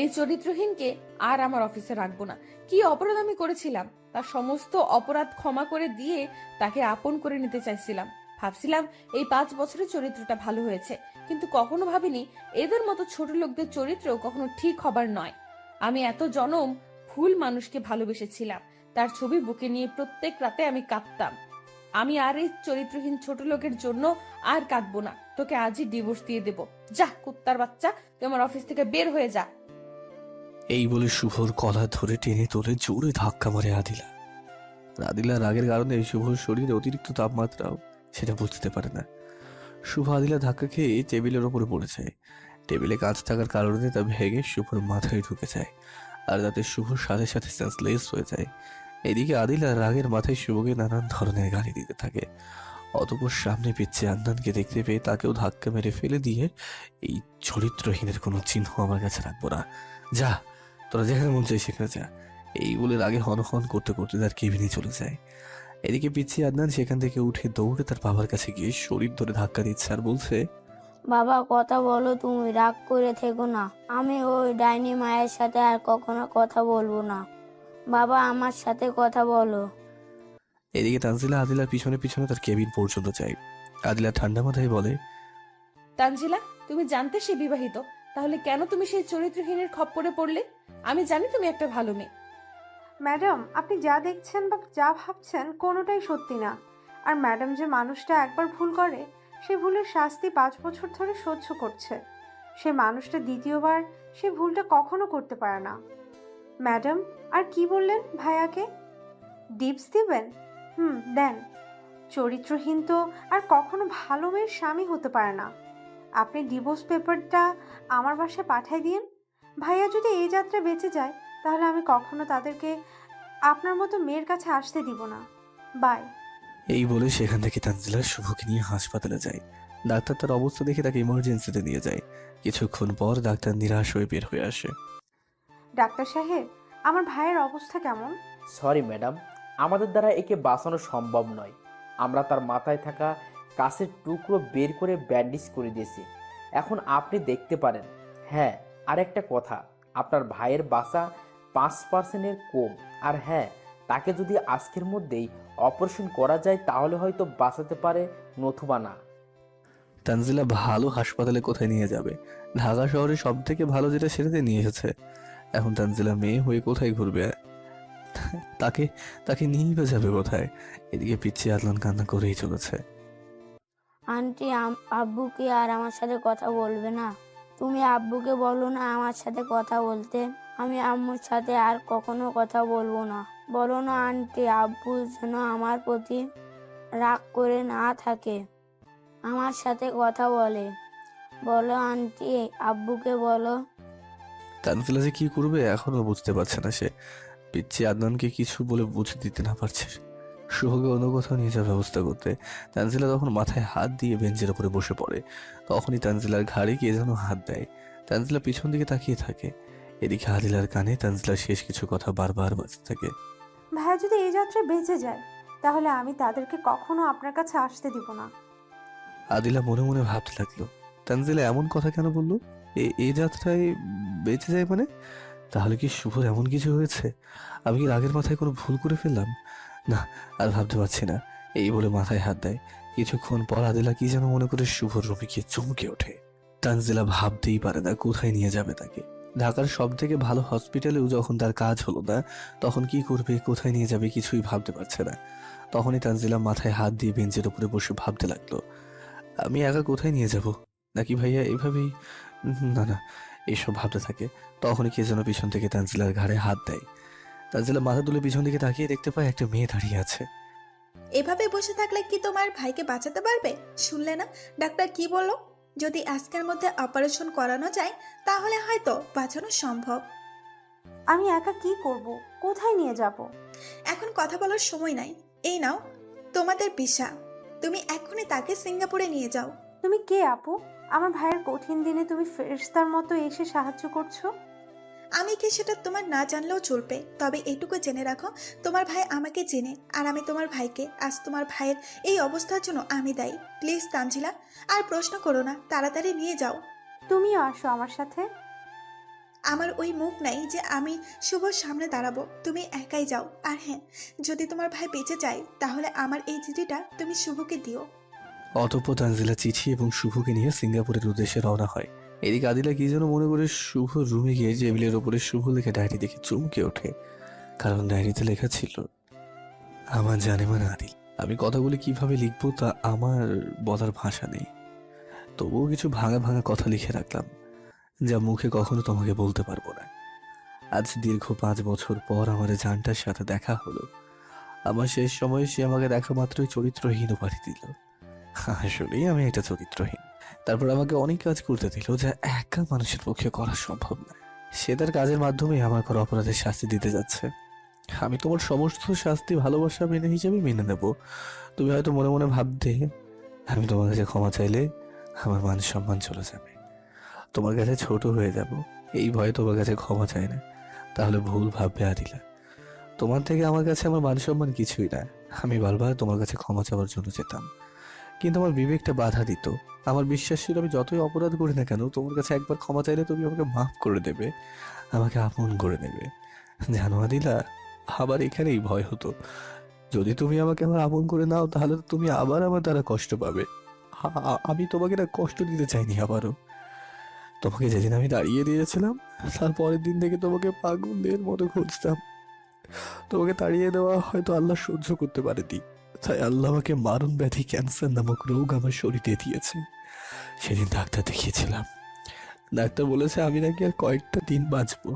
এই চরিত্রহীনকে আর আমার অফিসে রাখবো না। কি অপরাধ আমি করেছিলাম, তার সমস্ত অপরাধ ক্ষমা করে দিয়ে তাকে আপন করে নিতে চাইছিলাম। ভাবছিলাম এই 5 বছরের চরিত্রটা ভালো হয়েছে, কিন্তু কখনো ভাবিনি এদের মতো ছোট লোকদের চরিত্র কখনো ঠিক হবার নয়। আমি এত জনম ভুল মানুষকে ভালোবেসেছিলাম, তার ছবি বুকে নিয়ে প্রত্যেক রাতে আমি কাঁদতাম। আমি আর এই চরিত্রহীন ছোট লোকের জন্য আর কাঁদবো না। তোকে আজই ডিভোর্স দিয়ে দেব। যা কুত্তার বাচ্চা, তুই আমার অফিস থেকে বের হয়ে যা। এই বলে শুভর কলা ধরে টেনে তোলে জোরে ধাক্কা মারে আদিলা। আদিলা রাগের কারণে শুভর শরীরে অতিরিক্ত তাপমাত্রাও সেটা বুঝতে পারে না। শুভ আদিলা ধাক্কা খেয়ে টেবিলের ওপরে পড়ে যায়। টেবিলে কাঁচ থাকার কারণে তা ভেঙে শুভর মাথায় ঢুকে যায়, আর তাতে শুভর সাথে সাথে সেন্সলেস হয়ে যায়। এদিকে আদিলা রাগের মাথায় শুভকে নানান ধরনের গালি দিতে থাকে। অতঃপর সামনে পিচ্ছে আন্দানকে দেখতে পেয়ে তাকেও ধাক্কা মেরে ফেলে দিয়ে, এই চরিত্রহীনের কোনো চিহ্ন আমার কাছে রাখবো না, যা তোরা যেখানে মন চাই সেখানে যা। এই বলে রাগে হনহন করতে করতে তার কেবিনে চলে যায়। এদিকে পিচ্ছি আদনান সেখান থেকে উঠে দৌড়ে তার বাবার কাছে গিয়ে শরীর ধরে ধাক্কা দিচ্ছে আর বলছে, বাবা কথা বলো, তুমি রাগ করে থেকো না। আমি ওই ডাইনি মায়ের সাথে আর কখনো কথা বলবো না। বাবা আমার সাথে কথা বলো। এদিকে তানজিলা আদিলার পিছনে পিছনে তার কেবিন পর্যন্ত যায়। আদিলা ঠান্ডা মাথায় বলে, তানজিলা, তুমি জানতে সে বিবাহিত, তাহলে কেন তুমি সেই চরিত্রহীনের খপ্পরে পড়লে? আমি জানি তুমি একটা ভালো মেয়ে। ম্যাডাম আপনি যা দেখছেন বা যা ভাবছেন কোনোটাই সত্যি না। আর ম্যাডাম যে মানুষটা একবার ভুল করে, সে ভুলের শাস্তি 5 বছর ধরে সহ্য করছে। সে মানুষটা দ্বিতীয়বার সে ভুলটা কখনো করতে পারে না। ম্যাডাম আর কি বললেন ভাইয়াকে? ডিপস দিবেন? দেন। চরিত্রহীন তো আর কখনো ভালো মেয়ের স্বামী হতে পারে না। আপনি ডিভোর্স পেপারটা আমার বাসায় পাঠিয়ে দিন। ভাইয়া যদি এই যাত্রা বেঁচে যায়, তাহলে আমি কখনো তাদেরকে আপনার মতো মেয়ের কাছে আসতে দিব না। বাই। এই বলে সেখান থেকে তানজিলা শুভকে নিয়ে হাসপাতালে যায়। ডাক্তার তার অবস্থা দেখে তাকে ইমার্জেন্সিতে নিয়ে যায়। কিছুক্ষণ পর ডাক্তার নিরাশ হয়ে বের হয়ে আসে। ডাক্তার সাহেব, আমার ভাইয়ের অবস্থা কেমন? সরি ম্যাডাম, আমাদের দ্বারা একে বাঁচানো সম্ভব নয়। আমরা তার মাথায় থাকা কাঁচের টুকরো বের করে ব্যান্ডেজ করে দিয়েছি। এখন আপনি দেখতে পারেন। হ্যাঁ, আর একটা কথা, আপনার ভাইয়ের বাঁচা 5%-এর কম। আর হ্যাঁ, তাকে যদি আজকের মধ্যেই অপারেশন করা যায় তাহলে হয়তো বাঁচাতে পারে, নতুবা না। তানজিলা ভালো হাসপাতালে কোথায় নিয়ে যাবে? ঢাকা শহরে সব থেকে ভালো যেটা সেটাতে নিয়ে এসেছে। এখন তানজিলা মেয়ে হয়ে কোথায় ঘুরবে? তাকে তাকে নিয়েই বা যাবে কোথায়? এদিকে পিচ্ছি আদনান কান্না করেই চলেছে। আন্টি আব্বুকে আর আমার সাথে কথা বলবে না? তুমি আব্বুকে বলো না আমার সাথে কথা বলতে। আমি আম্মুর সাথে আর কখনো কথা বলবো না। বলো না আন্টি, আব্বু যেন আমার প্রতি রাগ করে না থাকে, আমার সাথে কথা বলে। বলো আন্টি, আব্বুকে বলো। তানজিলা যে কি করবে এখনো বুঝতে পারছে না সে। পিচ্ছি আদনানকে কিছু বলে বুঝে দিতে না পারছে। শুভকে অন্য কোথাও নিয়ে যাওয়ার ব্যবস্থা করতে। তানজিলা তখন মাথায় হাত দিয়ে বেঞ্চের উপরে বসে পড়ে। তখনই তানজিলার ঘাড়ে কে যেন হাত দেয়। তানজিলা পিছন দিকে তাকিয়ে থাকে। এদিকে আদিলার কানে তানজিলার শেষ কিছু কথা বারবার বাজতে থাকে। ভাইয়া যদি এই যাত্রায় বেঁচে যায় তাহলে আমি তাদেরকে কখনো আপনার কাছে আসতে দিব না। আদিলা মনে মনে ভাবতে লাগলো, তানজিলা এমন কথা কেন বললো? এই যাত্রায় বেঁচে যায় মানে? তাহলে কি শুভর এমন কিছু হয়েছে? আমি কি রাগের মাথায় কোনো ভুল করে ফেললাম? না, আর ভাবতে পারছি না। এই বলে মাথায় হাত দেয়। কিছুক্ষণ পর আদিলা কি যেন মনে করে শুভর রুমে গিয়ে চমকে ওঠে। তানজিলা ভাবতেই পারে না কোথায় নিয়ে যাবে তাকে। ঢাকার সব থেকে ভালো হসপিটালেও যখন তার কাজ হলো না, তখন কি করবে, কোথায় নিয়ে যাবে কিছুই ভাবতে পারছে না। তখনই তানজিলা মাথায় হাত দিয়ে বেঞ্চের উপরে বসে ভাবতে লাগলো, আমি একা কোথায় নিয়ে যাব? নাকি ভাইয়া এভাবেই? না না, এইসব ভাবতে থাকে। তখনই কে যেন পিছন থেকে তানজিলার ঘাড়ে হাত দেয়। তানজিলা মাথা তুলে পিছন দিকে তাকিয়ে দেখতে পায় একটা মেয়ে দাঁড়িয়ে আছে। এভাবে বসে থাকলে কি তোমার ভাইকে বাঁচাতে পারবে? শুনলে না ডাক্তার কি বললো? যদি আজকের মধ্যে অপারেশন করানো যায় তাহলে হয়তো বাঁচানো সম্ভব। আমি একা কি করব? কোথায় নিয়ে যাব? এখন কথা বলার সময় নাই। এই নাও তোমাদের ভিসা, তুমি এখনই তাকে সিঙ্গাপুরে নিয়ে যাও। তুমি কে আপু? আমার ভাইয়ের কঠিন দিনে তুমি ফেরেশতার মতো এসে সাহায্য করছো। আমি কি সেটা তোমার না জানলেও চলবে, তবে এটুকু জেনে রাখো তোমার ভাই আমাকে চেনে আর আমি তোমার ভাইকে। আজ তোমার ভাইয়ের এই অবস্থার জন্য আমি দায়ী। প্লিজ তানজিলা, আর প্রশ্ন করো না, তাড়াতাড়ি নিয়ে যাও। তুমিও আসো আমার সাথে। আমার ওই মুখ নাই যে আমি শুভর সামনে দাঁড়াবো। তুমি একাই যাও। আর হ্যাঁ, যদি তোমার ভাই বেঁচে যায় তাহলে আমার এই চিঠিটা তুমি শুভকে দিও। অতঃপর তানজিলা চিঠি এবং শুভকে নিয়ে সিঙ্গাপুরের উদ্দেশ্যে রওনা হয়। এদিকে আদিলা কি যেন মনে করে শুভ রুমে গিয়ে টেবিলের ওপরে শুভ লেখা ডায়েরি দেখে চমকে ওঠে। কারণ ডায়েরিতে লেখা ছিল, আমার জানেমান আদিল, আমি কথাগুলি কিভাবে লিখবো তা আমার বলার ভাষা নেই। তবুও কিছু ভাঙা ভাঙা কথা লিখে রাখলাম, যা মুখে কখনো তোমাকে বলতে পারবো না। আজ দীর্ঘ 5 বছর পর আমার জানটার সাথে দেখা হলো। আমার শেষ সময়ে সে আমাকে দেখা মাত্রই চরিত্রহীন উপাধি দিল। আসলেই আমি একটা চরিত্রহীন। তারপর আমাকে অনেক কাজ করতে দিল যা একা মানুষের পক্ষে করা সম্ভব না। সে তার কাজের মাধ্যমে আমার করা অপরাধের শাস্তি দিতে যাচ্ছে। আমি তোমার সমস্ত শাস্তি ভালোবাসা মেনে হিসেবে মেনে নেব। তুমি হয়তো মনে মনে ভাবতে, আমি তোমার কাছে ক্ষমা চাইলে আমার মান সম্মান চলে যাবে, তোমার কাছে ছোট হয়ে যাব। এই ভয়ে তোমার কাছে ক্ষমা চাই না। তাহলে ভুল ভাববে আদিলা। তোমার থেকে আমার কাছে আমার মান সম্মান কিছুই না। আমি বারবার তোমার কাছে ক্ষমা চাওয়ার জন্য যেতাম, কিন্তু আমার বিবেকটা বাধা দিত। আমার বিশ্বাস ছিল আমি যতই অপরাধ করি না কেন, তোমার কাছে একবার ক্ষমা চাইলে তুমি আমাকে মাফ করে দেবে, আমাকে আপন করে নেবে। জানো আদিলা, আবার এখানেই ভয় হতো, যদি তুমি আমাকে আমার আপন করে নাও তাহলে তো তুমি আবার আমার দ্বারা কষ্ট পাবে। আমি তোমাকে না কষ্ট দিতে চাইনি আবারও। তোমাকে যেদিন আমি দাঁড়িয়ে দিয়েছিলাম তার পরের দিন থেকে তোমাকে পাগলের মতো খুঁজতাম। তোমাকে তাড়িয়ে দেওয়া হয়তো আল্লাহ সহ্য করতে পারেনি, তাই আল্লাহ আমাকে মারণ ব্যাধি ক্যান্সার নামক রোগ আমার শরীরে দিয়েছে। সেদিন ডাক্তার দেখিয়েছিলাম, ডাক্তার বলেছে আমি নাকি আর কয়েকটা দিন বাঁচবো।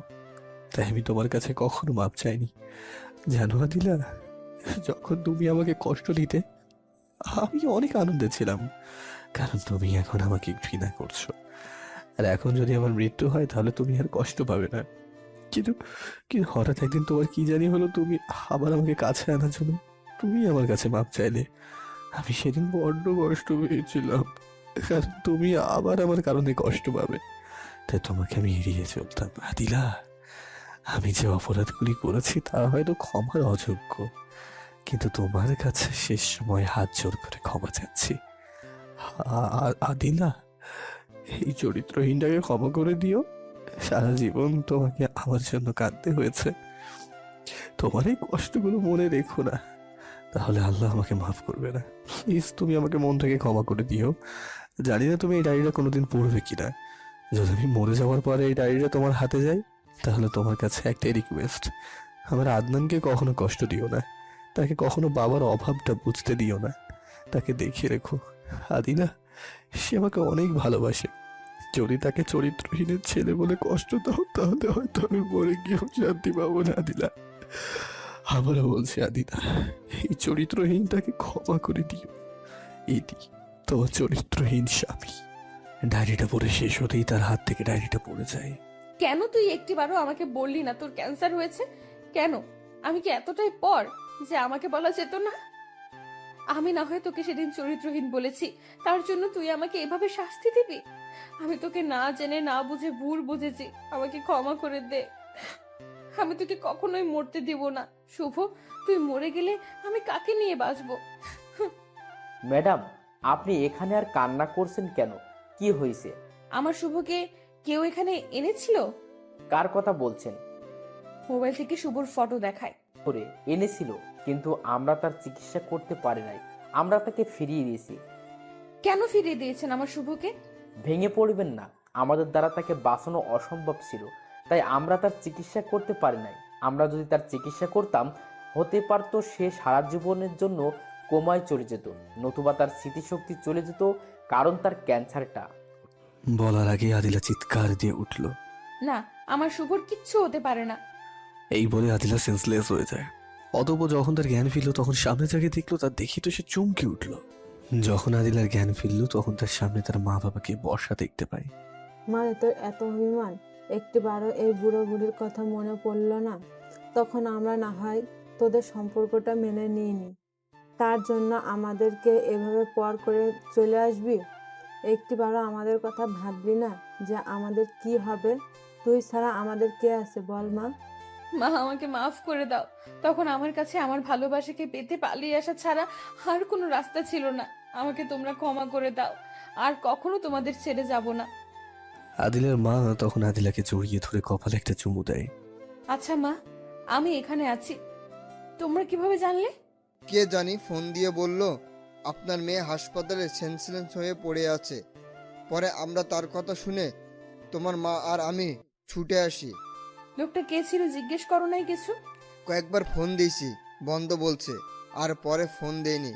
তাই আমি তোমার কাছে কখনো মাপ চাইনি। জানো আদিলা, যখন তুমি আমাকে কষ্ট দিতে আমি অনেক আনন্দে ছিলাম, কারণ তুমি এখন আমাকে ঘৃণা করছো। আর এখন যদি আমার মৃত্যু হয় তাহলে তুমি আর কষ্ট পাবে না। কিন্তু কিন্তু হঠাৎ একদিন তোমার কি জানি হলো, তুমি আবার আমাকে কাছে আনার জন্য তুমি আমার কাছে মাপ চাইলে। আমি সেদিন বড্ড কষ্ট পেয়েছিলাম, কারণ তুমি আবার আমার কারণে কষ্ট পাবে। তাই তোমাকে আমি এড়িয়ে চলতাম। আদিলা, আমি যে অপরাধগুলি করেছি তা হয়তো ক্ষমার অযোগ্য, কিন্তু তোমার কাছে শেষ সময় হাত জোর করে ক্ষমা চাচ্ছি। আদিলা, এই চরিত্রহীনটাকে ক্ষমা করে দিও। সারা জীবন তোমাকে আমার জন্য কাঁদতে হয়েছে। তোমার এই কষ্টগুলো মনে রেখো না, তাহলে আল্লাহ আমাকে মাফ করবে না। প্লিজ তুমি আমাকে মন থেকে ক্ষমা করে দিও। জানি না তুমি এই ডায়েরিটা কোনোদিন পড়বে কিনা। যদি আমি মরে যাওয়ার পরে এই ডায়েরিটা তোমার হাতে যায় তাহলে তোমার কাছে একটাই রিকোয়েস্ট, আমার আদনানকে কখনো কষ্ট দিও না, তাকে কখনো বাবার অভাবটা বুঝতে দিও না। তাকে দেখিয়ে রেখো। আদিলা, সে আমাকে অনেক ভালোবাসে। যদি তাকে চরিত্রহীনের ছেলে বলে কষ্ট দাও তাহলে হয়তো আমি মরে গিয়েও শান্তি পাবো না। আদিলা, আবারও বলছি আদিলা, এই চরিত্রহীনটাকে ক্ষমা করে দিও। এটি তোমার চরিত্রহীন স্বামী। ডায়েরিটা পড়ে শেষ হতেই তার হাত থেকে ডায়েরিটা পড়ে যায়। কেন তুই একটিবারও আমাকে বললি না তোর ক্যান্সার হয়েছে? কেন? আমি কি এতটাই পর? যে আমাকে বলা যেত না? আমি না হয় তোকে সেদিন চরিত্রহীন বলেছি, তার জন্য তুই আমাকে এভাবে শাস্তি দিবি? আমি তোকে না জেনে না বুঝে ভুল বুঝেছি, আমাকে ক্ষমা করে দে। আমি তোকে কখনোই মরতে দিব না শুভ। তুই মরে গেলে আমি কাকে নিয়ে বাঁচবো? ম্যাডাম, আপনি এখানে আর কান্না করছেন কেন? কি হয়েছে? আমার শুভকে কেউ এখানে এনেছিল। কার কথা বলছেন? মোবাইল থেকে শুভর ফটো দেখায়। করে এনেছিল, কিন্তু আমরা তার চিকিৎসা করতে পারি নাই। আমরা তাকে ফিরিয়ে দিয়েছি। কেন ফিরিয়ে দিয়েছেন আমার শুভকে? ভেঙে পড়বেন না, আমাদের দ্বারা তাকে বাঁচানো অসম্ভব ছিল, তাই আমরা তার চিকিৎসা করতে পারি নাই। আমরা যদি তার চিকিৎসা করতাম, হতে পারতো সে সারা জীবনের জন্য কোমায় চলে যেত, নতুবা তার স্মৃতিশক্তি চলে যেত, কারণ তার ক্যান্সারটা। বলার আগে আদিলা চিৎকার দিয়ে উঠল। না, আমার শুভর কিচ্ছু হতে পারে না। এই বলে আদিলা সেন্সলেস হয়ে যায়। অতঃপর যখন তার জ্ঞান ফিরল তখন সামনে যাকে দেখলো তার দেখি তো সে চমকে উঠল। যখন আদিলার জ্ঞান ফিরল তখন তার সামনে তার মা বাবাকে বসা দেখতে পায়। মানে তোর এত অভিমান, একটিবারও এই বুড়ো বুড়ির কথা মনে পড়লো না? তখন আমরা না হয় তোদের সম্পর্কটা মেনে নিইনি, তার জন্য আমাদেরকে এভাবে পর করে চলে আসবি? একটিবারও আমাদের কথা ভাবলি না যে আমাদের কি হবে? তুই ছাড়া আমাদের কে আছে বল মা? মা, আমাকে মাফ করে দাও। তখন আমার কাছে আমার ভালোবাসাকে পেতে পালিয়ে আসা ছাড়া আর কোনো রাস্তা ছিল না। আমাকে তোমরা ক্ষমা করে দাও, আর কখনো তোমাদের ছেড়ে যাব না। আদিলার মা তখন আদিলাকে জড়িয়ে ধরে কপালে একটা চুমু দেয়। আচ্ছা মা, আমি এখানে আছি তোমরা কিভাবে জানলে? কে জানি ফোন দিয়ে বলল আপনার মেয়ে হাসপাতালে সেন্সলেস হয়ে পড়ে আছে। পরে আমরা তার কথা শুনে তোমার মা আর আমি ছুটে আসি। লোকটা কে ছিল জিজ্ঞেস করো নাই কিছু? কয়েকবার ফোন দিয়েছি, বন্ধ বলছে, আর পরে ফোন দেয়নি।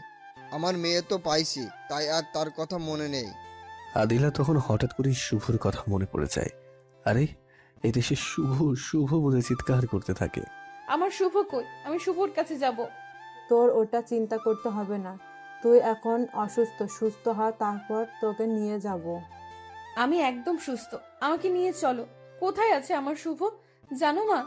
আমার মেয়ে তো পাইছি, তাই আর তার কথা মনে নেই। আদিলা তখন হঠাৎ করে শুভর কথা মনে পড়ে যায়। আরে এই দেশে শুভ শুভ বলে চিৎকার করতে থাকে। আমার শুভ কই? আমি শুভর কাছে যাব। তোর ওটা চিন্তা করতে হবে না, তুই এখন অসুস্থ, সুস্থ হ, তারপর তোকে নিয়ে যাব। আমি একদম সুস্থ, আমাকে নিয়ে চলো। কোথায় আছে আমার শুভ? জানো মা,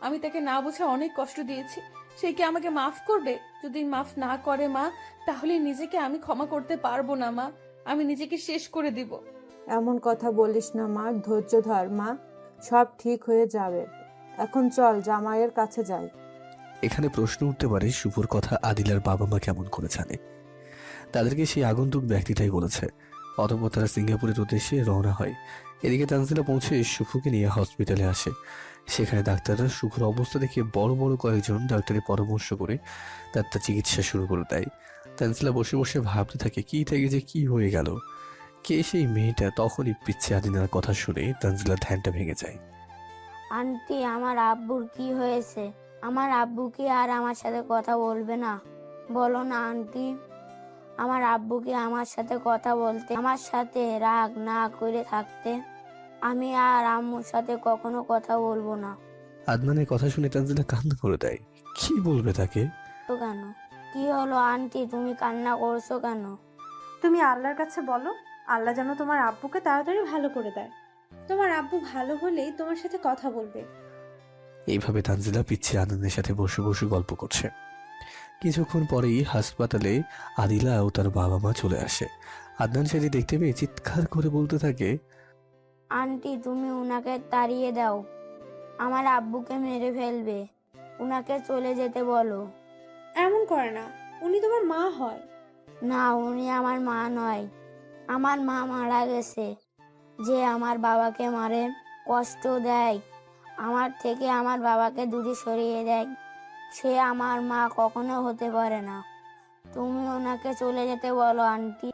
আমি তাকে না বুঝে অনেক কষ্ট দিয়েছি। সে কি আমাকে মাফ করবে? যদি মাফ না করে মা, তাহলে নিজেকে আমি ক্ষমা করতে পারবো না মা। আমি নিজেকে শেষ করে দিব। এমন কথা বলিস না মা, ধৈর্য ধর মা, সব ঠিক হয়ে যাবে। এখন চল জামাইয়ের কাছে যাই। এখানে প্রশ্ন উঠতে পারে শুভর কথা আদিলার বাবা মা কেমন করে জানে। তাদেরকে সেই আগন্তুক ব্যক্তিটাই বলেছে। অতঃপর তারা সিঙ্গাপুরের উদ্দেশ্যে রওনা হয়। এদিকে তানজিলা পৌঁছে শুভকে নিয়ে হসপিটালে আসে। সেখানে ডাক্তাররা শুভর অবস্থা দেখে বড় বড় কয়েকজন ডাক্তারের পরামর্শ করে তার চিকিৎসা শুরু করে দেয়। তানজিলা বসে বসে ভাবতে থাকে কি থেকে যে কি হয়ে গেল। কে সেই মেয়েটা? তখনই পিচ্ছে আদিনার কথা শুনে তানজিলার ধ্যানটা ভেঙে যায়। আন্টি, আমার আব্বুর কি হয়েছে? আমার আব্বু কি আর আমার সাথে কথা বলবে না? বলো না আন্টি। আমার আব্বু কি আমার সাথে কথা বলতে, আমার সাথে রাগ না করে থাকতে? আমি আর আম্মুর সাথে কখনো কথা বলবো না। আদনানের কথা শুনে তানজিলা কান্না করে দেয়। কি বলবে তাকে? তো কেন? কি হলো আন্টি, তুমি কান্না করছো কেন? তুমি আল্লাহর কাছে বলো, আল্লাহ যেন তোমার আব্বুকে তাড়াতাড়ি ভালো করে দেয়। তোমার আব্বু ভালো হলেই তোমার সাথে কথা বলবে। এইভাবে তানজিলা পিচ্ছে আদনানের সাথে বসে বসে গল্প করছে। কিছুক্ষণ পরেই হাসপাতালে আদিলা ও তার বাবা মা চলে আসে। আদনান সেটি দেখতে পেয়ে চিৎকার করে বলতে থাকে, আন্টি, তুমি উনাকে তাড়িয়ে দাও, আমার আব্বুকে মেরে ফেলবে। উনাকে চলে যেতে বলো। এমন করে না, উনি তোমার মা হয়। না, উনি আমার মা নয়। আমার মা মারা গেছে। যে আমার বাবাকে মারে, কষ্ট দেয়, আমার থেকে আমার বাবাকে দূরে সরিয়ে দেয়, সে আমার মা কখনো হতে পারে না। তুমি ওনাকে চলে যেতে বলো আন্টি,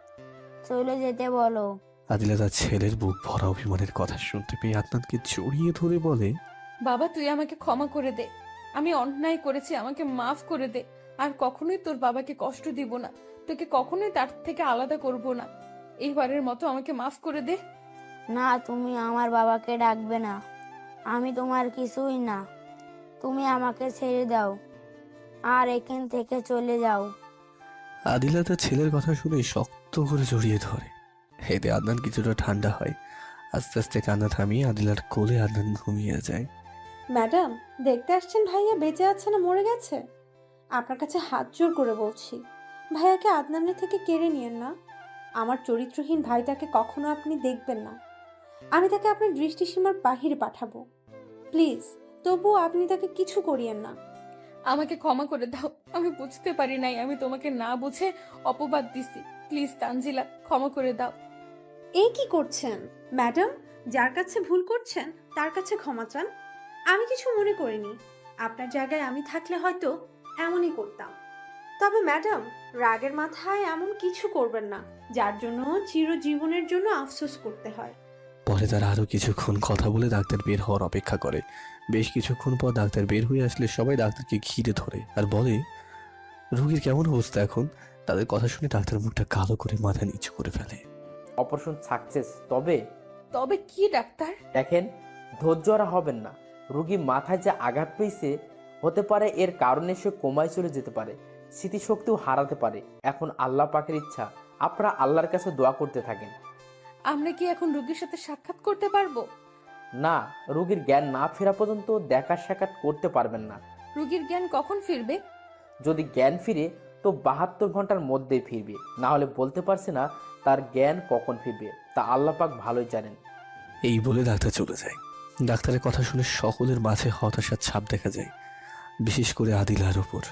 চলে যেতে বলো। আদিলা তার ছেলের বুক ভরা অভিমানের কথা শুনতে পেয়ে আদনানকে জড়িয়ে ধরে বলে, বাবা, তুই আমাকে ক্ষমা করে দে। আমি অন্যায় করেছি, আমাকে মাফ করে দে। আর কখনোই তোর বাবাকে কষ্ট দিব না, তোকে কখনোই তার থেকে আলাদা করব না। এইবারের মতো আমাকে মাফ করে দে। না, তুমি আমার বাবাকে ডাকবে না, আমি তোমার কিছুই না। তুমি আমাকে ছেড়ে দাও আর এখান থেকে চলে যাও। আদিলা তার ছেলের কথা শুনে শক্ত করে জড়িয়ে ধরে। এতে আদনান কিছুটা ঠান্ডা হয়। আস্তে আস্তে কান্না থামিয়ে আদিলার কোলে আদনান ঘুমিয়ে যায়। ম্যাডাম, দেখতে আসছেন ভাইয়া বেঁচে আছে না মরে গেছে? আপনার কাছে হাত জোর করে বলছি, ভাইয়াকে আদনানের থেকে কেড়ে নিয়েন না। আমার চরিত্রহীন ভাইটাকে কখনো আপনি দেখবেন না। আমি তাকে আপনার দৃষ্টিসীমার বাহিরে পাঠাবো। প্লিজ, তবুও আপনি তাকে কিছু করিয়েন না। আমাকে ক্ষমা করে দাও, আমি বুঝতে পারি নাই, আমি তোমাকে না বুঝে অপবাদ দিছি। প্লিজ তানজিলা, ক্ষমা করে দাও। এই কি করছেন ম্যাডাম? যার কাছে ভুল করছেন তার কাছে ক্ষমা চান। আমি কিছু মনে করিনি। আপনার জায়গায় আমি থাকলে হয়তো এমনই করতাম। তবে ম্যাডাম, রাগের মাথায় এমন কিছু করবেন না যার জন্য চিরজীবনের জন্য আফসোস করতে হয়। পরে তারা আরো কিছুক্ষণ কথা বলে ডাক্তার বের হওয়ার অপেক্ষা করে। বেশ কিছুক্ষণ পর ডাক্তার বের হয়ে আসলে সবাই ডাক্তারকে ঘিরে ধরে আর বলে, রোগীর কেমন অবস্থা এখন? তাদের কথা শুনে ডাক্তার মুখটা কালো করে মাথা নিচু করে ফেলে। অপারেশন সাকসেস, তবে তবে কি ডাক্তার? দেখেন, ধৈর্য হারা হবেন না। রোগী মাথায় যে আঘাত পেয়েছে, হতে পারে এর কারণে সে কোমায় চলে যেতে পারে, স্মৃতিশক্তিও হারাতে পারে। এখন আল্লাহ পাকের ইচ্ছা, আপনারা আল্লাহর কাছে দোয়া করতে থাকেন। আমরা কি এখন রোগীর সাথে সাক্ষাৎ করতে পারবো? না, রোগীর জ্ঞান না ফেরা পর্যন্ত দেখা সাক্ষাৎ করতে পারবেন না। রোগীর জ্ঞান কখন ফিরবে? যদি জ্ঞান ফিরে তো 72 ঘন্টার মধ্যেই ফিরবে, না হলে বলতে পারছি না তার জ্ঞান কখন ফিরবে, তা আল্লাহ পাক ভালোই জানেন। এই বলে ডাক্তার চলে যায়। ডাক্তারের কথা শুনে সকলের মাঝে হতাশার ছাপ দেখা যায়, বিশেষ করে আদিলার উপর।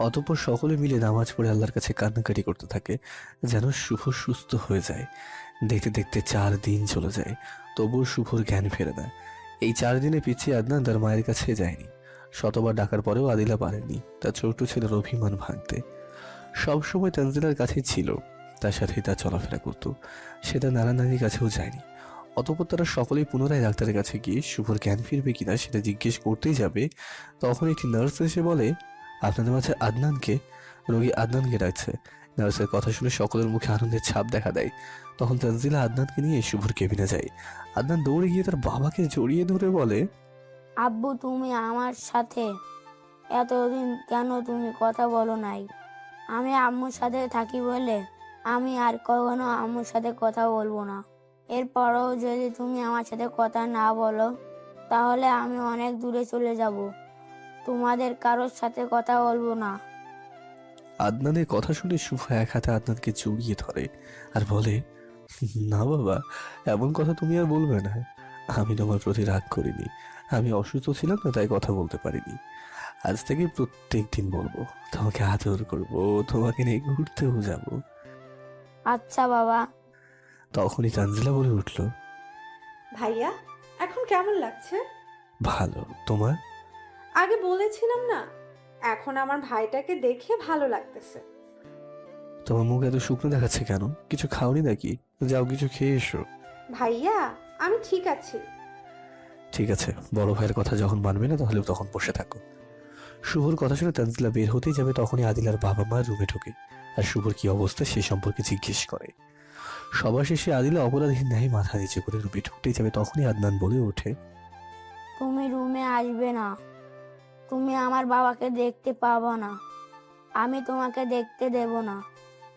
অতঃপর সকলে মিলে নামাজ পড়ে আল্লাহর কাছে কান্নাকাটি করতে থাকে যেন শুভ সুস্থ হয়ে যায়। দেখতে দেখতে 4 দিন চলে যায়, তবুও শুভর জ্ঞান ফেরে না। এই 4 দিনে পিছিয়ে আদনান তার মায়ের কাছে যায়নি। শতবার ডাকার পরেও আদিলা পারেনি তার ছোট ছেলের অভিমান ভাঙতে। সবসময় তানজিলার কাছেই ছিল, তার সাথেই তার চলাফেরা করত। সে তার নানা নানির কাছেও যায়নি। অতঃপর তারা সকলেই পুনরায় ডাক্তারের কাছে গিয়ে শুভর জ্ঞান ফিরবে কিনা সেটা জিজ্ঞেস করতেই যাবে, তখন একটি নার্স এসে বলে, আপনাদের মাঝে আদনানকে। রোগী আদনানকে ডাকছে। নার্সের কথা শুনে সকলের মুখে আনন্দের ছাপ দেখা দেয়। তখন তানজিলা আদনানকে নিয়ে শুভর কেবিনে যায়। আদনান দৌড়ে গিয়ে তার বাবাকে জড়িয়ে ধরে বলে, আব্বু, তুমি আমার সাথে এতদিন কেন তুমি কথা বলো নাই? আমি আম্মুর সাথে থাকি বলে আমি আর কখনো আম্মুর সাথে কথা বলবো না। এরপরও যদি তুমি আমার সাথে কথা না বলো তাহলে আমি অনেক দূরে চলে যাব, তোমাদের কারোর সাথে কথা বলবো না। আদনানের কথা শুনে শুভ এক হাতে আদনানকে জড়িয়ে ধরে আর বলে, না বাবা, এমন কথা তুমি আর বলবে না। আমি তোমার প্রতি রাগ করিনি, আমি অসুস্থ ছিলাম না তাই কথা বলতে পারিনি। আজ থেকে প্রত্যেক দিন বলবো, তোমাকে আদর করবো, তোমাকে নিয়ে ঘুরতেও যাব। আচ্ছা বাবা। তখনই তানজিলা বলে উঠল, ভাইয়া, এখন কেমন লাগছে? ভালো। তোমার? আগে বলেছিলাম না, এখন আমার ভাইটাকে দেখে ভালো লাগতেছে। তোমার মুখ এত শুকনো দেখাচ্ছে কেন? কিছু খাওনি নাকি? যাও কিছু খেয়ে এসো। ভাইয়া, আমি ঠিক আছি। ঠিক আছে, বড় ভাইয়ের কথা যখন মানবে না তাহলে তখন বসে থাকো। শুভর কথা শুনে তানজিলা বের হতেই যাবে, তখনই আদিলার বাবা মা রুমে ঢোকে আর শুভর কি অবস্থা সে সম্পর্কে জিজ্ঞেস করে। সবার শেষে আদিলা অপরাধীর ন্যায় মাথা নিচে করে রুমে ঢুকতেই যাবে, তখনই আদনান বলে ওঠে, তুমি রুমে আসবে না, তুমি আমার বাবাকে দেখতে পাবো না, আমি তোমাকে দেখতে দেব না।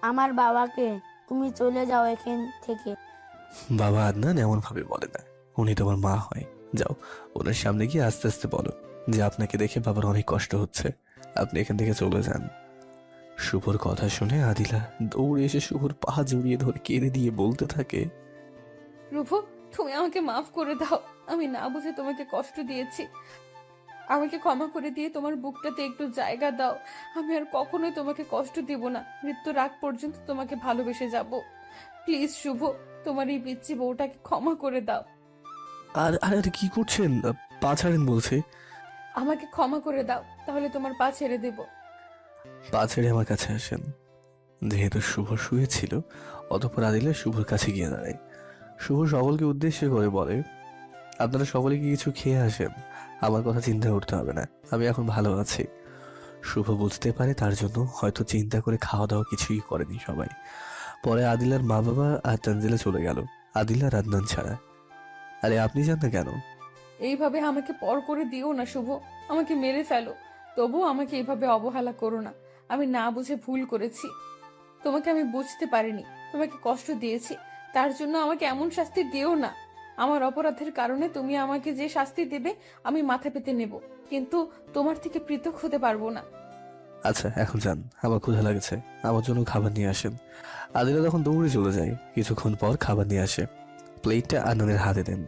আমার বাবাকে, তুমি চলে যাও এখান থেকে। বাবা আদনান এমন ভাবে বলে না, উনি তোমার মা হয়। যাও, ওনার সামনে গিয়ে আস্তে আস্তে বলো যে আপনাকে দেখে বাবার অনেক কষ্ট হচ্ছে, আপনি এখান থেকে চলে যান। শুভর কথা শুনে আদিলা দৌড়ে এসে শুভর পা জড়িয়ে ধরে কেঁদে দিয়ে বলতে থাকে, রূপ, তুমি আমাকে মাফ করে দাও, আমি না বুঝে তোমাকে কষ্ট দিয়েছি। আমাকে ক্ষমা করে দিয়ে তোমার বুকটাতে একটু জায়গা দাও। আমি আর কখনোই তোমাকে কষ্ট দিব না, মৃত্যুর আগ পর্যন্ত তোমাকে ভালোবেসে যাব। প্লিজ শুভ, তোমার এই পিচ্ছি বউটাকে ক্ষমা করে দাও। আর আর কি করছেন? পা ছাড়েন বলছে। আমাকে ক্ষমা করে দাও, তাহলে তোমার পা ছেড়ে দেব। পা ছেড়ে আমার কাছে আসেন। যেহেতু শুভ শুয়েছিল, অতঃপর আদিলা শুভর কাছে গিয়ে দাঁড়ায়। শুভ সকলকে উদ্দেশ্য করে বলে, আপনারা সকলে কি কিছু খেয়ে আসেন, আমার কথা চিন্তা করতে হবে না, আমি এখন ভালো আছি। শুভ বুঝতে পারে তার জন্য হয়তো চিন্তা করে খাওয়া দাওয়া কিছুই করেনি সবাই। পরে আদিলার মা বাবা আর তানজিলা চলে গেল, আদিলা আর আদনান ছাড়া। আরে আপনি জান না কেন? এইভাবে আমাকে পর করে দিও না শুভ, আমাকে মেরে ফেলো, তবুও আমাকে এইভাবে অবহেলা করো না। আমি না বুঝে ভুল করেছি, তোমাকে আমি বুঝতে পারিনি, তোমাকে কষ্ট দিয়েছি, তার জন্য আমাকে এমন শাস্তি দিও না। আমার অপরাধের কারণে তুমি আমাকে যে শাস্তি দেবে আমি মাথা পেতে নেব, কিন্তু তোমার থেকে পৃথক হতে পারবো না। আচ্ছা এখন যান, আমার ক্ষুধা লাগছে, আমার জন্য খাবার নিয়ে আসেন। আদিলা তখন দৌড়ে চলে যায়। কিছুক্ষণ পর খাবার নিয়ে আসে। প্লেটটা আদনানের হাতে দেন।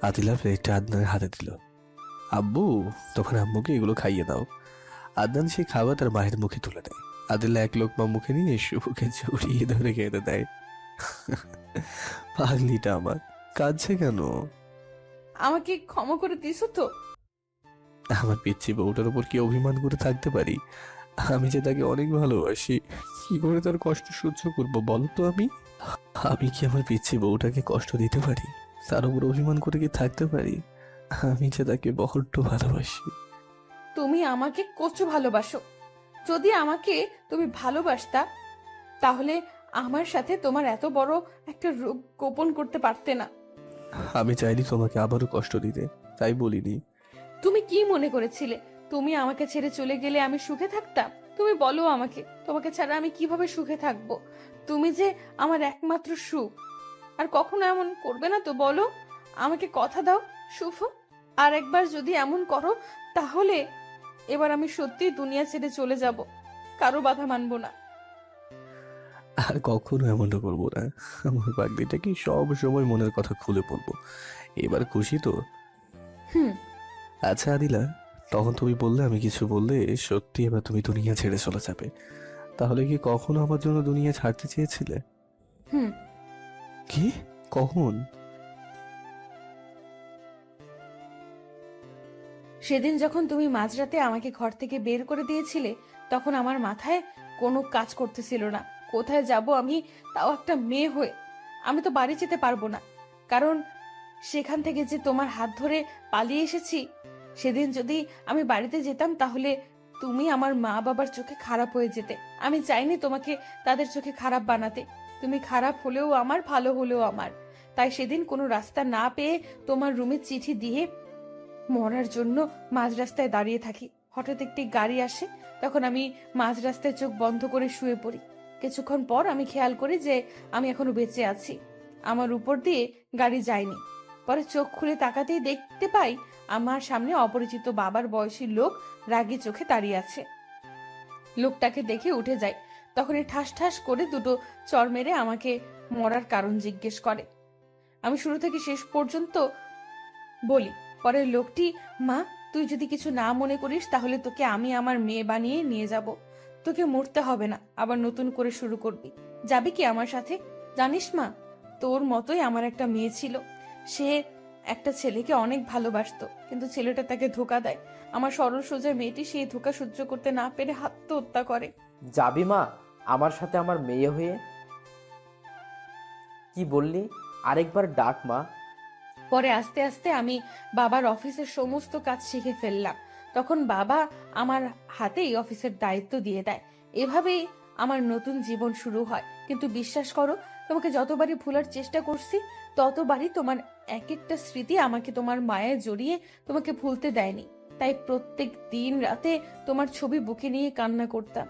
আদিলা প্লেটটা আদনানের হাতে দিল। আব্বু, তখন আম্মুকে এগুলো খাইয়ে দাও। আদনান সেই খাবার তার মায়ের মুখে তুলে দেয়। আদিলা এক লোকমা মুখে নিয়ে শুভকে জড়িয়ে ধরে খেতে দেয়। পাগলিটা আমার কাঁদছে কেন? আমাকে ক্ষমা করে দিছো তো? আমার পিচ্ছি বউটার উপর কি অভিমান করে থাকতে পারি? আমি যে তাকে অনেক ভালোবাসি, কি করে তার কষ্ট সহ্য করবো বলো তো? আমি কি আমার পিচ্ছি বউটাকে কষ্ট দিতে পারি? তার উপর অভিমান করে কি থাকতে পারি? আমি যে তাকে বড্ড ভালোবাসি। তুমি আমাকে কচু ভালোবাসো। যদি আমাকে তুমি ভালোবাসতা তাহলে আমার সাথে তোমার এত বড় একটা রোগ গোপন করতে পারতে না। আমি চাইনি তোমাকে আবারও কষ্ট দিতে, তাই বলিনি। তুমি কি মনে করেছিলে তুমি আমাকে ছেড়ে চলে গেলে আমি সুখে থাকতাম? তুমি বলো আমাকে, তোমাকে ছাড়া আমি কিভাবে সুখে থাকবো? তুমি যে আমার একমাত্র সুখ। আর কখনো এমন করবে না তো বলো? আমাকে কথা দাও শুভ, আর একবার যদি এমন করো তাহলে এবার আমি সত্যি দুনিয়া ছেড়ে চলে যাব, কারো বাধা মানবো না। আর কখনো এমনটা করবো না। আমার পাগলিটা কি সব সময় মনের কথা খুলে বলবো। এবার খুশি তো? হুম। আচ্ছা আদিলা, তখন তুমি বললে আমি কিছু বললে সত্যি এবার তুমি দুনিয়া ছেড়ে চলে যাবে, তাহলে কি কখনো আমার জন্য দুনিয়া ছাড়তে চেয়েছিলে? হুম। কি? কখন? সেদিন যখন তুমি মাঝরাতে আমাকে ঘর থেকে বের করে দিয়েছিলে তখন আমার মাথায় কোনো কাজ করতেছিল না। কোথায় যাব আমি, তাও একটা মেয়ে হয়ে? আমি তো বাড়ি যেতে পারবো না, কারণ সেখান থেকে যে তোমার হাত ধরে পালিয়ে এসেছি। সেদিন যদি আমি বাড়িতে যেতাম তাহলে তুমি আমার মা বাবার চোখে খারাপ হয়ে যেতে। আমি চাইনি তোমাকে তাদের চোখে খারাপ বানাতে। তুমি খারাপ হলেও আমার, ভালো হলেও আমার। তাই সেদিন কোনো রাস্তা না পেয়ে তোমার রুমে চিঠি দিয়ে মরার জন্য মাঝ রাস্তায় দাঁড়িয়ে থাকি। হঠাৎ একটি গাড়ি আসে, তখন আমি মাঝ রাস্তায় চোখ বন্ধ করে শুয়ে পড়ি। কিছুক্ষণ পর আমি খেয়াল করি যে আমি এখনো বেঁচে আছি, আমার উপর দিয়ে গাড়ি যায়নি। পরে চোখ খুলে তাকাতেই দেখতে পাই আমার সামনে অপরিচিত বাবার বয়সী লোক রাগী চোখে দাঁড়িয়ে আছে। লোকটাকে দেখে উঠে যায়, তখনই ঠাস ঠাস করে দুটো চর মেরে আমাকে মরার কারণ জিজ্ঞেস করে। আমি শুরু থেকে শেষ পর্যন্ত বলি। পরে লোকটি, মা তুই যদি কিছু না মনে করিস তাহলে তোকে আমি আমার মেয়ে বানিয়ে নিয়ে যাব। তোকে মরতে হবে না, আবার নতুন করে শুরু করবি। যাবি কি আমার সাথে? জানিস মা, তোর মতোই আমার একটা মেয়ে ছিল। সে একটা ছেলেকে অনেক ভালোবাসতো, কিন্তু ছেলেটা তাকে ধোকা দেয়। আমার সরল সোজা মেয়েটি সেই ধোকা সহ্য করতে না পেরে আত্মহত্যা করে। যাবি মা আমার সাথে আমার মেয়ে হয়ে? কি বললি? আরেকবার ডাক মা। পরে আস্তে আস্তে আমি বাবার অফিসের সমস্ত কাজ শিখে ফেললাম। তখন বাবা আমার হাতেই অফিসের দায়িত্ব দিয়ে দেয়। এভাবেই আমার নতুন জীবন শুরু হয়। কিন্তু বিশ্বাস করো, তোমাকে যতবারই ভুলার চেষ্টা করছি ততবারই তোমার এক একটা স্মৃতি আমাকে তোমার মায়ায় জড়িয়ে তোমাকে ভুলতে দেয়নি। তাই প্রত্যেক দিন রাতে তোমার ছবি বুকে নিয়ে কান্না করতাম।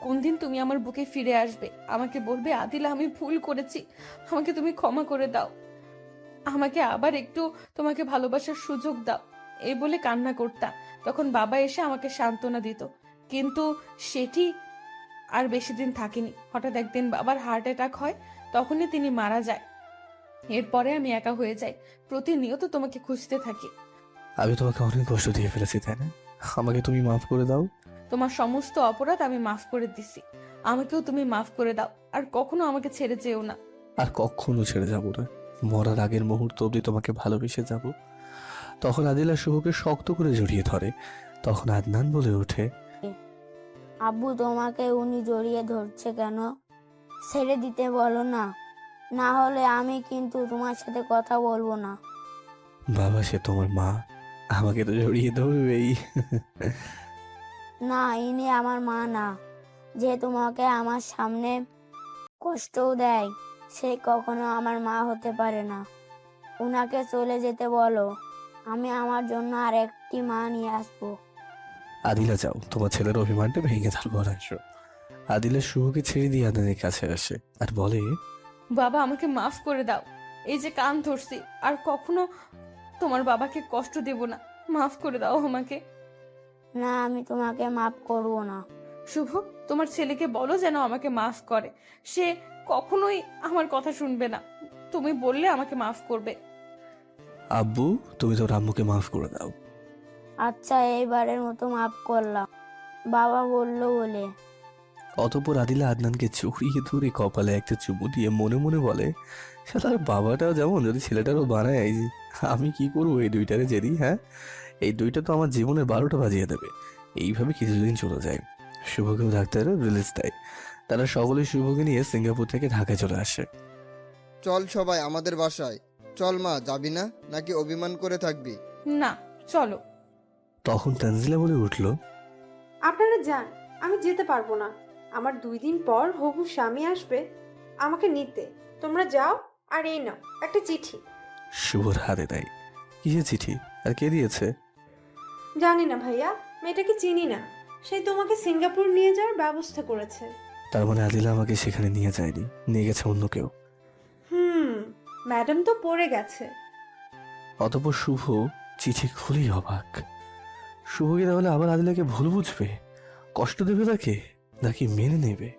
কোন দিন তুমি আমার বুকে ফিরে আসবে, আমাকে বলবে আদিলা আমি ভুল করেছি, আমাকে তুমি ক্ষমা করে দাও, আমাকে আবার একটু তোমাকে ভালোবাসার সুযোগ দাও, এই বলে কান্না করতাম। তখন বাবা এসে আমাকে সান্ত্বনা দিত, কিন্তু সেটি আর বেশি দিন থাকেনি। হঠাৎ একদিন বাবার হার্ট অ্যাটাক হয়, তখনই তিনি মারা যায়। এরপরে আমি একা হয়ে যাই, প্রতিনিয়ত তোমাকে খুঁজতে থাকি। আমি তোমাকে অনেক কষ্ট দিয়ে ফেলেছি, তাই না? আমাকে তুমি মাফ করে দাও। তোমার সমস্ত অপরাধ আমি মাফ করে দিছি, আমাকেও তুমি মাফ করে দাও। আর কখনো আমাকে ছেড়ে যেও না। আর কখনো ছেড়ে যাবো না। মরার আগের মুহূর্ত অবধি তোমাকে ভালোবেসে যাব। তখন আদিলা শুভকে শক্ত করে জড়িয়ে ধরে। তখন আদনান বলে ওঠে, আব্বু তোমাকে উনি জড়িয়ে ধরছে কেন? ছেড়ে দিতে বলো না, না হলে আমি কিন্তু তোমার সাথে কথা বলবো না। বাবা সে তোমার মা, আমাকে তো জড়িয়ে ধরবেই। না, ইনি আমার মা না। যে তোমাকে আমার সামনে কষ্টও দেয় সে কখনো আমার মা হতে পারে না। উনাকে চলে যেতে বলো, আমি আমার জন্য আর একটি মা নিয়ে আসবো। আদিলা যাও, তোমার ছেলের অভিমানটা ভেঙে তারপর আসো। আদিলা শুভকে ছেড়ে দিয়ে আদনানের কাছে আসে আর বলে, বাবা আমাকে মাফ করে দাও, এই যে কান ধরছি আর কখনো তোমার বাবাকে কষ্ট দেব না, মাফ করে দাও আমাকে। না, আমি তোমাকে মাফ করবো না। শুভ, তোমার ছেলেকে বলো যেন আমাকে মাফ করে। সে কখনোই আমার কথা শুনবে না। তুমি বললে আমাকে মাফ করবে। আব্বু, তুমি তোর আম্মুকে মাফ করে দাও। আচ্ছা, এইবারের মতো মাফ করলাম, বাবা বললো বলে। অতঃপর আদিলা আদনানকে চড়িয়ে ধরে কপালে একটা চুমু দিয়ে মনে মনে বলে, শালার বাবাটাও যেমন যদি ছেলেটারও বানায়, এই যে আমি কি করবো এই দুইটারে যেদি, হ্যাঁ এই দুইটা তো আমার জীবনের 12টা বাজিয়ে দেবে। এইভাবে কিছুদিন চলে যায়। শুভকেও ডাক্তারের রিলিজ দেয়। তারা সকলে শুভকে নিয়ে সিঙ্গাপুর থেকে ঢাকায় চলে আসে। চল সবাই আমাদের বাসায়। চল মা, যাবি না নাকি অভিমান করে থাকবি? না, চলো। তখন তানজিলা বলে উঠল, আপনারা যান, আমি যেতে পারবো না। আমার 2 দিন পর হবু স্বামী আসবে আমাকে নিতে। তোমরা যাও, আর এই নাও একটা চিঠি। শুভর হাতে দেয়। কিসের চিঠি আর কে দিয়েছে? জানি না ভাইয়া, মেয়েটাকে চিনি না। সে তোমাকে সিঙ্গাপুর নিয়ে যাওয়ার ব্যবস্থা করেছে। তার মানে আদিলা আমাকে সেখানে নিয়ে যায়নি, নিয়ে গেছে অন্য কেউ। ম্যাডাম তো পড়ে গেছে। অতঃপর শুভ চিঠি খুলেই অবাক। শুভ কি তাহলে আবার আদিলাকে ভুল বুঝবে, কষ্ট দেবে তাকে, নাকি মেনে নেবে?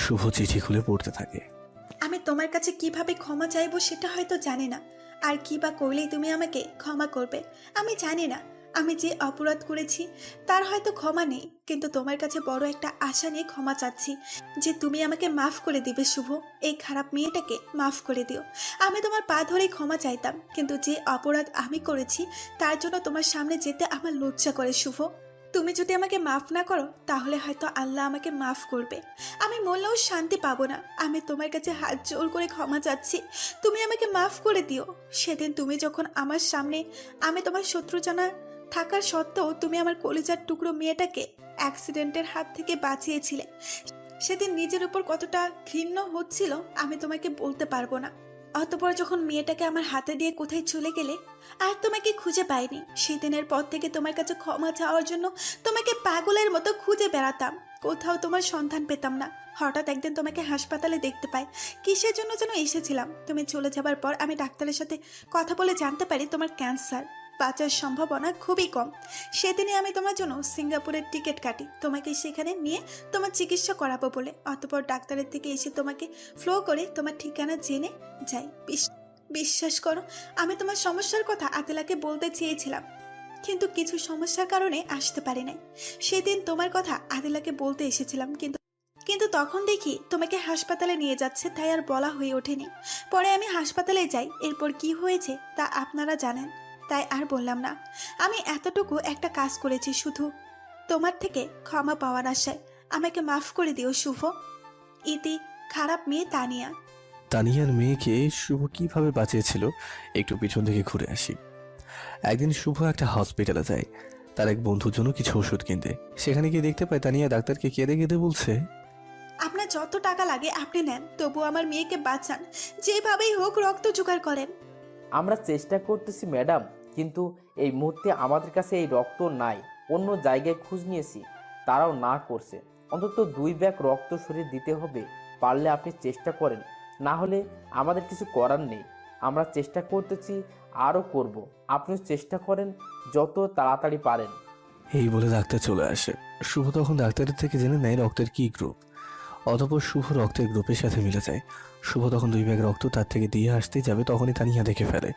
শুভ চিঠি খুলে পড়তে থাকে। আমি তোমার কাছে কিভাবে ক্ষমা চাইবো সেটা হয়তো জানি না, আর কি বা করলেই তুমি আমাকে ক্ষমা করবে আমি জানি না। আমি যে অপরাধ করেছি তার হয়তো ক্ষমা নেই, কিন্তু তোমার কাছে বড় একটা আশা নিয়ে ক্ষমা চাচ্ছি যে তুমি আমাকে মাফ করে দিবে শুভ। এই খারাপ মেয়েটাকে মাফ করে দিও। আমি তোমার পা ধরেই ক্ষমা চাইতাম, কিন্তু যে অপরাধ আমি করেছি তার জন্য তোমার সামনে যেতে আমার লজ্জা করে শুভ। তুমি যদি আমাকে মাফ না করো তাহলে হয়তো আল্লাহ আমাকে মাফ করবে। আমি মরলেও শান্তি পাবো না। আমি তোমার কাছে হাত জোর করে ক্ষমা চাচ্ছি, তুমি আমাকে মাফ করে দিও। সেদিন তুমি যখন আমার সামনে, আমি তোমার শত্রু জানা থাকার সত্ত্বেও তুমি আমার কলিজার টুকরো মেয়েটাকে অ্যাক্সিডেন্টের হাত থেকে বাঁচিয়েছিলে, সেদিন নিজের উপর কতটা ঘৃণ্য হচ্ছিল আমি তোমাকে বলতে পারবো না। অতঃপর যখন মেয়েটাকে আমার হাতে দিয়ে কোথায় চলে গেলে আর তোমাকে খুঁজে পাইনি, সেদিনের পর থেকে তোমার কাছে ক্ষমা চাওয়ার জন্য তোমাকে পাগলের মতো খুঁজে বেড়াতাম। কোথাও তোমার সন্ধান পেতাম না। হঠাৎ একদিন তোমাকে হাসপাতালে দেখতে পাই। কিসের জন্য যেন এসেছিলাম। তুমি চলে যাবার পর আমি ডাক্তারের সাথে কথা বলে জানতে পারি তোমার ক্যান্সার, বাঁচার সম্ভাবনা খুবই কম। সেদিনে আমি তোমার জন্য সিঙ্গাপুরের টিকিট কাটি, তোমাকে সেখানে নিয়ে তোমার চিকিৎসা করাবো বলে। অতঃপর ডাক্তারের থেকে এসে তোমাকে ফ্লো করে তোমার ঠিকানা জেনে যাই। বিশ্বাস করো, আমি তোমার সমস্যার কথা আদিলাকে বলতে চেয়েছিলাম, কিন্তু কিছু সমস্যার কারণে আসতে পারি নাই। সেদিন তোমার কথা আদিলাকে বলতে এসেছিলাম, কিন্তু তখন দেখি তোমাকে হাসপাতালে নিয়ে যাচ্ছে, তাই আর বলা হয়ে ওঠেনি। পরে আমি হাসপাতালে যাই, এরপর কি হয়েছে তা আপনারা জানেন, তাই আর বললাম না। আমি এতটুকু একটা কাজ করেছি শুধু তোমার থেকে ক্ষমা পাওয়ার আশায়। আমাকে মাফ করে দিও শুভ। ইতি, খারাপ মেয়ে তানিয়া। তানিয়ার মেয়েকে শুভ কিভাবে বাঁচিয়েছিল একটু পিছন থেকে ঘুরে আসি। একদিন শুভ একটা হসপিটালে যায় তার এক বন্ধুর জন্য কিছু ওষুধ কিনতে। সেখানে গিয়ে দেখতে পায় তানিয়া ডাক্তারকে কেঁদে কেঁদে বলছে, আপনার যত টাকা লাগে আপনি নেন, তবু আমার মেয়েকে বাঁচান। যেভাবেই হোক রক্ত জোগাড় করেন। আমরা চেষ্টা করতেছি ম্যাডাম, কিন্তু এই মুহূর্তে আমাদের কাছে এই রক্ত নাই। অন্য জায়গায় খোঁজ নিয়েছি, তারাও না করছে। অন্তত 2 ব্যাগ রক্ত শরীর দিতে হবে। পারলে আপনি চেষ্টা করেন, না হলে আমাদের কিছু করার নেই। আমরা চেষ্টা করতেছি, আরও করব। আপনিও চেষ্টা করেন যত তাড়াতাড়ি পারেন। এই বলে ডাক্তার চলে আসে। শুভ তখন ডাক্তারের থেকে জেনে নেয় রক্তের কি গ্রুপ। অতঃপর শুভ রক্তের গ্রুপের সাথে মিলে যায়। শুভ তখন 2 ব্যাগ রক্ত তার থেকে দিয়ে আসতে যাবে, তখনই তানিয়া দেখে ফেলে।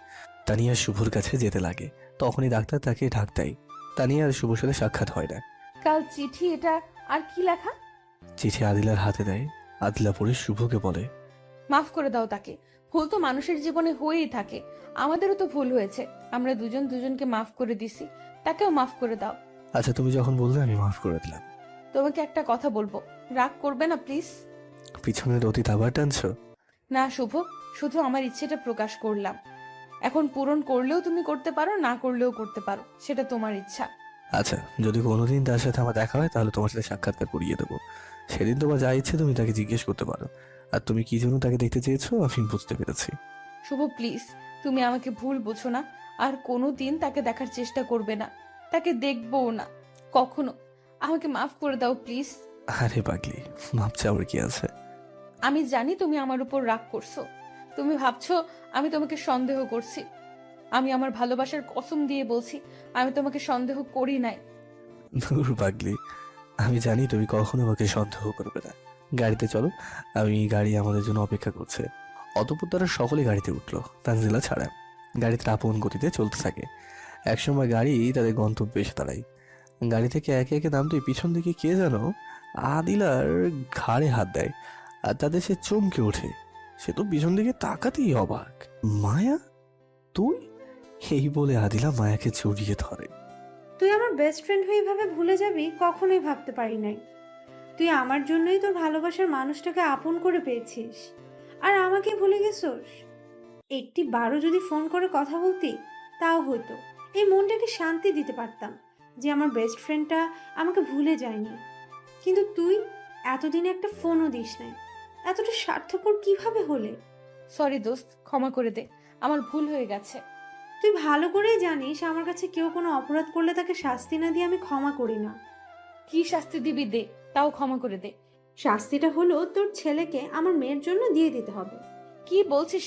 তানিয়া শুভর কাছে যেতে লাগে, তখনই ডাক্তার তাকে ঢাক দেয়। তানিয়া আর শুভর সাথে সাক্ষাৎ হয় না। কাল চিঠি, এটা আর কি লেখা? চিঠি আদিলার হাতে দেয়। আদিলা পড়ে শুভকে বলে, মাফ করে দাও তাকে। ভুল তো মানুষের জীবনে হয়েই থাকে, আমাদেরও তো ভুল হয়েছে। আমরা দুজন দুজনকে মাফ করে দিছি, তাকেও মাফ করে দাও। আচ্ছা তুমি যখন বললে আমি মাফ করে দিলাম। তোমাকে একটা কথা বলবো, রাগ করবে না প্লিজ? পিছনের অতীত আবার টানছো? না শুভ, শুধু আমার ইচ্ছেটা প্রকাশ করলাম। এখন পূরণ করলেও তুমি করতে পারো, না করলেও করতে পারো, সেটা তোমার ইচ্ছা। আচ্ছা, যদি কোনোদিন তার সাথে আমার দেখা হয় তাহলে তোমার সাথে সাক্ষাৎকার করিয়ে দেবো। সেদিন তোমার যা ইচ্ছে তুমি তাকে জিজ্ঞেস করতে পারো। আর তুমি কি জন্য তাকে দেখতে চেয়েছো আমি বুঝতে পেরেছি। শুভ প্লিজ, তুমি আমাকে ভুল বোঝো না। আর কোনোদিন তাকে দেখার চেষ্টা করবে না, তাকে দেখবও না কখনো। আমাকে মাফ করে দাও প্লিজ। আরে পাগলি, মাপ চাওয়ার কি আছে? আমি জানি তুমি আমার উপর রাগ করছো। তুমি ভাবছো আমি তোমাকে সন্দেহ করছি। আমি আমার ভালোবাসার কসম দিয়ে বলছি, আমি তোমাকে সন্দেহ করি নাই। ধুর পাগলি, আমি জানি তুমি কখনো আমাকে সন্দেহ করবে না। গাড়িতে চলো, গাড়ি আমাদের জন্য অপেক্ষা করছে। অতঃপর তারা সকলে গাড়িতে উঠলো, তানজিলা ছাড়া। গাড়িতে আপন গতিতে চলতে থাকে। একসময় গাড়ি তাদের গন্তব্যে এসে দাঁড়ায়। গাড়ি থেকে একে একে নামতেই পিছন দিকে কে যেন আদিলার ঘাড়ে হাত দেয়, আর তাদের সে চমকে ওঠে। সে তো পিছন দিকে তাকাতেই অবাক। মায়া, তুই? এই বলে আদিলা মায়াকে জড়িয়ে ধরে। তুই আমার বেস্ট ফ্রেন্ড হয়ে এভাবে ভুলে যাবি কখনোই ভাবতে পারি নাই। তুই আমার জন্যই তোর ভালোবাসার মানুষটাকে আপন করে পেয়েছিস, আর আমাকে ভুলে গেছোস। একটি বারও যদি ফোন করে কথা বলতি তাও হয়তো এই মনটাকে শান্তি দিতে পারতাম যে আমার বেস্ট ফ্রেন্ডটা আমাকে ভুলে যায়নি। কিন্তু তুই এতদিনে একটা ফোনও দিস নাই। এতটা স্বার্থপর কিভাবে হলে? সরি দোস্ত, ক্ষমা করে দে, আমার ভুল হয়ে গেছে। তুই ভালো করেই জানিস আমার কাছে কেউ কোনো অপরাধ করলে তাকে শাস্তি না দিয়ে আমি ক্ষমা করি না। কি শাস্তি দিবি দে, তাও ক্ষমা করে দে। শাস্তিটা হলো তোর ছেলেকে আমার মেয়ের জন্য দিয়ে দিতে হবে। কি বলছিস